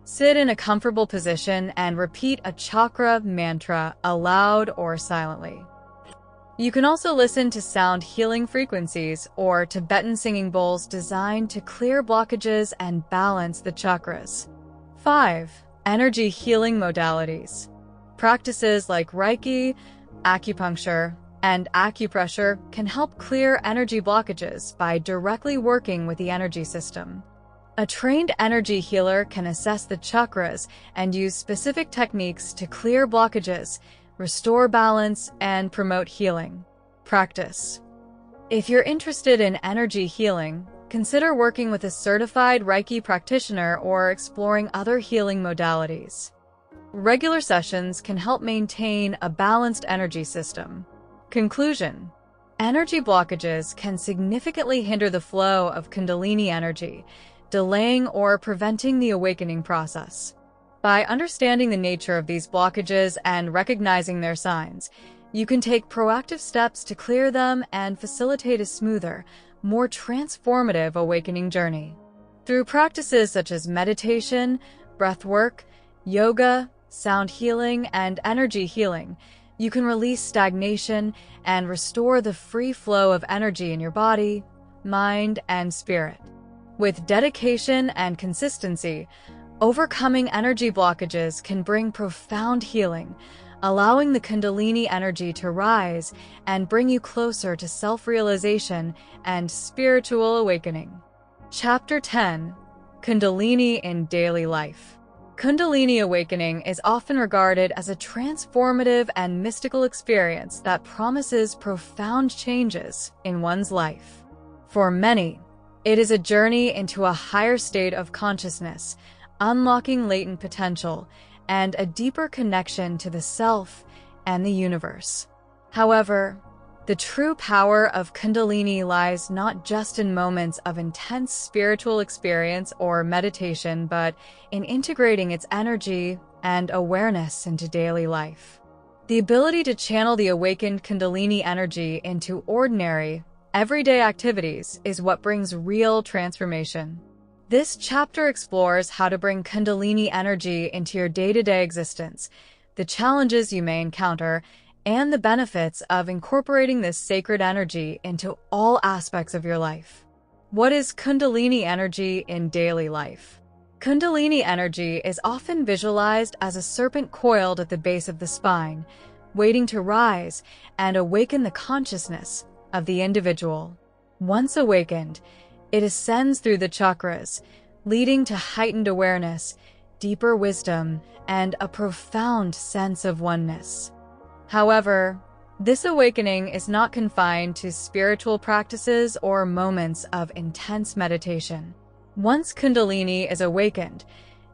Sit in a comfortable position and repeat a chakra mantra aloud or silently. You can also listen to sound healing frequencies or Tibetan singing bowls designed to clear blockages and balance the chakras. 5. Energy healing modalities. Practices like Reiki, acupuncture, and acupressure can help clear energy blockages by directly working with the energy system. A trained energy healer can assess the chakras and use specific techniques to clear blockages, restore balance, and promote healing. Practice. If you're interested in energy healing, consider working with a certified Reiki practitioner or exploring other healing modalities. Regular sessions can help maintain a balanced energy system. Conclusion. Energy blockages can significantly hinder the flow of Kundalini energy, delaying or preventing the awakening process. By understanding the nature of these blockages and recognizing their signs, you can take proactive steps to clear them and facilitate a smoother, more transformative awakening journey. Through practices such as meditation, breathwork, yoga, sound healing, and energy healing, you can release stagnation and restore the free flow of energy in your body, mind, and spirit. With dedication and consistency, overcoming energy blockages can bring profound healing, allowing the Kundalini energy to rise and bring you closer to self-realization and spiritual awakening. Chapter 10. Kundalini in Daily Life. Kundalini awakening is often regarded as a transformative and mystical experience that promises profound changes in one's life. For many, it is a journey into a higher state of consciousness, unlocking latent potential, and a deeper connection to the self and the universe. However, the true power of Kundalini lies not just in moments of intense spiritual experience or meditation, but in integrating its energy and awareness into daily life. The ability to channel the awakened Kundalini energy into ordinary, everyday activities is what brings real transformation. This chapter explores how to bring Kundalini energy into your day-to-day existence, the challenges you may encounter, and the benefits of incorporating this sacred energy into all aspects of your life. What is Kundalini energy in daily life? Kundalini energy is often visualized as a serpent coiled at the base of the spine, waiting to rise and awaken the consciousness of the individual. Once awakened, it ascends through the chakras, leading to heightened awareness, deeper wisdom, and a profound sense of oneness. However, this awakening is not confined to spiritual practices or moments of intense meditation. Once Kundalini is awakened,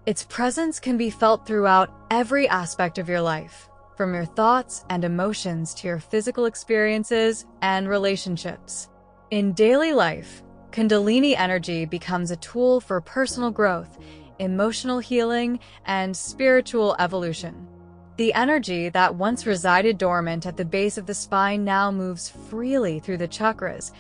its presence can be felt throughout every aspect of your life, from your thoughts and emotions to your physical experiences and relationships. In daily life, Kundalini energy becomes a tool for personal growth, emotional healing, and spiritual evolution. The energy that once resided dormant at the base of the spine now moves freely through the chakras,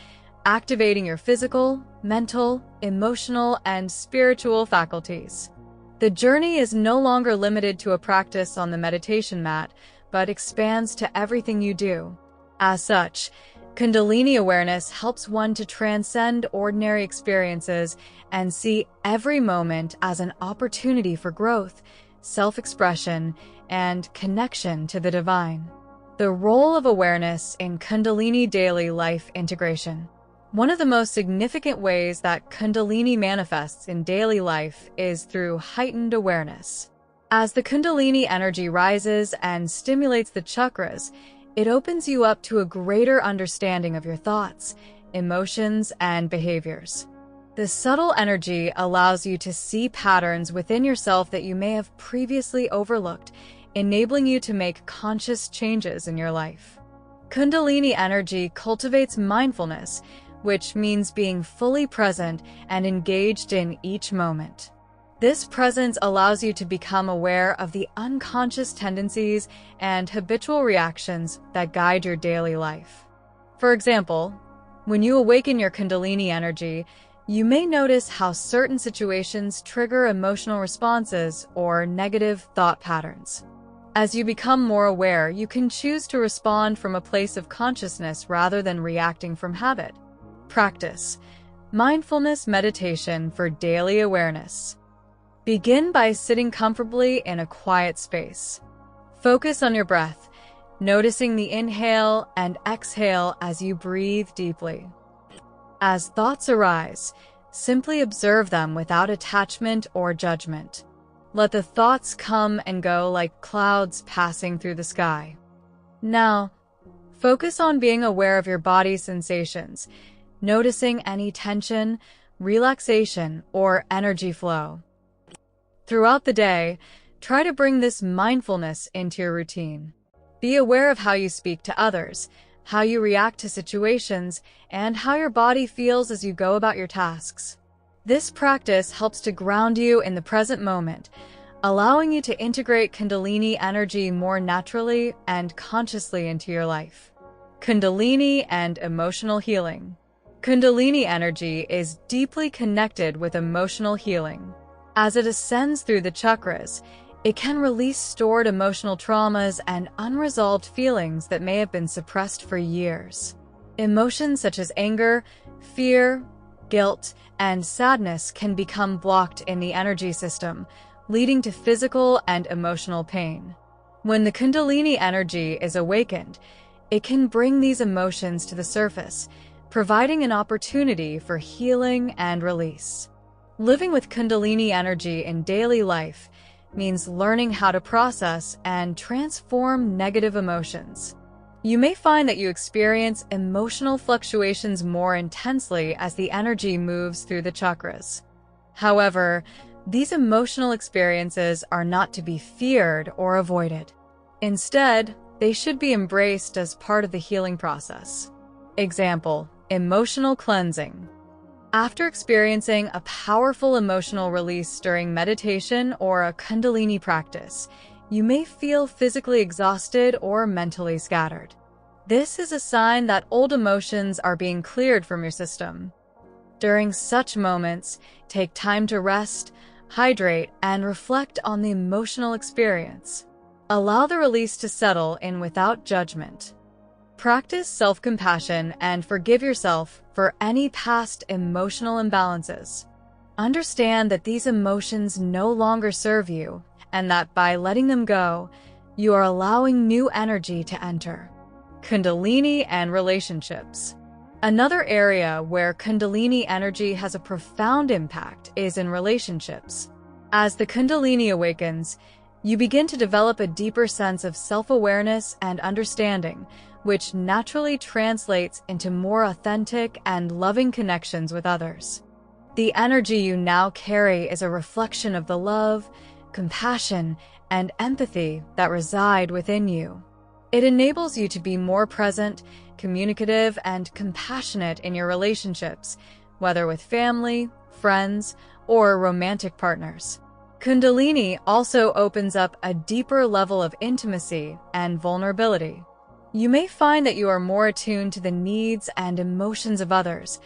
activating your physical, mental, emotional, and spiritual faculties. The journey is no longer limited to a practice on the meditation mat, but expands to everything you do. As such, Kundalini awareness helps one to transcend ordinary experiences and see every moment as an opportunity for growth, self-expression, and connection to the divine. The role of awareness in Kundalini daily life integration. One of the most significant ways that Kundalini manifests in daily life is through heightened awareness. As the Kundalini energy rises and stimulates the chakras, it opens you up to a greater understanding of your thoughts, emotions, and behaviors. The subtle energy allows you to see patterns within yourself that you may have previously overlooked, enabling you to make conscious changes in your life. Kundalini energy cultivates mindfulness, which means being fully present and engaged in each moment. This presence allows you to become aware of the unconscious tendencies and habitual reactions that guide your daily life. For example, when you awaken your Kundalini energy, you may notice how certain situations trigger emotional responses or negative thought patterns. As you become more aware, you can choose to respond from a place of consciousness rather than reacting from habit. Practice mindfulness meditation for daily awareness. Begin by sitting comfortably in a quiet space. Focus on your breath, noticing the inhale and exhale as you breathe deeply. As thoughts arise, simply observe them without attachment or judgment. Let the thoughts come and go like clouds passing through the sky. Now, focus on being aware of your body's sensations, noticing any tension, relaxation, or energy flow. Throughout the day, try to bring this mindfulness into your routine. Be aware of how you speak to others, how you react to situations, and how your body feels as you go about your tasks. This practice helps to ground you in the present moment, allowing you to integrate Kundalini energy more naturally and consciously into your life. Kundalini and emotional healing. Kundalini energy is deeply connected with emotional healing. As it ascends through the chakras, it can release stored emotional traumas and unresolved feelings that may have been suppressed for years. Emotions such as anger, fear, guilt, and sadness can become blocked in the energy system, leading to physical and emotional pain. When the Kundalini energy is awakened, it can bring these emotions to the surface, providing an opportunity for healing and release. Living with Kundalini energy in daily life means learning how to process and transform negative emotions. You may find that you experience emotional fluctuations more intensely as the energy moves through the chakras. However, these emotional experiences are not to be feared or avoided. Instead, they should be embraced as part of the healing process. Example: emotional cleansing. After experiencing a powerful emotional release during meditation or a Kundalini practice, you may feel physically exhausted or mentally scattered. This is a sign that old emotions are being cleared from your system. During such moments, take time to rest, hydrate, and reflect on the emotional experience. Allow the release to settle in without judgment. Practice self-compassion and forgive yourself for any past emotional imbalances. Understand that these emotions no longer serve you, and that by letting them go, you are allowing new energy to enter. Kundalini and relationships. Another area where Kundalini energy has a profound impact is in relationships. As the Kundalini awakens, you begin to develop a deeper sense of self-awareness and understanding, which naturally translates into more authentic and loving connections with others. The energy you now carry is a reflection of the love, compassion, and empathy that reside within you. It enables you to be more present, communicative, and compassionate in your relationships, whether with family, friends, or romantic partners. Kundalini also opens up a deeper level of intimacy and vulnerability. You may find that you are more attuned to the needs and emotions of others,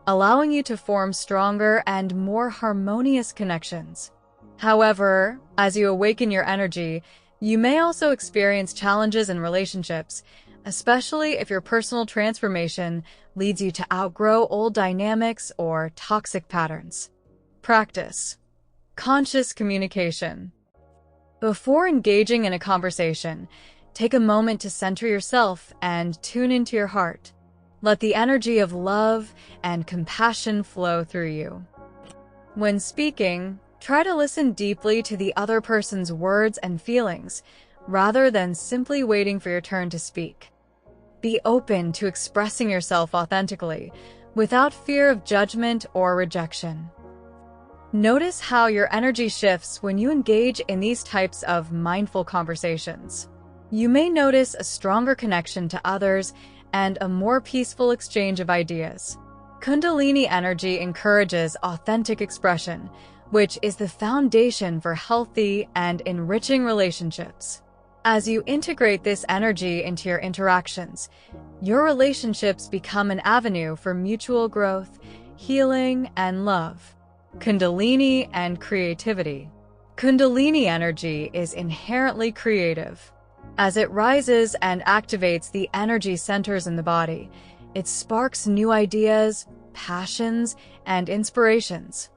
allowing you to form stronger and more harmonious connections. However, as you awaken your energy, you may also experience challenges in relationships, especially if your personal transformation leads you to outgrow old dynamics or toxic patterns. Practice conscious communication. Before engaging in a conversation, take a moment to center yourself and tune into your heart. Let the energy of love and compassion flow through you. When speaking, try to listen deeply to the other person's words and feelings, rather than simply waiting for your turn to speak. Be open to expressing yourself authentically, without fear of judgment or rejection. Notice how your energy shifts when you engage in these types of mindful conversations. You may notice a stronger connection to others and a more peaceful exchange of ideas. Kundalini energy encourages authentic expression, which is the foundation for healthy and enriching relationships. As you integrate this energy into your interactions, your relationships become an avenue for mutual growth, healing, and love. Kundalini and creativity. Kundalini energy is inherently creative. As it rises and activates the energy centers in the body, it sparks new ideas, passions, and inspirations.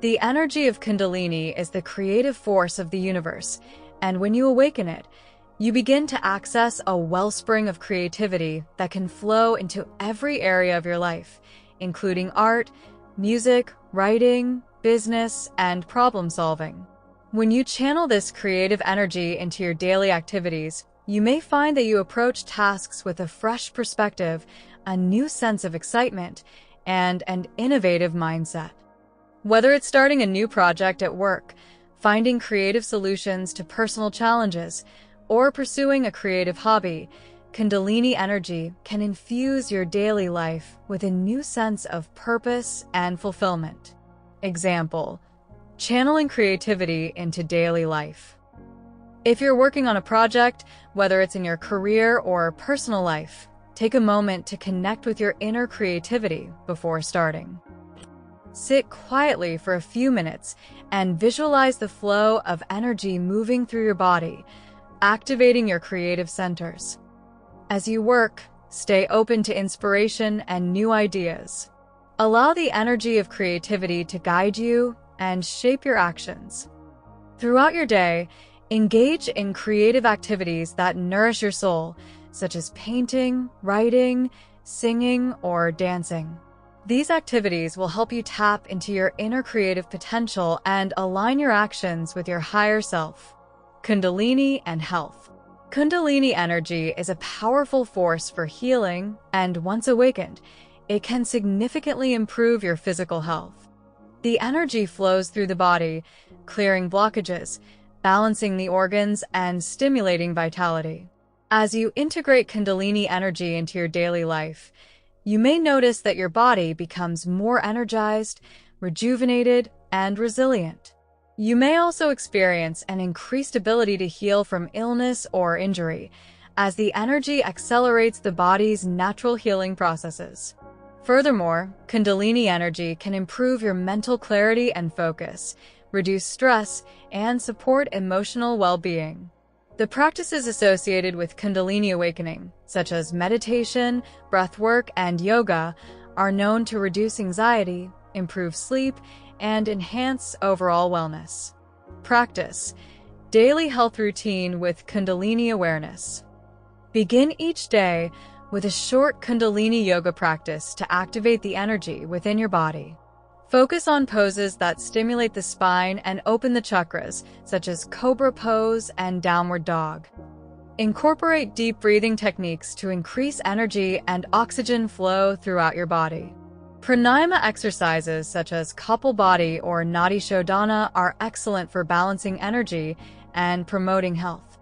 The energy of Kundalini is the creative force of the universe, and when you awaken it, you begin to access a wellspring of creativity that can flow into every area of your life, including art, music, writing, business, and problem solving. When you channel this creative energy into your daily activities, you may find that you approach tasks with a fresh perspective, a new sense of excitement, and an innovative mindset. Whether it's starting a new project at work, finding creative solutions to personal challenges, or pursuing a creative hobby, Kundalini energy can infuse your daily life with a new sense of purpose and fulfillment. Example: channeling creativity into daily life. If you're working on a project, whether it's in your career or personal life, take a moment to connect with your inner creativity before starting. Sit quietly for a few minutes and visualize the flow of energy moving through your body, activating your creative centers. As you work, stay open to inspiration and new ideas. Allow the energy of creativity to guide you and shape your actions. Throughout your day, engage in creative activities that nourish your soul, such as painting, writing, singing, or dancing. These activities will help you tap into your inner creative potential and align your actions with your higher self. Kundalini and health. Kundalini energy is a powerful force for healing, and once awakened, it can significantly improve your physical health. The energy flows through the body, clearing blockages, balancing the organs, and stimulating vitality. As you integrate Kundalini energy into your daily life, you may notice that your body becomes more energized, rejuvenated, and resilient. You may also experience an increased ability to heal from illness or injury, as the energy accelerates the body's natural healing processes. Furthermore, Kundalini energy can improve your mental clarity and focus, reduce stress, and support emotional well-being. The practices associated with Kundalini awakening, such as meditation, breathwork, and yoga, are known to reduce anxiety, improve sleep, and enhance overall wellness. Practice: daily health routine with Kundalini awareness. Begin each day with a short Kundalini yoga practice to activate the energy within your body. Focus on poses that stimulate the spine and open the chakras, such as Cobra Pose and Downward Dog. Incorporate deep breathing techniques to increase energy and oxygen flow throughout your body. Pranayama exercises such as Kapalbhati or Nadi Shodhana are excellent for balancing energy and promoting health.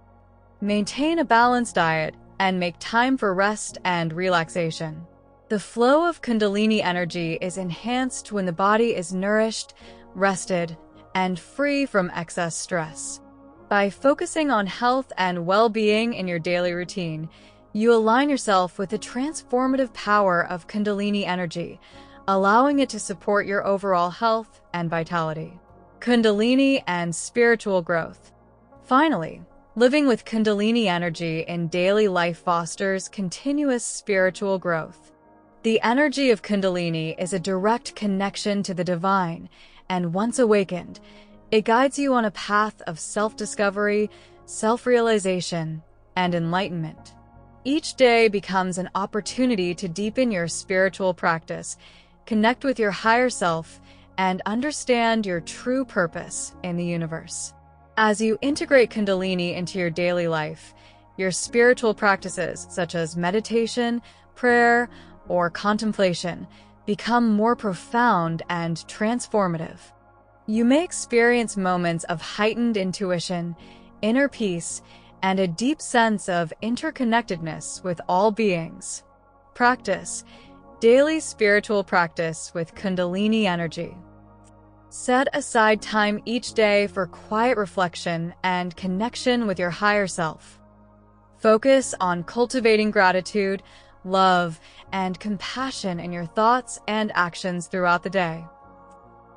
Maintain a balanced diet and make time for rest and relaxation. The flow of Kundalini energy is enhanced when the body is nourished, rested, and free from excess stress. By focusing on health and well-being in your daily routine, you align yourself with the transformative power of Kundalini energy, allowing it to support your overall health and vitality. Kundalini and spiritual growth. Finally, living with Kundalini energy in daily life fosters continuous spiritual growth. The energy of Kundalini is a direct connection to the divine, and once awakened, it guides you on a path of self-discovery, self-realization, and enlightenment. Each day becomes an opportunity to deepen your spiritual practice, connect with your higher self, and understand your true purpose in the universe. As you integrate Kundalini into your daily life, your spiritual practices such as meditation, prayer, or contemplation become more profound and transformative. You may experience moments of heightened intuition, inner peace, and a deep sense of interconnectedness with all beings. Practice: daily spiritual practice with Kundalini energy. Set aside time each day for quiet reflection and connection with your higher self. Focus on cultivating gratitude, love, and compassion in your thoughts and actions throughout the day.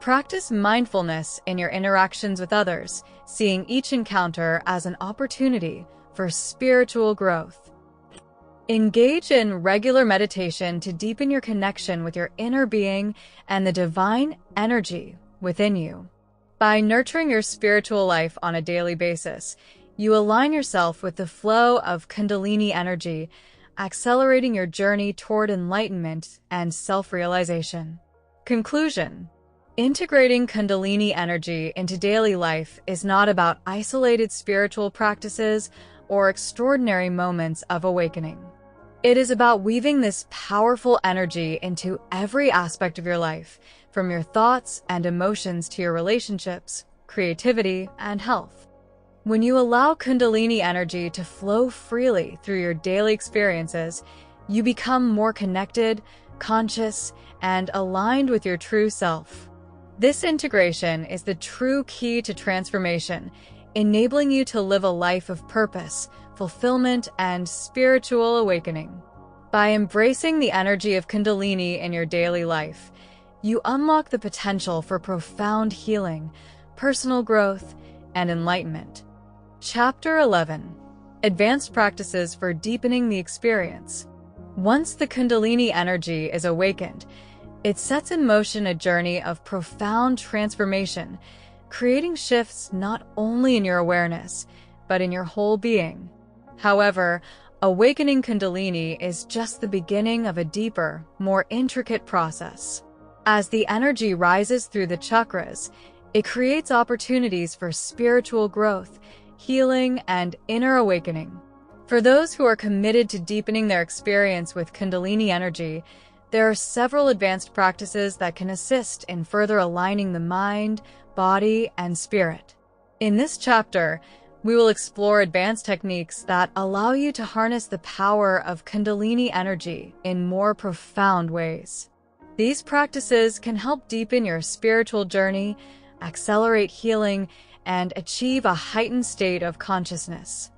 Practice mindfulness in your interactions with others, seeing each encounter as an opportunity for spiritual growth. Engage in regular meditation to deepen your connection with your inner being and the divine energy within you. By nurturing your spiritual life on a daily basis, you align yourself with the flow of Kundalini energy, accelerating your journey toward enlightenment and self-realization. Conclusion: integrating Kundalini energy into daily life is not about isolated spiritual practices or extraordinary moments of awakening. It is about weaving this powerful energy into every aspect of your life, from your thoughts and emotions to your relationships, creativity, and health. When you allow Kundalini energy to flow freely through your daily experiences, you become more connected, conscious, and aligned with your true self. This integration is the true key to transformation, enabling you to live a life of purpose, fulfillment, and spiritual awakening. By embracing the energy of Kundalini in your daily life, you unlock the potential for profound healing, personal growth, and enlightenment. Chapter 11: Advanced Practices for Deepening the Experience. Once the Kundalini energy is awakened, it sets in motion a journey of profound transformation, creating shifts not only in your awareness, but in your whole being. However, awakening Kundalini is just the beginning of a deeper, more intricate process. As the energy rises through the chakras, it creates opportunities for spiritual growth, healing, and inner awakening. For those who are committed to deepening their experience with Kundalini energy, there are several advanced practices that can assist in further aligning the mind, body, and spirit. In this chapter, we will explore advanced techniques that allow you to harness the power of Kundalini energy in more profound ways. These practices can help deepen your spiritual journey, accelerate healing, and achieve a heightened state of consciousness.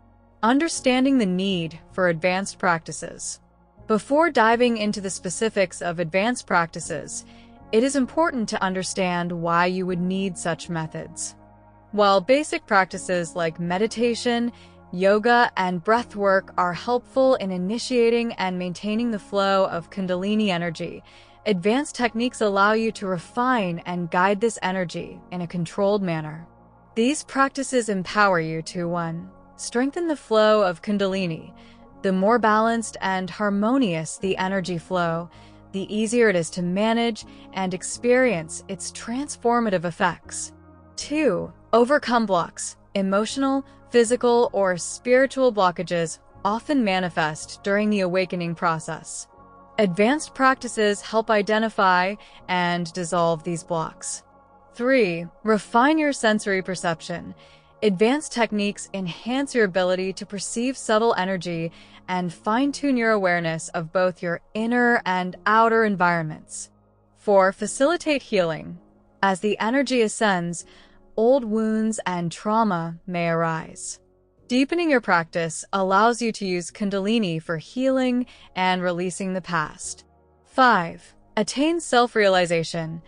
Understanding the need for advanced practices. Before diving into the specifics of advanced practices, it is important to understand why you would need such methods. While basic practices like meditation, yoga, and breathwork are helpful in initiating and maintaining the flow of Kundalini energy. Advanced techniques allow you to refine and guide this energy in a controlled manner. These practices empower you to 1. Strengthen the flow of Kundalini. The more balanced and harmonious the energy flow, the easier it is to manage and experience its transformative effects. 2. Overcome blocks. Emotional, physical, or spiritual blockages often manifest during the awakening process. Advanced practices help identify and dissolve these blocks. 3. Refine your sensory perception. Advanced techniques enhance your ability to perceive subtle energy and fine-tune your awareness of both your inner and outer environments. 4. Facilitate healing. As the energy ascends, old wounds and trauma may arise. Deepening your practice allows you to use Kundalini for healing and releasing the past. 5. Attain self-realization.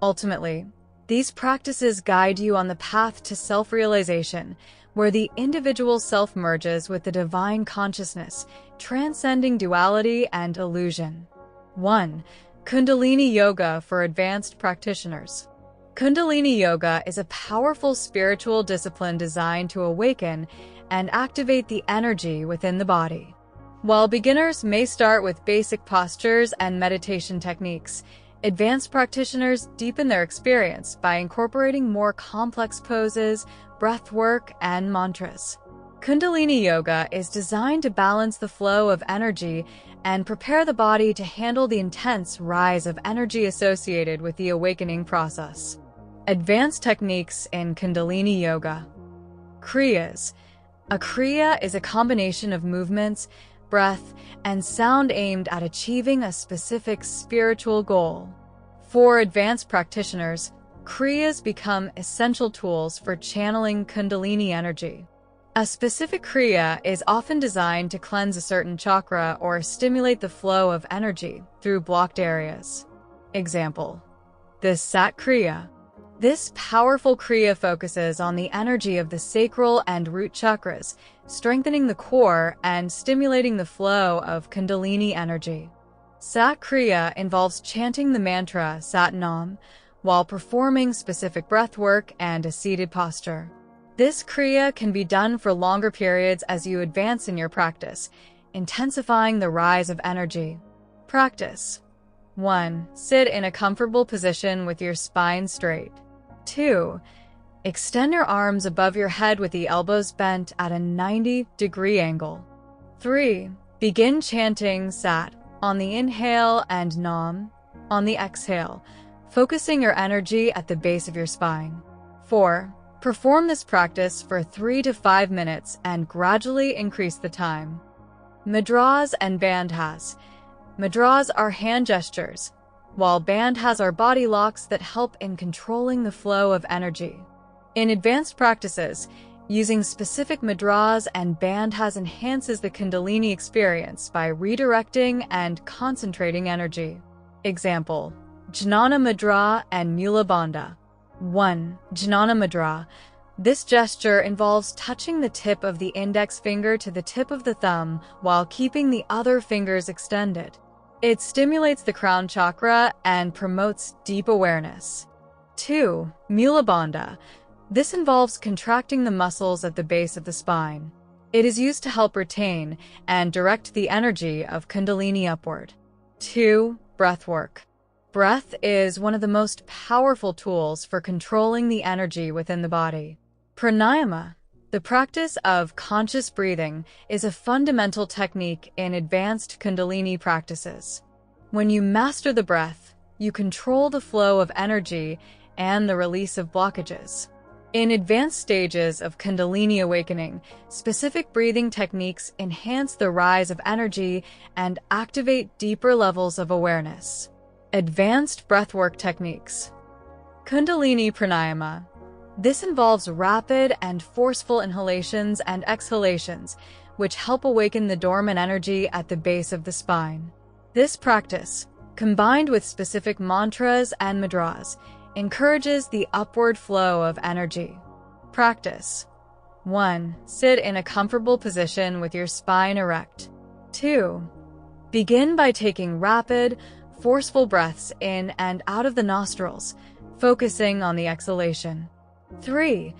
Ultimately, these practices guide you on the path to self-realization, where the individual self merges with the divine consciousness, transcending duality and illusion. 1. Kundalini Yoga for advanced practitioners. Kundalini Yoga is a powerful spiritual discipline designed to awaken and activate the energy within the body. While beginners may start with basic postures and meditation techniques, advanced practitioners deepen their experience by incorporating more complex poses, breathwork, and mantras. Kundalini Yoga is designed to balance the flow of energy and prepare the body to handle the intense rise of energy associated with the awakening process. Advanced techniques in Kundalini Yoga. Kriyas. A kriya is a combination of movements, breath, and sound aimed at achieving a specific spiritual goal. For advanced practitioners, kriyas become essential tools for channeling Kundalini energy. A specific kriya is often designed to cleanse a certain chakra or stimulate the flow of energy through blocked areas. Example: the Sat Kriya. This powerful kriya focuses on the energy of the sacral and root chakras, strengthening the core and stimulating the flow of Kundalini energy. Sat Kriya involves chanting the mantra Sat Nam while performing specific breathwork and a seated posture. This kriya can be done for longer periods as you advance in your practice, intensifying the rise of energy. Practice. 1. Sit in a comfortable position with your spine straight. 2. Extend your arms above your head with the elbows bent at a 90-degree angle. 3. Begin chanting Sat on the inhale and Nam on the exhale, focusing your energy at the base of your spine. 4. Perform this practice for 3 to 5 minutes and gradually increase the time. Mudras and bandhas. Mudras are hand gestures, while bandhas are body locks that help in controlling the flow of energy. In advanced practices, using specific mudras and bandhas enhances the Kundalini experience by redirecting and concentrating energy. Example: Jnana Mudra and Mula Bandha. 1. Jnana Mudra. This gesture involves touching the tip of the index finger to the tip of the thumb while keeping the other fingers extended. It stimulates the crown chakra and promotes deep awareness. 2. Mula Bandha. This involves contracting the muscles at the base of the spine. It is used to help retain and direct the energy of Kundalini upward. 2. Breathwork. Breath is one of the most powerful tools for controlling the energy within the body. Pranayama, the practice of conscious breathing, is a fundamental technique in advanced Kundalini practices. When you master the breath, you control the flow of energy and the release of blockages. In advanced stages of Kundalini awakening, specific breathing techniques enhance the rise of energy and activate deeper levels of awareness. Advanced breathwork techniques. Kundalini Pranayama. This involves rapid and forceful inhalations and exhalations, which help awaken the dormant energy at the base of the spine. This practice, combined with specific mantras and mudras, encourages the upward flow of energy. Practice. 1. Sit in a comfortable position with your spine erect. 2. Begin by taking rapid, forceful breaths in and out of the nostrils, focusing on the exhalation. 3.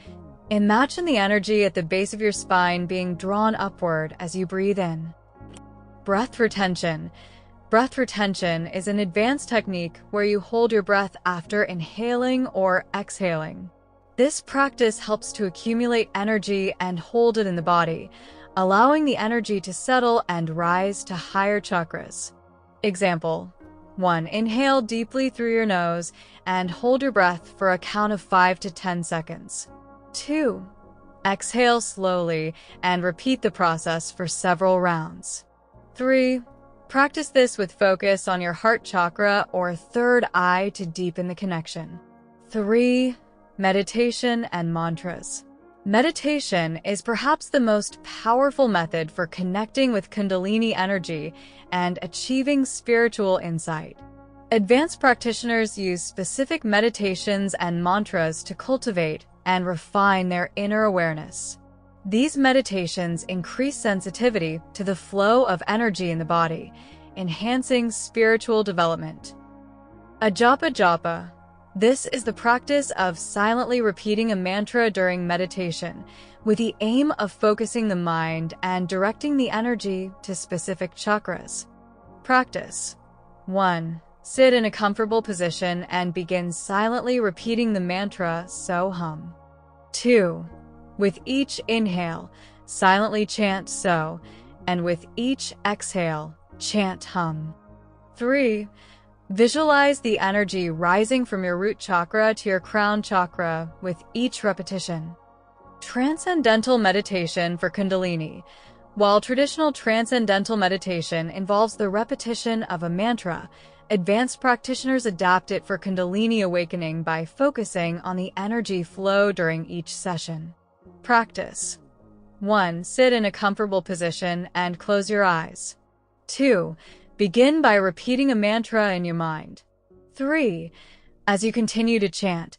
Imagine the energy at the base of your spine being drawn upward as you breathe in. Breath retention. Breath retention is an advanced technique where you hold your breath after inhaling or exhaling. This practice helps to accumulate energy and hold it in the body, allowing the energy to settle and rise to higher chakras. Example: 1. Inhale deeply through your nose and hold your breath for a count of 5 to 10 seconds. 2. Exhale slowly and repeat the process for several rounds. 3. Practice this with focus on your heart chakra or third eye to deepen the connection. 3. Meditation and mantras. Meditation is perhaps the most powerful method for connecting with Kundalini energy and achieving spiritual insight. Advanced practitioners use specific meditations and mantras to cultivate and refine their inner awareness. These meditations increase sensitivity to the flow of energy in the body, enhancing spiritual development. A japa japa. This is the practice of silently repeating a mantra during meditation, with the aim of focusing the mind and directing the energy to specific chakras. Practice. 1. Sit in a comfortable position and begin silently repeating the mantra So-Hum. 2. With each inhale, silently chant So, and with each exhale, chant Hum. 3. Visualize the energy rising from your root chakra to your crown chakra with each repetition. Transcendental meditation for Kundalini. While traditional transcendental meditation involves the repetition of a mantra, advanced practitioners adapt it for Kundalini awakening by focusing on the energy flow during each session. Practice. 1. Sit in a comfortable position and close your eyes. 2. Begin by repeating a mantra in your mind. 3. As you continue to chant,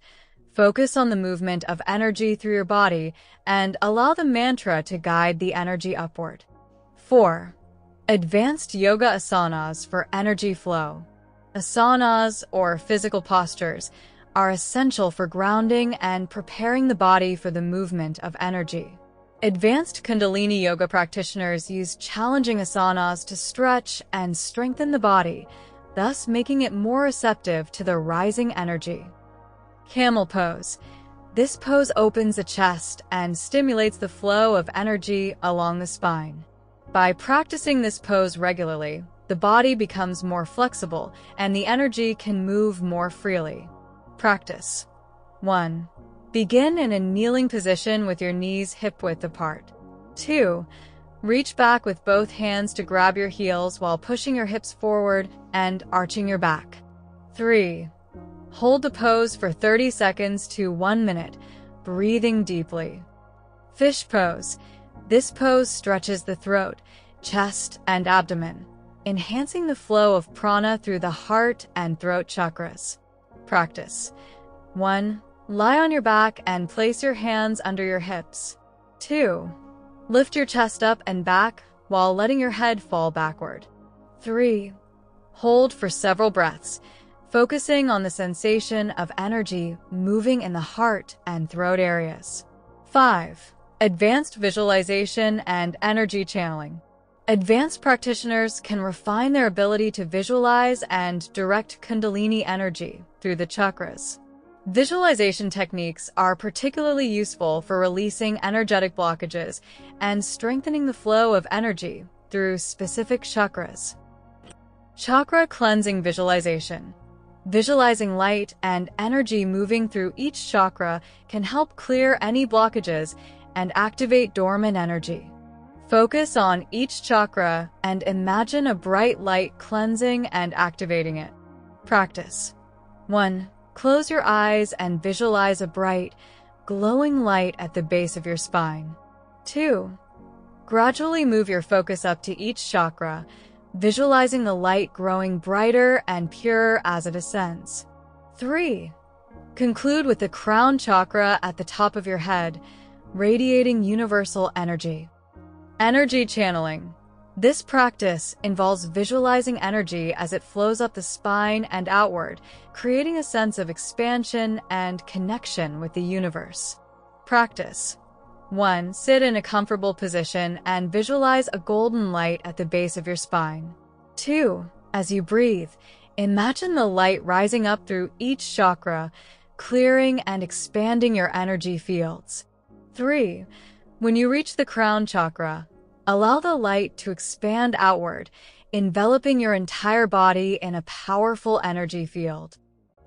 focus on the movement of energy through your body and allow the mantra to guide the energy upward. 4. Advanced yoga asanas for energy flow. Asanas, or physical postures, are essential for grounding and preparing the body for the movement of energy. Advanced Kundalini yoga practitioners use challenging asanas to stretch and strengthen the body, thus making it more receptive to the rising energy. Camel pose. This pose opens the chest and stimulates the flow of energy along the spine. By practicing this pose regularly, the body becomes more flexible and the energy can move more freely. Practice. 1. Begin in a kneeling position with your knees hip-width apart. 2. Reach back with both hands to grab your heels while pushing your hips forward and arching your back. 3. Hold the pose for 30 seconds to 1 minute, breathing deeply. Fish pose. This pose stretches the throat, chest, and abdomen, enhancing the flow of prana through the heart and throat chakras. Practice. 1. Lie on your back and place your hands under your hips. 2. Lift your chest up and back while letting your head fall backward. 3. Hold for several breaths, focusing on the sensation of energy moving in the heart and throat areas. 5. Advanced visualization and energy channeling. Advanced practitioners can refine their ability to visualize and direct Kundalini energy through the chakras. Visualization techniques are particularly useful for releasing energetic blockages and strengthening the flow of energy through specific chakras. Chakra cleansing visualization. Visualizing light and energy moving through each chakra can help clear any blockages and activate dormant energy. Focus on each chakra and imagine a bright light cleansing and activating it. Practice. 1. Close your eyes and visualize a bright, glowing light at the base of your spine. 2. Gradually move your focus up to each chakra, visualizing the light growing brighter and purer as it ascends. 3. Conclude with the crown chakra at the top of your head, radiating universal energy. Energy channeling. This practice involves visualizing energy as it flows up the spine and outward, creating a sense of expansion and connection with the universe. Practice. 1. Sit in a comfortable position and visualize a golden light at the base of your spine. 2. As you breathe, imagine the light rising up through each chakra, clearing and expanding your energy fields. 3. When you reach the crown chakra, allow the light to expand outward, enveloping your entire body in a powerful energy field.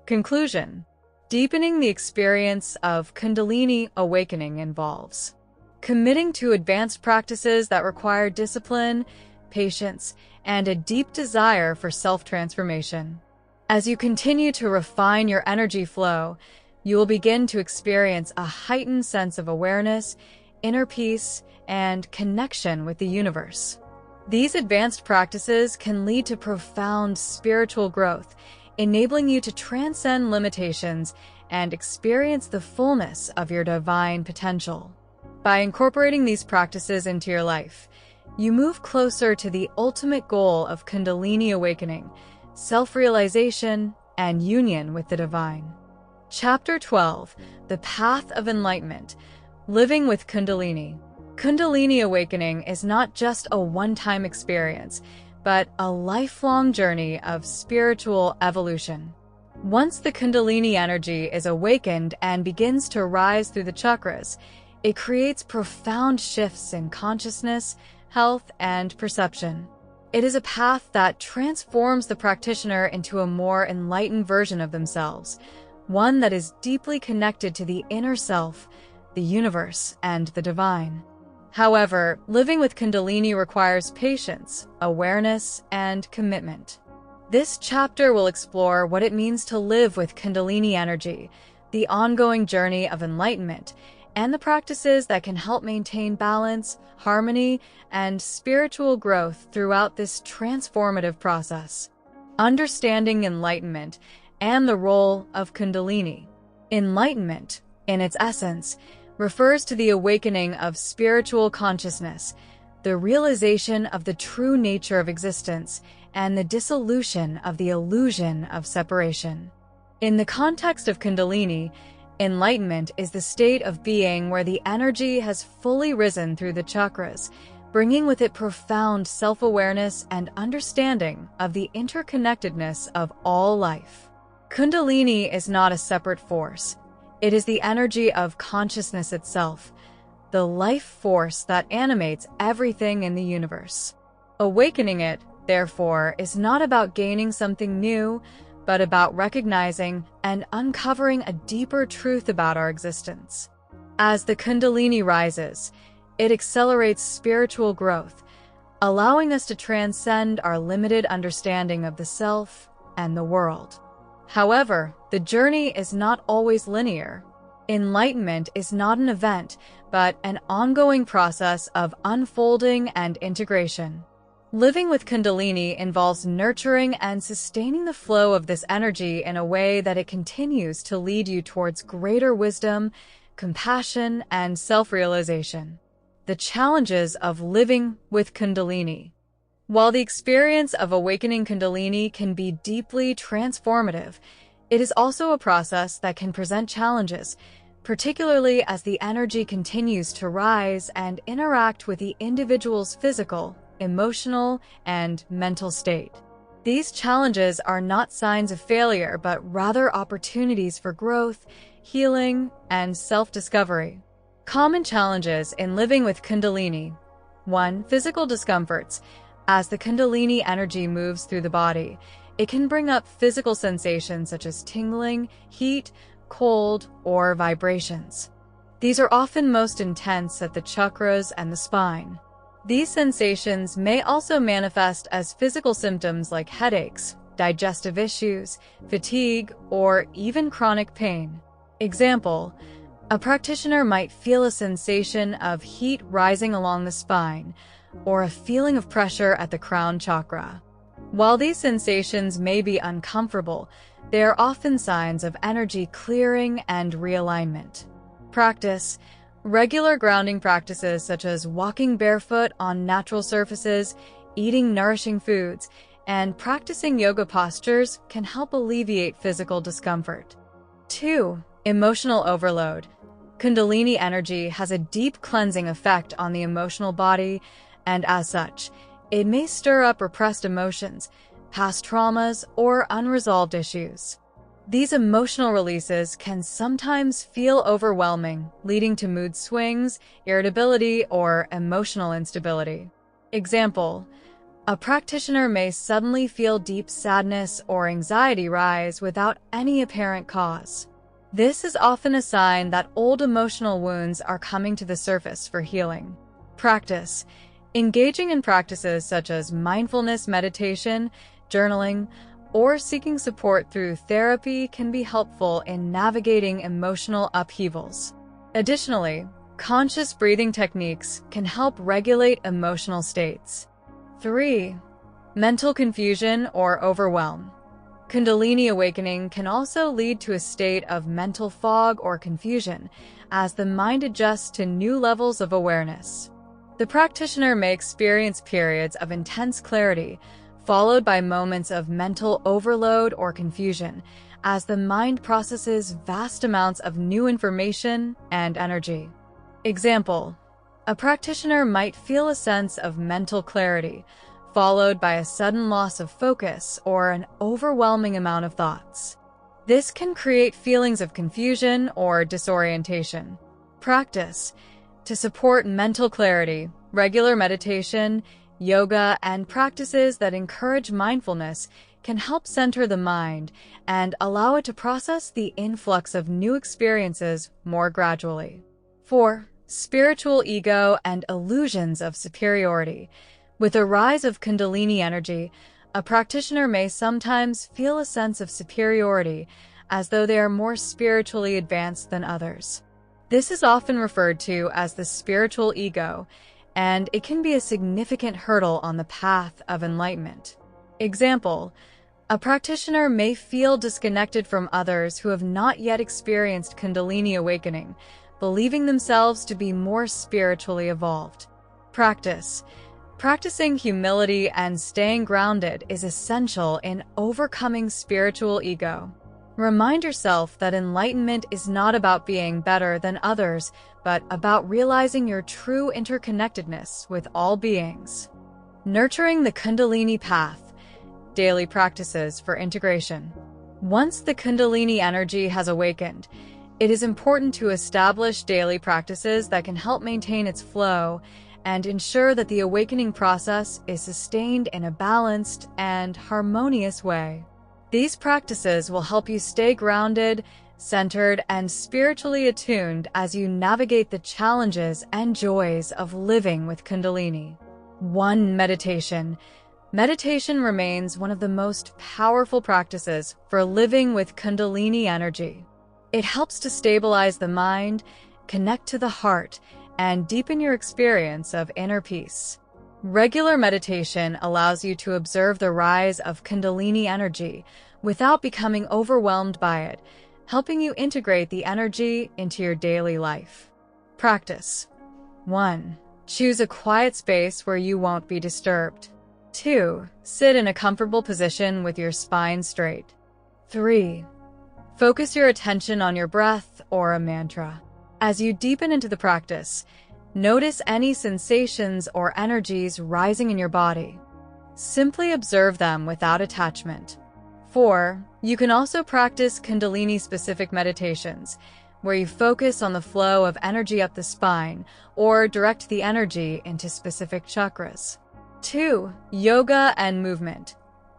Conclusion. Deepening the experience of Kundalini awakening involves committing to advanced practices that require discipline, patience, and a deep desire for self-transformation. As you continue to refine your energy flow, you will begin to experience a heightened sense of awareness, inner peace, and connection with the universe. These advanced practices can lead to profound spiritual growth, enabling you to transcend limitations and experience the fullness of your divine potential. By incorporating these practices into your life, you move closer to the ultimate goal of Kundalini awakening, self-realization, and union with the divine. Chapter 12. The Path of Enlightenment. Living with Kundalini. Kundalini awakening is not just a one-time experience, but a lifelong journey of spiritual evolution. Once the Kundalini energy is awakened and begins to rise through the chakras, it creates profound shifts in consciousness, health, and perception. It is a path that transforms the practitioner into a more enlightened version of themselves, one that is deeply connected to the inner self, the universe, and the divine. However, living with Kundalini requires patience, awareness, and commitment. This chapter will explore what it means to live with Kundalini energy, the ongoing journey of enlightenment, and the practices that can help maintain balance, harmony, and spiritual growth throughout this transformative process. Understanding enlightenment and the role of Kundalini. Enlightenment, in its essence, refers to the awakening of spiritual consciousness, the realization of the true nature of existence, and the dissolution of the illusion of separation. In the context of Kundalini, enlightenment is the state of being where the energy has fully risen through the chakras, bringing with it profound self-awareness and understanding of the interconnectedness of all life. Kundalini is not a separate force. It is the energy of consciousness itself, the life force that animates everything in the universe. Awakening it, therefore, is not about gaining something new, but about recognizing and uncovering a deeper truth about our existence. As the Kundalini rises, it accelerates spiritual growth, allowing us to transcend our limited understanding of the self and the world. However, the journey is not always linear. Enlightenment is not an event, but an ongoing process of unfolding and integration. Living with Kundalini involves nurturing and sustaining the flow of this energy in a way that it continues to lead you towards greater wisdom, compassion, and self-realization. The challenges of living with Kundalini. While the experience of awakening Kundalini can be deeply transformative, it is also a process that can present challenges, particularly as the energy continues to rise and interact with the individual's physical, emotional, and mental state. These challenges are not signs of failure, but rather opportunities for growth, healing, and self-discovery. Common challenges in living with Kundalini. 1. Physical discomforts. As the Kundalini energy moves through the body, it can bring up physical sensations such as tingling, heat, cold, or vibrations. These are often most intense at the chakras and the spine. These sensations may also manifest as physical symptoms like headaches, digestive issues, fatigue, or even chronic pain. Example: a practitioner might feel a sensation of heat rising along the spine, or a feeling of pressure at the crown chakra. While these sensations may be uncomfortable, they are often signs of energy clearing and realignment. Practice. Regular grounding practices such as walking barefoot on natural surfaces, eating nourishing foods, and practicing yoga postures can help alleviate physical discomfort. 2. Emotional overload. Kundalini energy has a deep cleansing effect on the emotional body, and as such, it may stir up repressed emotions, past traumas, or unresolved issues. These emotional releases can sometimes feel overwhelming, leading to mood swings, irritability, or emotional instability. Example: a practitioner may suddenly feel deep sadness or anxiety rise without any apparent cause. This is often a sign that old emotional wounds are coming to the surface for healing. Practice. Engaging in practices such as mindfulness meditation, journaling, or seeking support through therapy can be helpful in navigating emotional upheavals. Additionally, conscious breathing techniques can help regulate emotional states. 3. Mental confusion or overwhelm. Kundalini awakening can also lead to a state of mental fog or confusion as the mind adjusts to new levels of awareness. The practitioner may experience periods of intense clarity, followed by moments of mental overload or confusion as the mind processes vast amounts of new information and energy. Example: a practitioner might feel a sense of mental clarity, followed by a sudden loss of focus or an overwhelming amount of thoughts. This can create feelings of confusion or disorientation. Practice. To support mental clarity, regular meditation, yoga, and practices that encourage mindfulness can help center the mind and allow it to process the influx of new experiences more gradually. 4. Spiritual ego and illusions of superiority. With the rise of Kundalini energy, a practitioner may sometimes feel a sense of superiority as though they are more spiritually advanced than others. This is often referred to as the spiritual ego, and it can be a significant hurdle on the path of enlightenment. Example: a practitioner may feel disconnected from others who have not yet experienced Kundalini awakening, believing themselves to be more spiritually evolved. Practice. Practicing humility and staying grounded is essential in overcoming spiritual ego. Remind yourself that enlightenment is not about being better than others, but about realizing your true interconnectedness with all beings. Nurturing the Kundalini path. Daily practices for integration. Once the Kundalini energy has awakened, it is important to establish daily practices that can help maintain its flow and ensure that the awakening process is sustained in a balanced and harmonious way. These practices will help you stay grounded, centered, and spiritually attuned as you navigate the challenges and joys of living with Kundalini. 1. Meditation. Meditation remains one of the most powerful practices for living with Kundalini energy. It helps to stabilize the mind, connect to the heart, and deepen your experience of inner peace. Regular meditation allows you to observe the rise of Kundalini energy without becoming overwhelmed by it, helping you integrate the energy into your daily life. Practice. 1. Choose a quiet space where you won't be disturbed. 2. Sit in a comfortable position with your spine straight. 3. Focus your attention on your breath or a mantra. As you deepen into the practice, notice any sensations or energies rising in your body. Simply observe them without attachment. 4. You can also practice Kundalini-specific meditations, where you focus on the flow of energy up the spine or direct the energy into specific chakras. 2. Yoga and movement.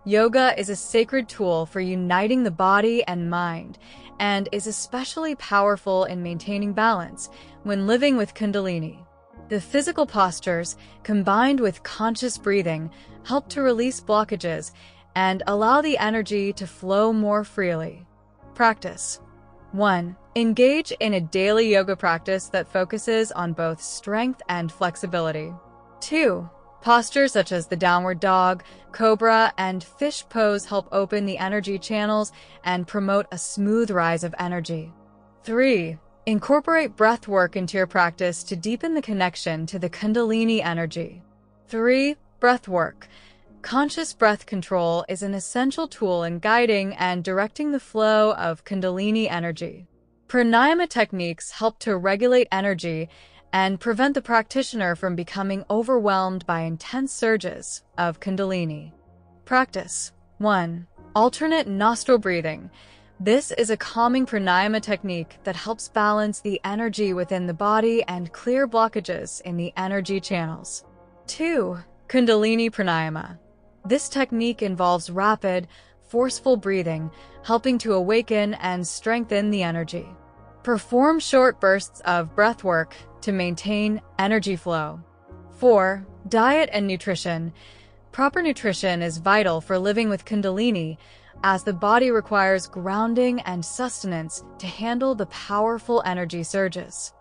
Yoga is a sacred tool for uniting the body and mind, and is especially powerful in maintaining balance when living with Kundalini. The physical postures, combined with conscious breathing, help to release blockages and allow the energy to flow more freely. Practice. 1. Engage in a daily yoga practice that focuses on both strength and flexibility. 2. Postures such as the downward dog, cobra, and fish pose help open the energy channels and promote a smooth rise of energy. 3. Incorporate breathwork into your practice to deepen the connection to the Kundalini energy. 3. Breathwork. Conscious breath control is an essential tool in guiding and directing the flow of Kundalini energy. Pranayama techniques help to regulate energy and prevent the practitioner from becoming overwhelmed by intense surges of Kundalini. Practice. 1. Alternate nostril breathing. This is a calming pranayama technique that helps balance the energy within the body and clear blockages in the energy channels. 2. Kundalini pranayama. This technique involves rapid, forceful breathing, helping to awaken and strengthen the energy. Perform short bursts of breathwork to maintain energy flow. 4. Diet and nutrition. Proper nutrition is vital for living with Kundalini, as the body requires grounding and sustenance to handle the powerful energy surges.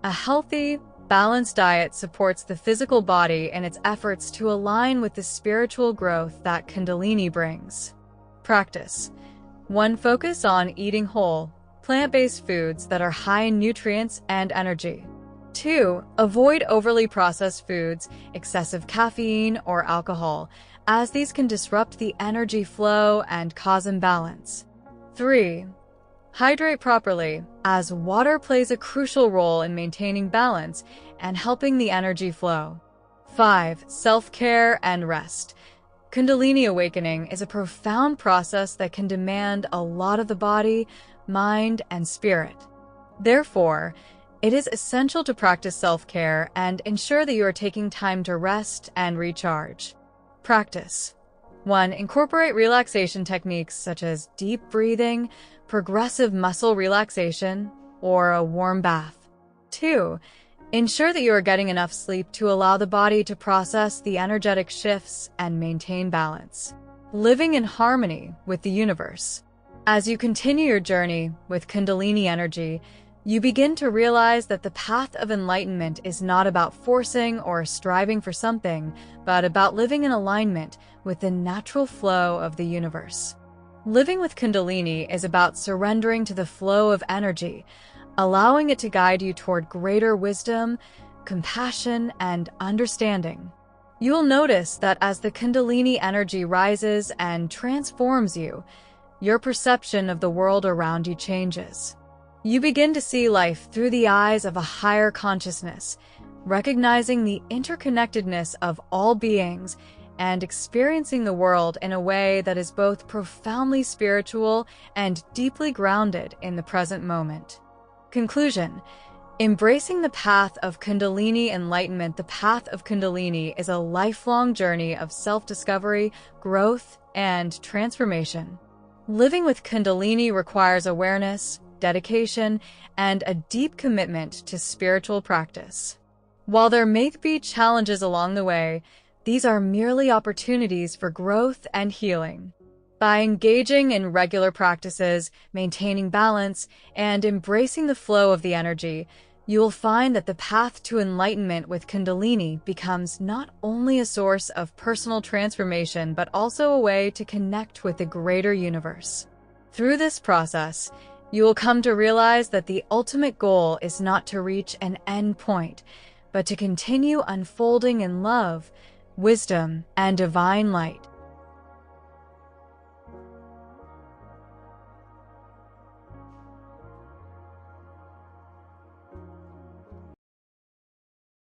A healthy, balanced diet supports the physical body in its efforts to align with the spiritual growth that Kundalini brings. Practice. 1. Focus on eating whole, plant-based foods that are high in nutrients and energy. 2. Avoid overly processed foods, excessive caffeine, or alcohol, as these can disrupt the energy flow and cause imbalance. 3. Hydrate properly, as water plays a crucial role in maintaining balance and helping the energy flow. 5. Self-care and rest. Kundalini awakening is a profound process that can demand a lot of the body, mind, and spirit. Therefore, it is essential to practice self-care and ensure that you are taking time to rest and recharge. Practice. 1. Incorporate relaxation techniques such as deep breathing, progressive muscle relaxation, or a warm bath. 2. Ensure that you are getting enough sleep to allow the body to process the energetic shifts and maintain balance. Living in harmony with the universe. As you continue your journey with Kundalini energy, you begin to realize that the path of enlightenment is not about forcing or striving for something, but about living in alignment with the natural flow of the universe. Living with Kundalini is about surrendering to the flow of energy, allowing it to guide you toward greater wisdom, compassion, and understanding. You will notice that as the Kundalini energy rises and transforms you, your perception of the world around you changes. You begin to see life through the eyes of a higher consciousness, recognizing the interconnectedness of all beings and experiencing the world in a way that is both profoundly spiritual and deeply grounded in the present moment. Conclusion. Embracing the path of Kundalini enlightenment. The path of Kundalini is a lifelong journey of self-discovery, growth, and transformation. Living with Kundalini requires awareness, dedication, and a deep commitment to spiritual practice. While there may be challenges along the way, these are merely opportunities for growth and healing. By engaging in regular practices, maintaining balance, and embracing the flow of the energy, you will find that the path to enlightenment with Kundalini becomes not only a source of personal transformation, but also a way to connect with the greater universe. Through this process, you will come to realize that the ultimate goal is not to reach an end point, but to continue unfolding in love, wisdom, and divine light.